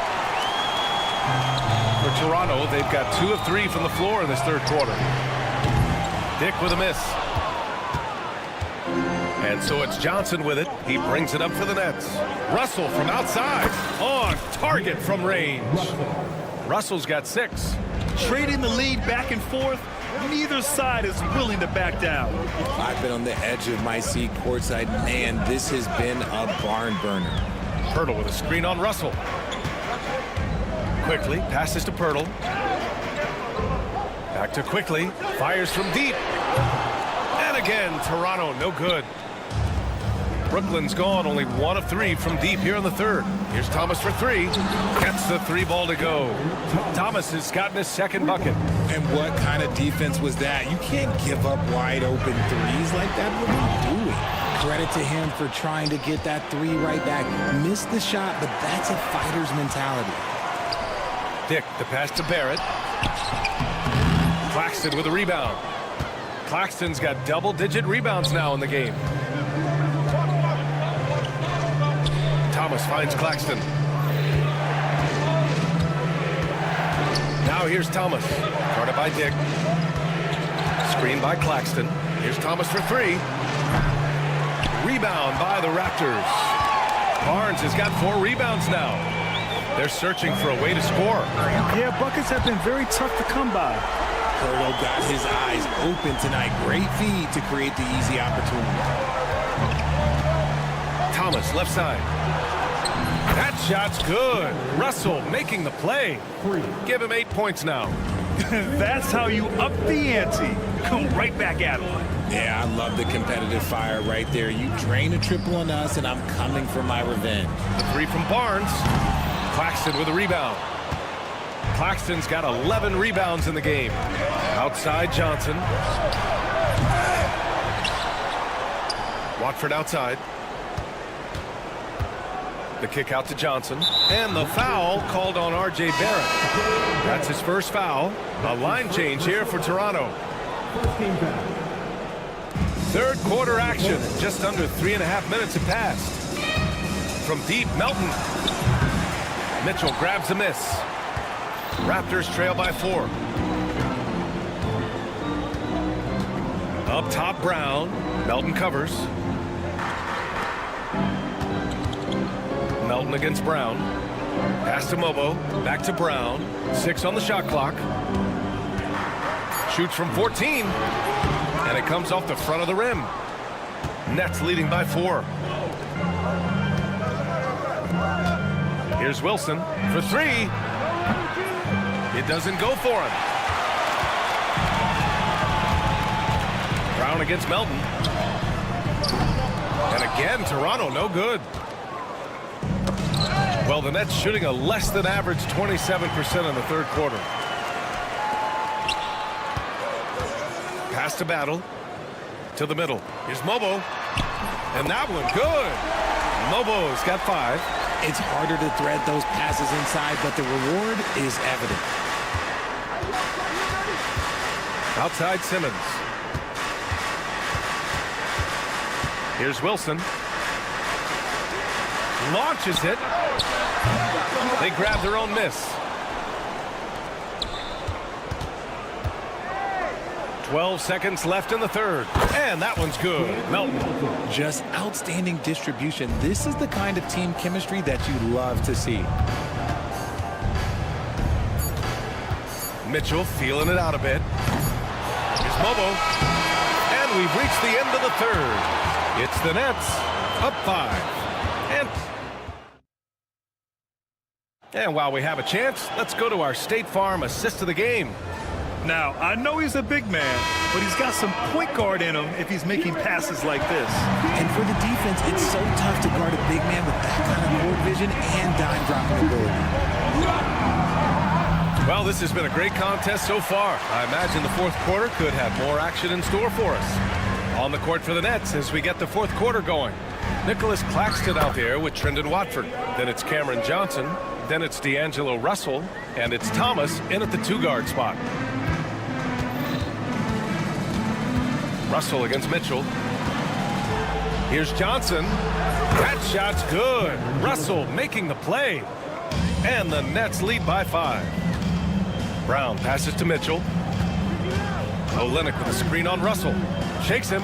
For Toronto, they've got 2 of 3 from the floor in this third quarter. Dick with a miss. And so it's Johnson with it. He brings it up for the Nets. Russell from outside. On target from range. Russell's got 6. Trading the lead back and forth. Neither side is willing to back down. I've been on the edge of my seat courtside. Man, this has been a barn burner. Pirtle with a screen on Russell. Quickly passes to Pirtle. Back to Quickly. Fires from deep. And again, Toronto, no good. Brooklyn's gone only 1 of 3 from deep here in the third. Here's Thomas for 3. Gets the 3-ball to go. Thomas has gotten his second bucket. And what kind of defense was that? You can't give up wide open threes like that. What are you doing? Credit to him for trying to get that 3 right back. Missed the shot, but that's a fighter's mentality. Dick, the pass to Barrett. Claxton with a rebound. Claxton's got double-digit rebounds now in the game. Thomas finds Claxton. Now here's Thomas. Guarded by Dick. Screen by Claxton. Here's Thomas for three. Rebound by the Raptors. Barnes has got 4 rebounds now. They're searching for a way to score. Yeah, buckets have been very tough to come by. Hurdle got his eyes open tonight. Great feed to create the easy opportunity. Thomas, left side. That shot's good. Russell making the play. Give him 8 points now. That's how you up the ante. Come right back at him. Yeah, I love the competitive fire right there. You drain a triple on us, and I'm coming for my revenge. The 3 from Barnes. Claxton with a rebound. Claxton's got 11 rebounds in the game. Outside Johnson. Watford outside. The kick out to Johnson. And the foul called on R.J. Barrett. That's his first foul. A line change here for Toronto. Third quarter action. Just under 3.5 minutes have passed. From deep, Melton. Mitchell grabs a miss. Raptors trail by 4. Up top, Brown. Melton covers. Melton against Brown. Pass to Mobo. Back to Brown. 6 on the shot clock. Shoots from 14. And it comes off the front of the rim. Nets leading by 4. Here's Wilson for 3. It doesn't go for him. Brown against Melton. And again, Toronto no good. Well, the Nets shooting a less than average 27% in the third quarter. Pass to Battle. To the middle. Here's Mobo. And that one good. Mobo's got 5. It's harder to thread those passes inside, but the reward is evident. Outside Simmons. Here's Wilson. Launches it. They grab their own miss. 12 seconds left in the third. And that one's good. Melton. Just outstanding distribution. This is the kind of team chemistry that you love to see. Mitchell feeling it out a bit. Here's Mobo. And we've reached the end of the third. It's the Nets up 5. And while we have a chance, let's go to our State Farm assist of the game. Now, I know he's a big man, but he's got some point guard in him if he's making passes like this. And for the defense, it's so tough to guard a big man with that kind of court vision and dime dropping ability. Well, this has been a great contest so far. I imagine the fourth quarter could have more action in store for us. On the court for the Nets as we get the fourth quarter going. Nicholas Claxton out there with Trendon Watford. Then it's Cameron Johnson. Then it's D'Angelo Russell. And it's Thomas in at the 2-guard spot. Russell against Mitchell. Here's Johnson. That shot's good. Russell making the play. And the Nets lead by 5. Brown passes to Mitchell. Olynyk with a screen on Russell. Shakes him.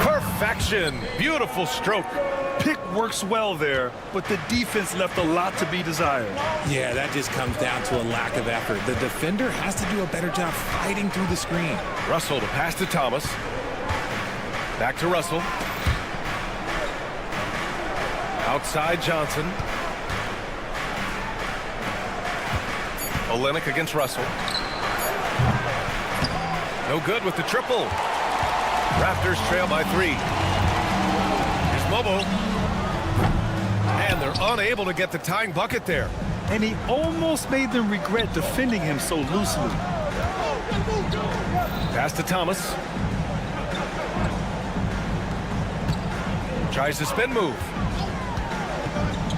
Perfection. Beautiful stroke. Pick works well there, but the defense left a lot to be desired. Yeah, that just comes down to a lack of effort. The defender has to do a better job fighting through the screen. Russell to pass to Thomas. Back to Russell. Outside Johnson. Olynyk against Russell. No good with the triple. Raptors trail by 3. Here's Mobo. And they're unable to get the tying bucket there. And he almost made them regret defending him so loosely. Pass to Thomas. Tries to spin move.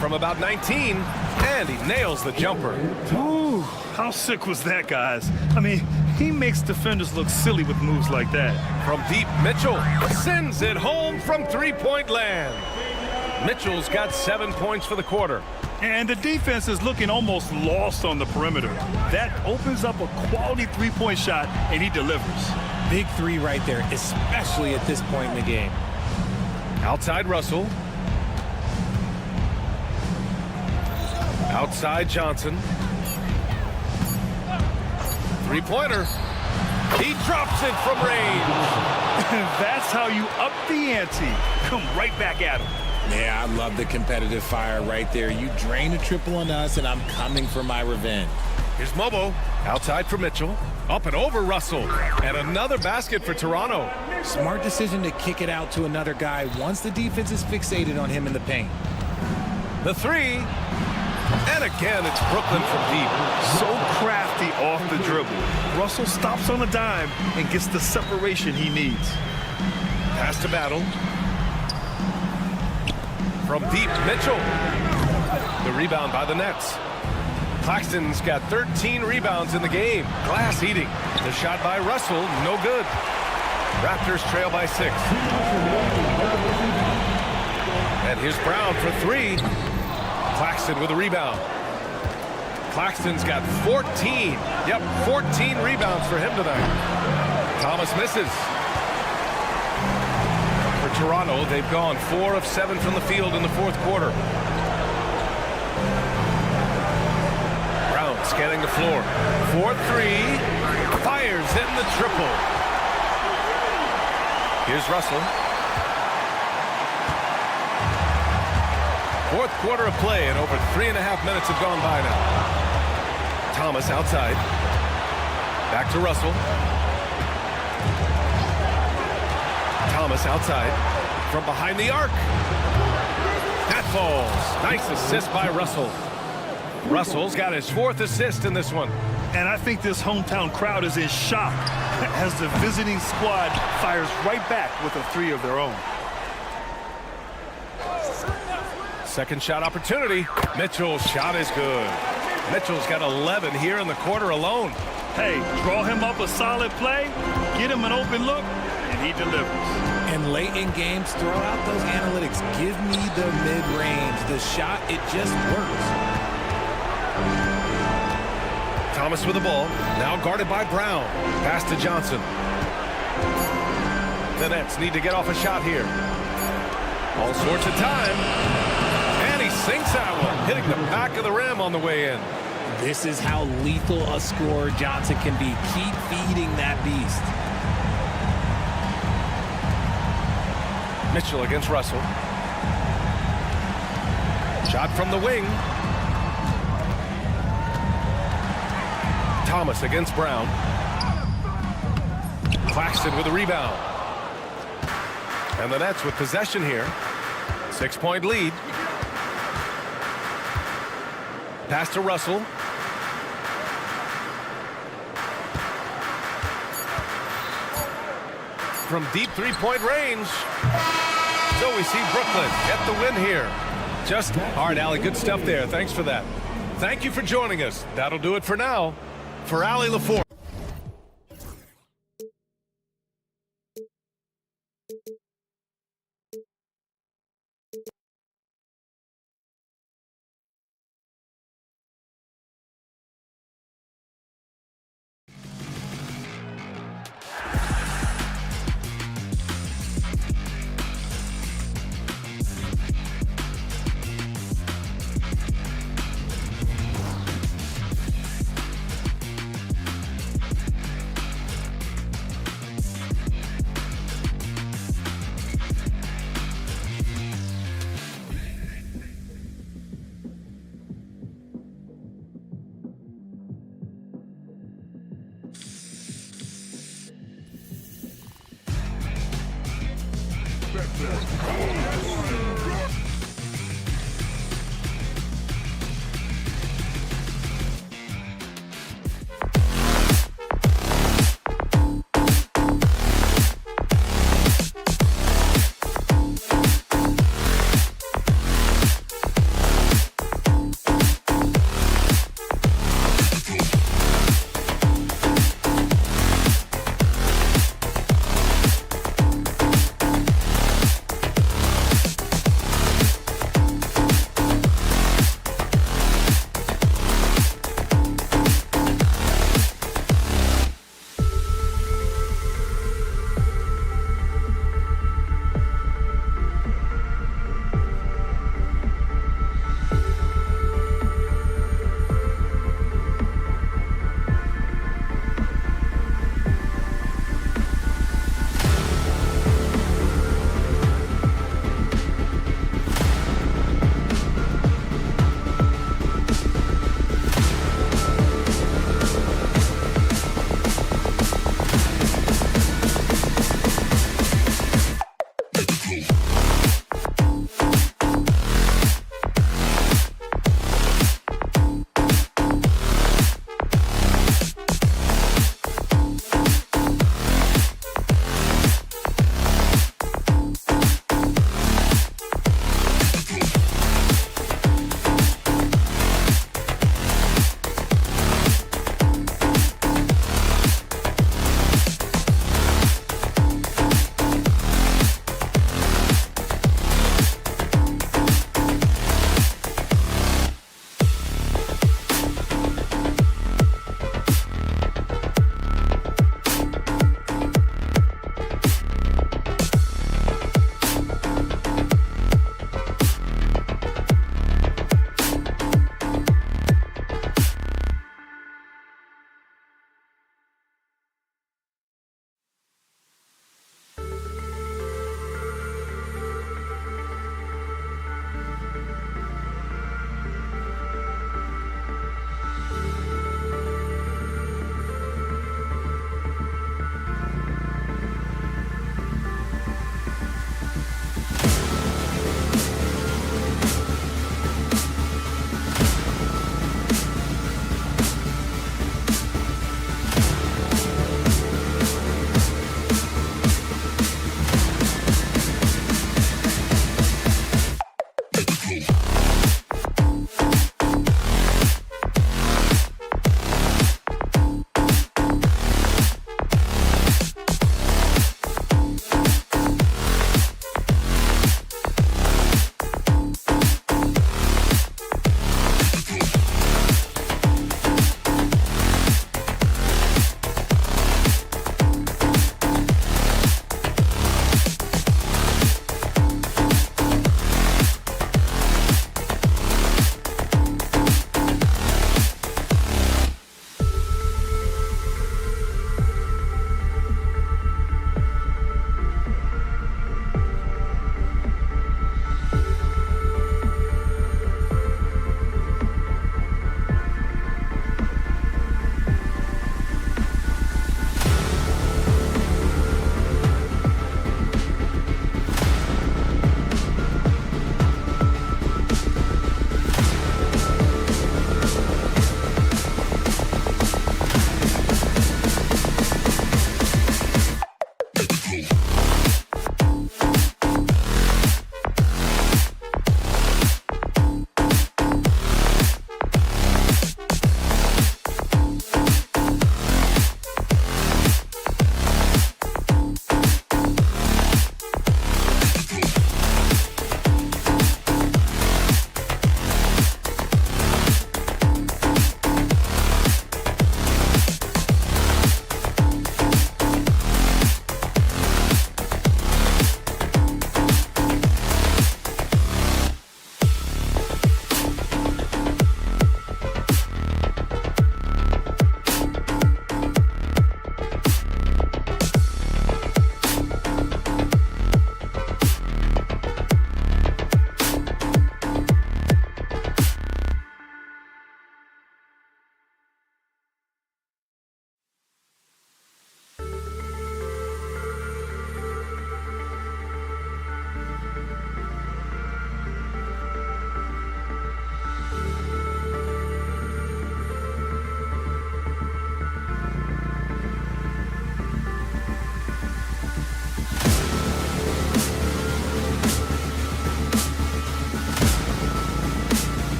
From about 19, and he nails the jumper. Ooh, how sick was that, guys? I mean, he makes defenders look silly with moves like that. From deep, Mitchell sends it home from 3-point land. Mitchell's got 7 points for the quarter. And the defense is looking almost lost on the perimeter. That opens up a quality three-point shot, and he delivers. Big three right there, especially at this point in the game. Outside Russell. Outside Johnson. Three-pointer. He drops it from range. That's how you up the ante. Come right back at him. Yeah, I love the competitive fire right there. You drain a triple on us, and I'm coming for my revenge. Here's Mobo. Outside for Mitchell. Up and over Russell. And another basket for Toronto. Smart decision to kick it out to another guy once the defense is fixated on him in the paint. The three. And again, it's Brooklyn from deep. So crafty off the dribble. Russell stops on a dime and gets the separation he needs. Pass to Battle. From deep, Mitchell. The rebound by the Nets. Claxton's got 13 rebounds in the game. Glass eating. The shot by Russell, no good. Raptors trail by 6. And here's Brown for 3. Claxton with a rebound. Claxton's got 14. Yep, 14 rebounds for him tonight. Thomas misses. For Toronto, they've gone 4 of 7 from the field in the fourth quarter. Brown scanning the floor. 4-3. Fires in the triple. Here's Russell. Fourth quarter of play, and over 3.5 minutes have gone by now. Thomas outside. Back to Russell. Thomas outside. From behind the arc. That falls. Nice assist by Russell. Russell's got his 4th assist in this one. And I think this hometown crowd is in shock as the visiting squad fires right back with a 3 of their own. Second shot opportunity. Mitchell's shot is good. Mitchell's got 11 here in the quarter alone. Hey, draw him up a solid play, get him an open look, and he delivers. And late in games, throw out those analytics. Give me the mid-range. The shot, it just works. Thomas with the ball. Now guarded by Brown. Pass to Johnson. The Nets need to get off a shot here. All sorts of time. He sinks that one, hitting the back of the rim on the way in. This is how lethal a scorer Johnson can be. Keep feeding that beast. Mitchell against Russell. Shot from the wing. Thomas against Brown. Claxton with a rebound. And the Nets with possession here. 6-point lead. Pass to Russell. From deep three-point range. So we see Brooklyn get the win here. Just all right, Allie, good stuff there. Thanks for that. Thank you for joining us. That'll do it for now. For Allie LaForce.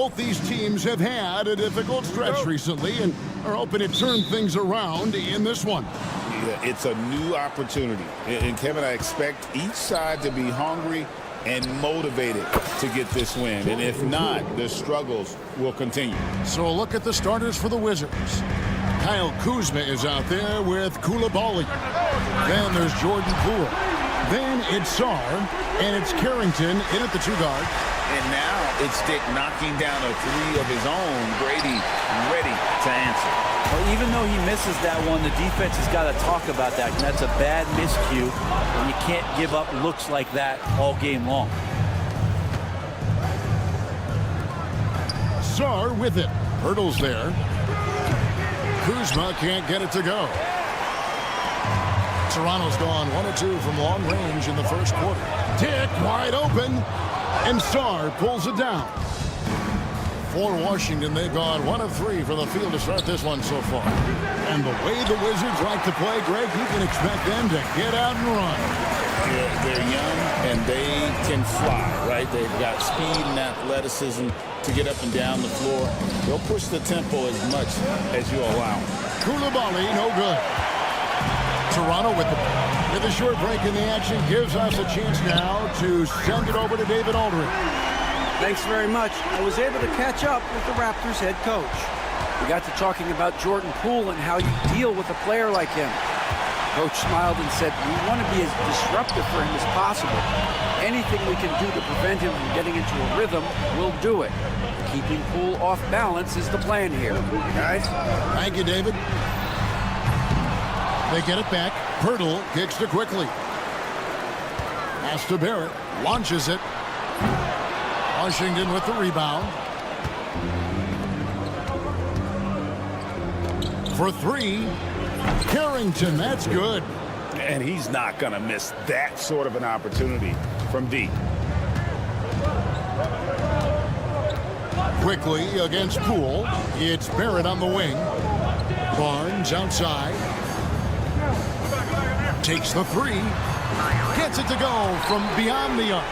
Both these teams have had a difficult stretch recently and are hoping to turn things around in this one. Yeah, it's a new opportunity. And Kevin, I expect each side to be hungry and motivated to get this win. And if not, the struggles will continue. So a look at the starters for the Wizards. Kyle Kuzma is out there with Koulibaly. Then there's Jordan Poole. Then it's Sarr, and it's Carrington in at the 2-guard. And now it's Dick knocking down a 3 of his own. Brady ready to answer. Well, even though he misses that one, the defense has got to talk about that. And that's a bad miscue, and you can't give up looks like that all game long. Sarr with it. Hurdles there. Kuzma can't get it to go. Toronto's gone 1 of 2 from long range in the first quarter. Dick wide open, and Sarr pulls it down. For Washington, they've gone 1 of 3 from the field to start this one so far. And the way the Wizards like to play, Greg, you can expect them to get out and run. They're young and they can fly, right? They've got speed and athleticism to get up and down the floor. They'll push the tempo as much as you allow. Koulibaly, no good. Toronto with a short break in the action gives us a chance now to send it over to David Aldridge. Thanks very much. I was able to catch up with the Raptors head coach. We got to talking about Jordan Poole and how you deal with a player like him. Coach smiled and said, we want to be as disruptive for him as possible. Anything we can do to prevent him from getting into a rhythm, we'll do it. Keeping Poole off balance is the plan here. Guys? Thank you, David. They get it back. Pirtle kicks to quickly. Pass to Barrett. Launches it. Washington with the rebound. For 3. Carrington, that's good. And he's not going to miss that sort of an opportunity from deep. Quickly against Poole. It's Barrett on the wing. Barnes outside. Takes the 3. Gets it to go from beyond the arc.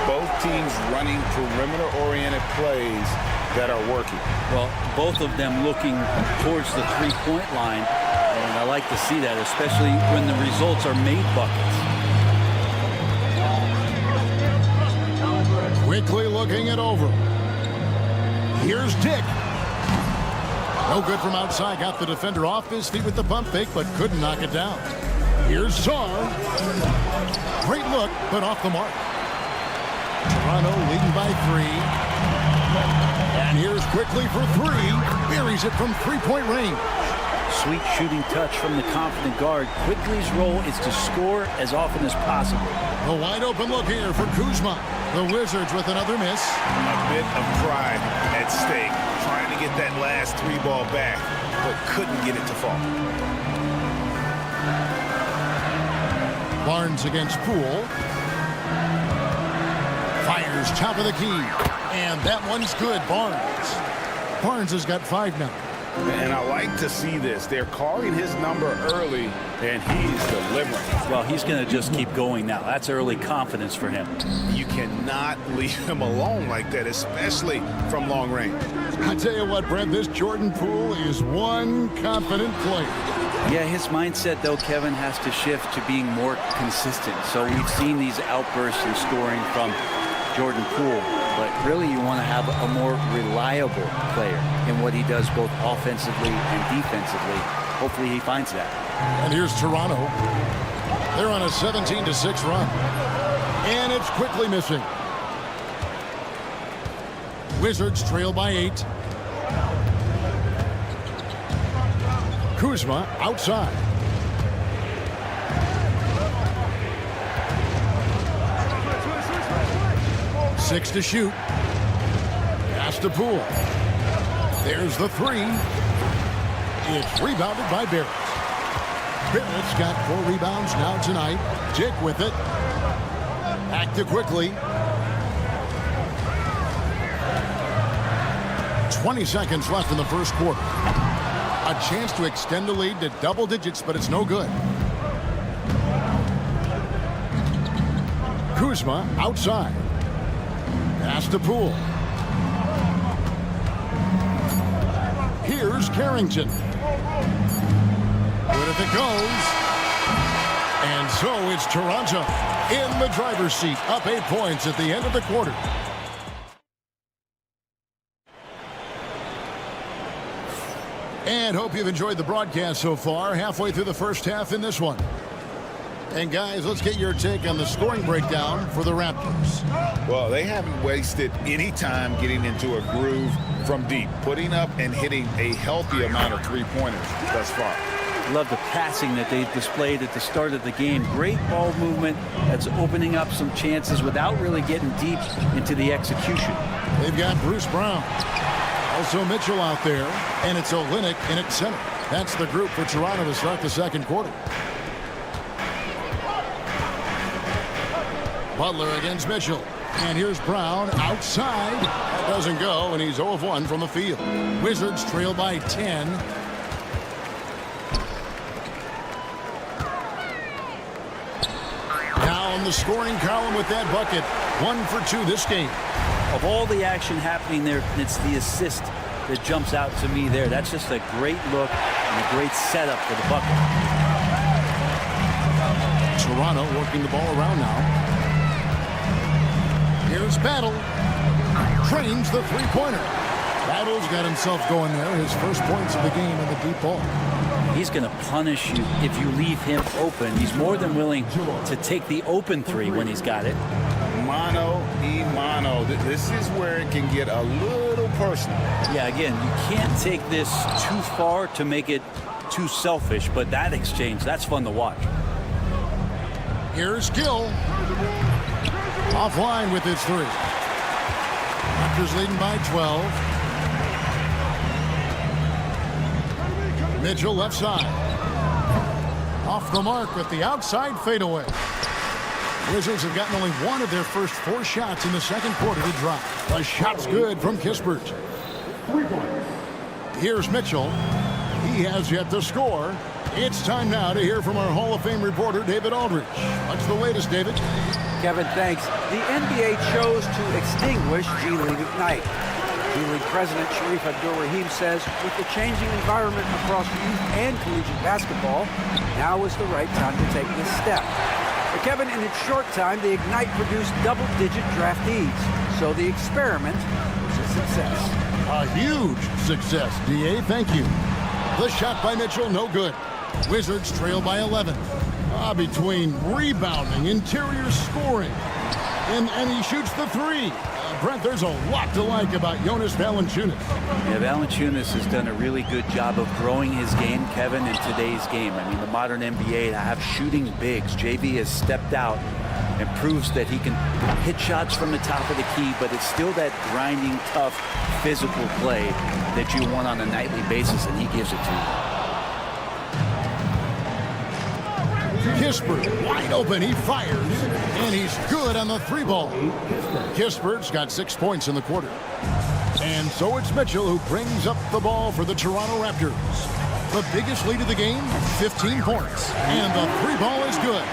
Both teams running perimeter-oriented plays that are working. Well, both of them looking towards the three-point line. And I like to see that, especially when the results are made buckets. Quickly looking it over. Here's Dick. No good from outside. Got the defender off his feet with the pump fake, but couldn't knock it down. Here's Sarr. Great look, but off the mark. Toronto leading by 3. And here's quickly for 3. Buries it from three-point range. Sweet shooting touch from the confident guard. Quickly's role is to score as often as possible. A wide open look here for Kuzma. The Wizards with another miss. A bit of pride at stake. Trying to get that last 3 ball back, but couldn't get it to fall. Barnes against Poole. Fires top of the key. And that one's good. Barnes has got 5 now. And I like to see this. They're calling his number early, and he's delivering. Well, he's going to just keep going now. That's early confidence for him. You cannot leave him alone like that, especially from long range. I tell you what, Brent, this Jordan Poole is one confident player. Yeah, his mindset, though, Kevin, has to shift to being more consistent. So we've seen these outbursts in scoring from Jordan Poole, but really you want to have a more reliable player in what he does both offensively and defensively. Hopefully he finds that. And here's Toronto. They're on a 17-6 run. And it's quickly missing. Wizards trail by 8. Kuzma outside. Six to shoot. Pass to Poole. There's the 3. It's rebounded by Barrett. Barrett's got 4 rebounds now tonight. Dick with it. Back to quickly. 20 seconds left in the first quarter. A chance to extend the lead to double digits, but it's no good. Kuzma outside. Pass to Poole. Here's Carrington. Good if it goes. And so it's Toronto in the driver's seat, up 8 points at the end of the quarter. And hope you've enjoyed the broadcast so far. Halfway through the first half in this one. And guys, let's get your take on the scoring breakdown for the Raptors. Well, they haven't wasted any time getting into a groove from deep, putting up and hitting a healthy amount of three-pointers thus far. Love the passing that they displayed at the start of the game. Great ball movement that's opening up some chances without really getting deep into the execution. They've got Bruce Brown. Also Mitchell out there. And it's Olynyk in at center. That's the group for Toronto to start the second quarter. Butler against Mitchell. And here's Brown outside. That doesn't go, and he's 0 of 1 from the field. Wizards trail by 10. Now in the scoring column with that bucket. 1 for 2 this game. Of all the action happening there, it's the assist that jumps out to me there. That's just a great look and a great setup for the bucket. Toronto working the ball around now. Here's Battle. Trains the three-pointer. Battle's got himself going there. His first points of the game in the deep ball. He's going to punish you if you leave him open. He's more than willing to take the open three when he's got it. Mano y mano. This is where it can get a little personal. Yeah, again, you can't take this too far to make it too selfish, but that exchange, that's fun to watch. Here's Gill. Offline with his three. Raptors leading by 12. Mitchell left side. Off the mark with the outside fadeaway. Wizards have gotten only one of their first 4 shots in the second quarter to drop. The shot's good from Kispert. Here's Mitchell. He has yet to score. It's time now to hear from our Hall of Fame reporter, David Aldridge. What's the latest, David? Kevin, thanks. The NBA chose to extinguish G League Ignite. G League President Sharif Abdul-Rahim says with the changing environment across youth and collegiate basketball, now is the right time to take this step. But Kevin, in its short time, the Ignite produced double-digit draftees. So the experiment was a success. A huge success, D.A. Thank you. The shot by Mitchell, no good. Wizards trail by 11. Between rebounding, interior scoring, and he shoots the three. Brent, there's a lot to like about Jonas Valanciunas. Yeah, Valanciunas has done a really good job of growing his game, Kevin, in today's game. I mean, the modern NBA to have shooting bigs. JV has stepped out and proves that he can hit shots from the top of the key, but it's still that grinding, tough, physical play that you want on a nightly basis, and he gives it to you. Kispert wide open, he fires, and he's good on the three ball. Kispert's got 6 points in the quarter. And so it's Mitchell who brings up the ball for the Toronto Raptors. The biggest lead of the game, 15 points. And the three ball is good.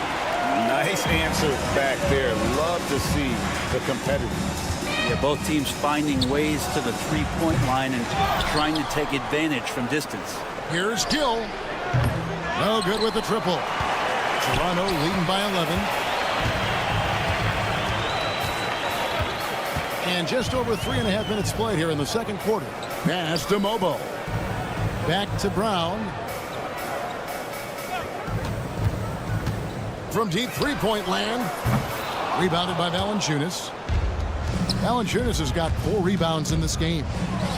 Nice answer back there. Love to see the competitiveness. Yeah, both teams finding ways to the three-point line and trying to take advantage from distance. Here's Gill. No good with the triple. Toronto leading by 11. And just over 3.5 minutes played here in the second quarter. Pass to Mobo. Back to Brown. From deep three-point land. Rebounded by Valanciunas. Valanciunas has got 4 rebounds in this game.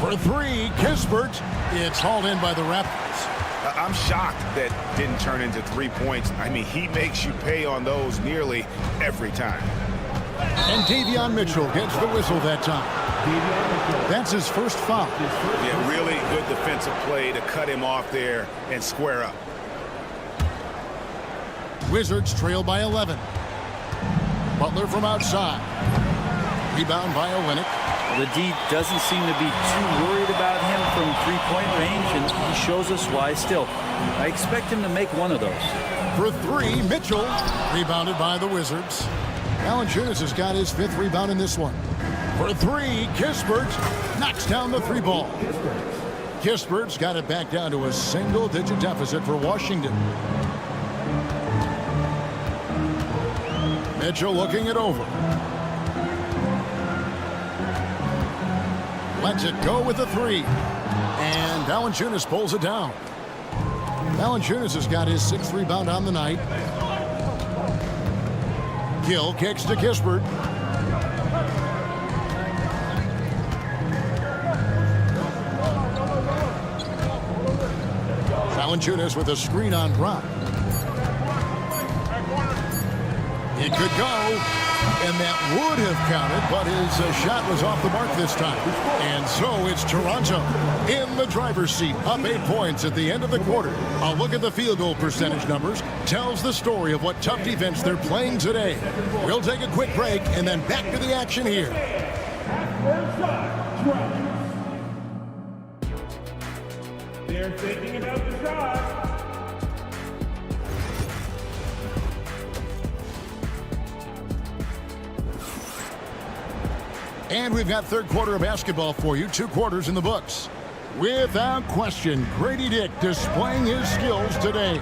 For 3, Kispert. It's hauled in by the Raptors. I'm shocked that didn't turn into 3 points. I mean, he makes you pay on those nearly every time. And Davion Mitchell gets the whistle that time. That's his first foul. Yeah, really good defensive play to cut him off there and square up. Wizards trail by 11. Butler from outside. Rebound by Olynyk. The D doesn't seem to be too worried about him from three-point range, and he shows us why still. I expect him to make one of those. For 3, Mitchell. Rebounded by the Wizards. Valanciunas has got his 5th rebound in this one. For 3, Kispert knocks down the 3 ball. Kispert's got it back down to a single-digit deficit for Washington. Mitchell looking it over. Lets it go with a three. And Valanciunas pulls it down. Valanciunas has got his 6th rebound on the night. Gill kicks to Kispert. Valanciunas with a screen on Brock. It could go, and that would have counted, but his shot was off the mark this time. And so it's Toronto in the driver's seat, up 8 points at the end of the quarter. A look at the field goal percentage numbers tells the story of what tough defense they're playing today. We'll take a quick break and then back to the action here. They're thinking about the shot. And we've got third quarter of basketball for you. 2 quarters in the books. Without question, Grady Dick displaying his skills today.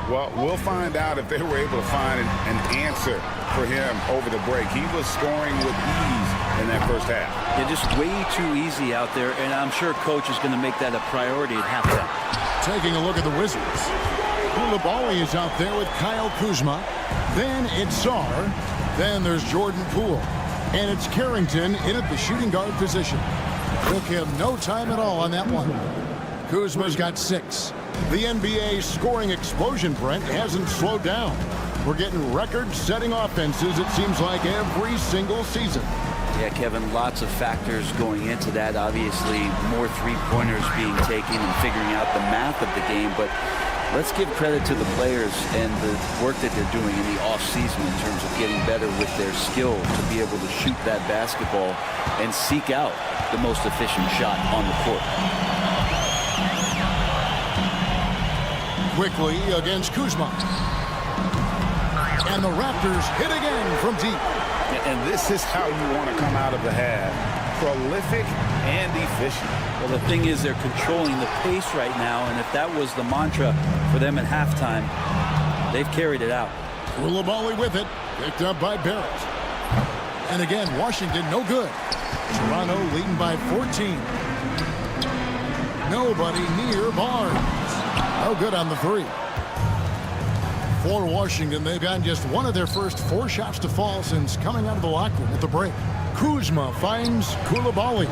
Well, we'll find out if they were able to find an answer for him over the break. He was scoring with ease in that first half. Yeah, just way too easy out there, and I'm sure coach is going to make that a priority at halftime. Taking a look at the Wizards. Koulibaly is out there with Kyle Kuzma. Then it's Sarr. Then there's Jordan Poole. And it's Carrington in at the shooting guard position. Took him no time at all on that one. Kuzma's got 6. The NBA scoring explosion, Brent, hasn't slowed down. We're getting record-setting offenses, it seems like, every single season. Yeah, Kevin, lots of factors going into that. Obviously, more three-pointers being taken and figuring out the math of the game. But let's give credit to the players and the work that they're doing in the off-season in terms of getting better with their skill to be able to shoot that basketball and seek out the most efficient shot on the court. Quickly against Kuzma. And the Raptors hit again from deep. And this is how you want to come out of the half. Prolific and efficient. Well, the thing is they're controlling the pace right now, and if that was the mantra for them at halftime, they've carried it out. Koulibaly with it, picked up by Barrett. And again, Washington no good. Toronto leading by 14. Nobody near Barnes. No good on the 3. For Washington, they've gotten just one of their first 4 shots to fall since coming out of the locker room at the break. Kuzma finds Koulibaly.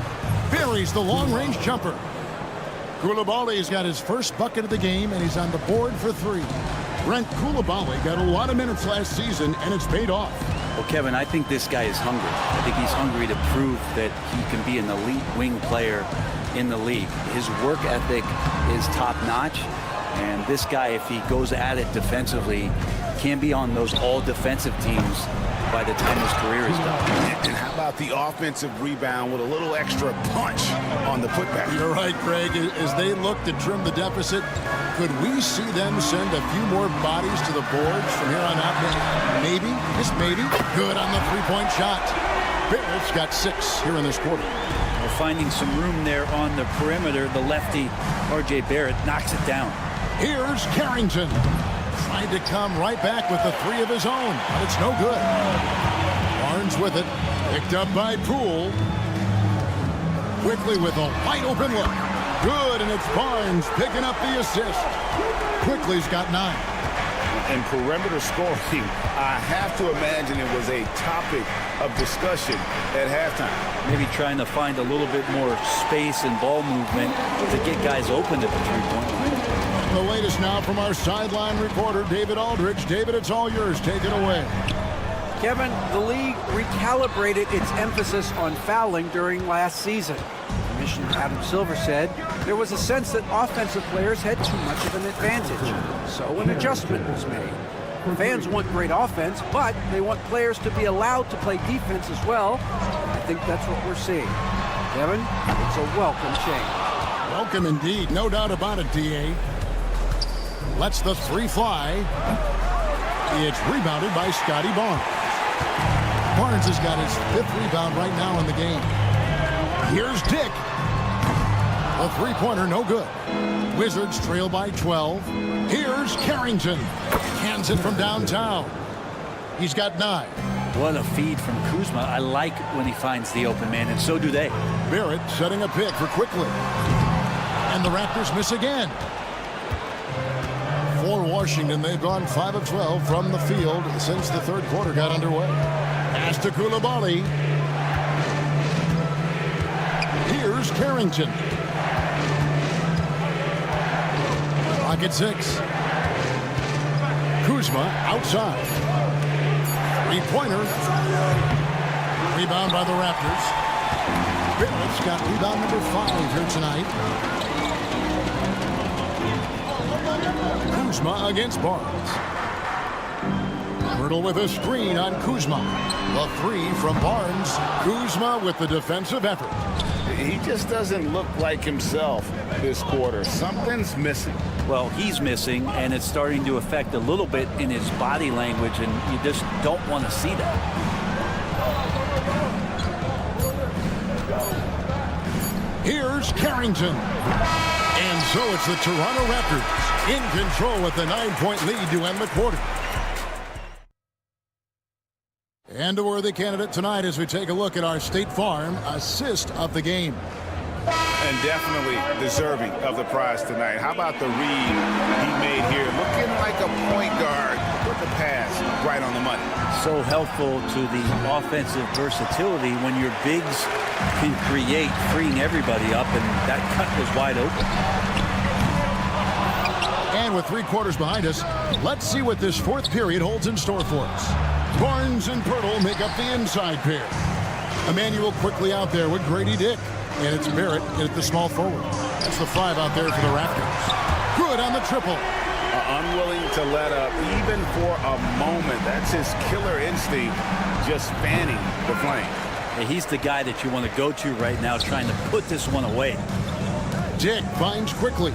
Buries the long-range jumper. Koulibaly's got his first bucket of the game, and he's on the board for 3. Brent, Koulibaly got a lot of minutes last season, and it's paid off. Well, Kevin, I think this guy is hungry. I think he's hungry to prove that he can be an elite wing player in the league. His work ethic is top-notch, and this guy, if he goes at it defensively, can be on those all-defensive teams by the time his career is done. And how about the offensive rebound with a little extra punch on the putback? You're right, Greg. As they look to trim the deficit, could we see them send a few more bodies to the boards from here on out? Maybe, just maybe. Good on the 3-point shot. Barrett's got 6 here in this quarter. Well, finding some room there on the perimeter, the lefty, R.J. Barrett, knocks it down. Here's Carrington. Tried to come right back with the 3 of his own, but it's no good. Barnes with it. Picked up by Poole. Quickly with a wide open look. Good, and it's Barnes picking up the assist. Quickly's got 9. And perimeter scoring, I have to imagine it was a topic of discussion at halftime. Maybe trying to find a little bit more space and ball movement to get guys open at the 3-point line. The latest now from our sideline reporter, David Aldridge. David, it's all yours. Take it away. Kevin, the league recalibrated its emphasis on fouling during last season. Commissioner Adam Silver said there was a sense that offensive players had too much of an advantage, so an adjustment was made. Fans want great offense, but they want players to be allowed to play defense as well. I think that's what we're seeing. Kevin, it's a welcome change. Welcome indeed, no doubt about it, D.A. Lets the 3 fly. It's rebounded by Scotty Barnes. Barnes has got his 5th rebound right now in the game. Here's Dick. The three-pointer, no good. Wizards trail by 12. Here's Carrington. Hands it from downtown. He's got 9. What a feed from Kuzma. I like when he finds the open man, and so do they. Barrett setting a pick for Quickly. And the Raptors miss again. For Washington, they've gone 5 of 12 from the field since the third quarter got underway. Pass to Coulibaly. Here's Carrington. Pocket 6. Kuzma outside. Three-pointer. Rebound by the Raptors. Barrett's got rebound number 5 here tonight. Kuzma against Barnes. Hurdle with a screen on Kuzma. The 3 from Barnes. Kuzma with the defensive effort. He just doesn't look like himself this quarter. Something's missing. Well, he's missing, and it's starting to affect a little bit in his body language, and you just don't want to see that. Here's Carrington. And so it's the Toronto Raptors in control with the 9-point lead to end the quarter. And a worthy candidate tonight as we take a look at our State Farm assist of the game. And definitely deserving of the prize tonight. How about the read he made here? Looking like a point guard with the pass right on the money. So helpful to the offensive versatility when your bigs can create, freeing everybody up, and that cut was wide open. And with 3 quarters behind us, let's see what this fourth period holds in store for us. Barnes and Pirtle make up the inside pair. Emmanuel quickly out there with Grady Dick. And it's Barrett at the small forward. That's the 5 out there for the Raptors. Good on the triple. Unwilling to let up even for a moment. That's his killer instinct, just fanning the flame. Yeah, he's the guy that you want to go to right now, trying to put this one away. Dick finds Quickly.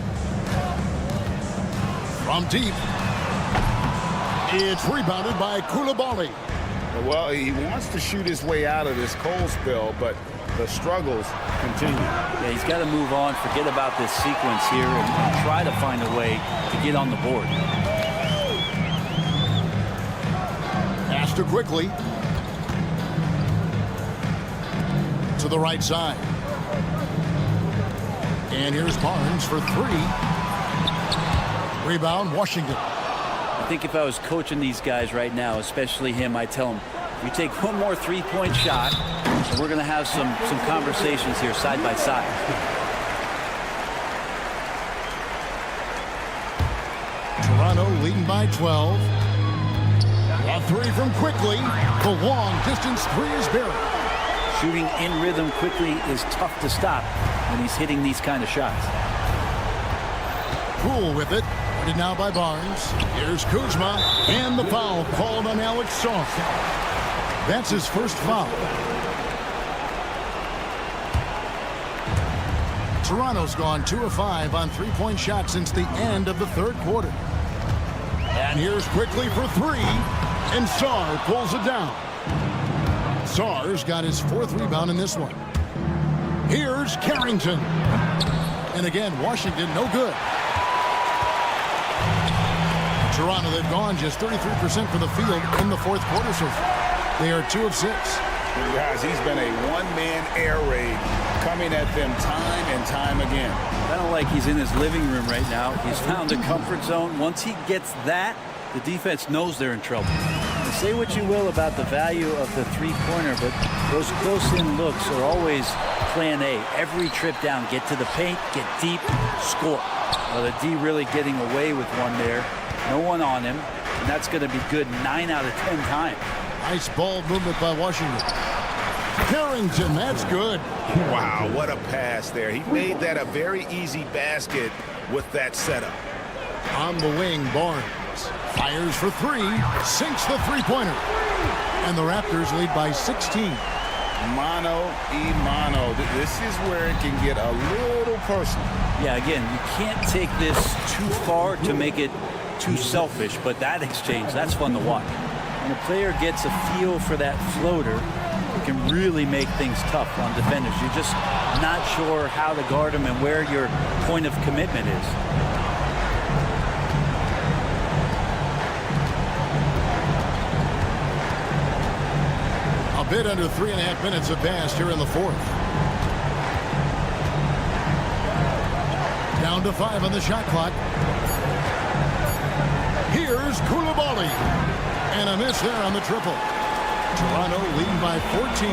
From deep. It's rebounded by Coulibaly. Well, he wants to shoot his way out of this cold spell, but the struggles continue. Yeah, he's got to move on, forget about this sequence here, and try to find a way to get on the board. Pass to Quickly. To the right side. And here's Barnes for 3. Rebound, Washington. I think if I was coaching these guys right now, especially him, I'd tell him, you take one more three-point shot, and we're going to have some conversations here side by side. Toronto leading by 12. A 3 from Quickly. The long distance 3 is Barrett. Shooting in rhythm quickly is tough to stop when he's hitting these kind of shots. Poole with it. Guarded now by Barnes. Here's Kuzma. And the foul called on Alex Song. That's his first foul. Toronto's gone 2 of 5 on three-point shots since the end of the third quarter. And here's Quickly for 3. And Sarr pulls it down. Sarr's got his 4th rebound in this one. Here's Carrington. And again, Washington no good. Toronto, they've gone just 33% for the field in the fourth quarter so far. They are 2 of 6. Guys, he's been a one-man air raid coming at them time and time again. Kind of like he's in his living room right now. He's found a comfort zone. Once he gets that, the defense knows they're in trouble. And say what you will about the value of the three-pointer, but those close-in looks are always plan A. Every trip down, get to the paint, get deep, score. Well, the D really getting away with one there. No one on him, and that's going to be good 9 out of 10 times. Nice ball movement by Washington. Carrington, that's good. Wow, what a pass there. He made that a very easy basket with that setup. On the wing, Barnes fires for 3, sinks the three-pointer. And the Raptors lead by 16. Mano. This is where it can get a little personal. Yeah, again, you can't take this too far to make it too selfish, but that exchange, that's fun to watch. When a player gets a feel for that floater, you can really make things tough on defenders. You're just not sure how to guard them and where your point of commitment is. A bit under 3.5 minutes have passed here in the fourth. Down to 5 on the shot clock. Here's Koulibaly. And a miss there on the triple. Toronto lead by 14.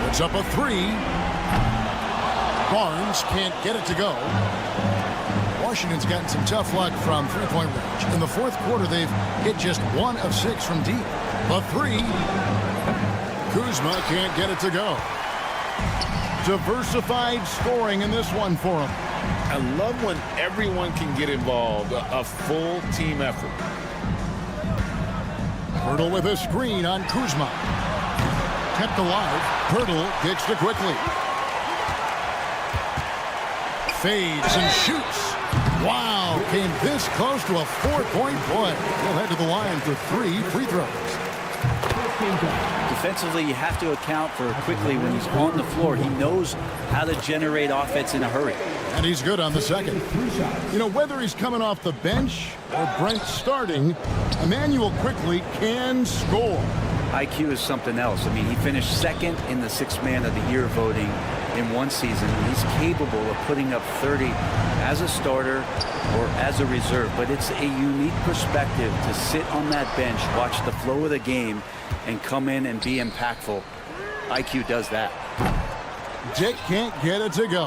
It's up a 3. Barnes can't get it to go. Washington's gotten some tough luck from three-point range. In the fourth quarter, they've hit just 1 of 6 from deep. A 3. Kuzma can't get it to go. Diversified scoring in this one for him. I love when everyone can get involved, a full team effort. Pirtle with a screen on Kuzma. Kept alive. Pirtle gets to quickly. Fades and shoots. Wow, came this close to a 4-point play. He'll head to the line for 3 free throws. Defensively, you have to account for quickly when he's on the floor. He knows how to generate offense in a hurry. And he's good on the second. You know, whether he's coming off the bench or Brent starting, Emmanuel quickly can score. IQ is something else. I mean, he finished second in the Sixth Man of the Year voting in one season. He's capable of putting up 30 as a starter or as a reserve. But it's a unique perspective to sit on that bench, watch the flow of the game, and come in and be impactful. IQ does that. Dick can't get it to go.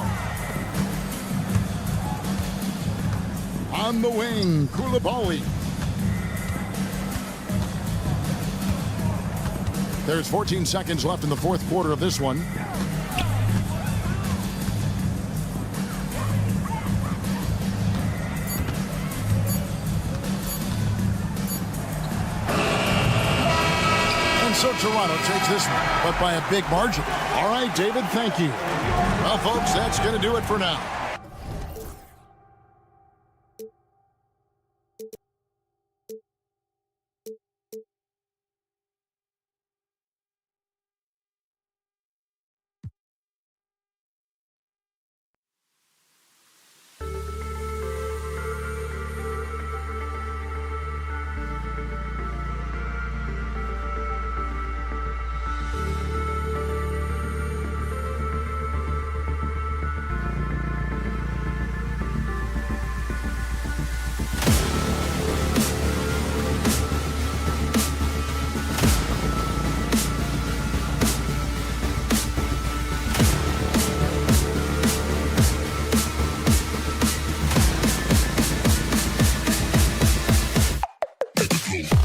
On the wing, Koulibaly. There's 14 seconds left in the fourth quarter of this one. And so Toronto takes this one, but by a big margin. All right, David, thank you. Well, folks, that's going to do it for now. Let's go.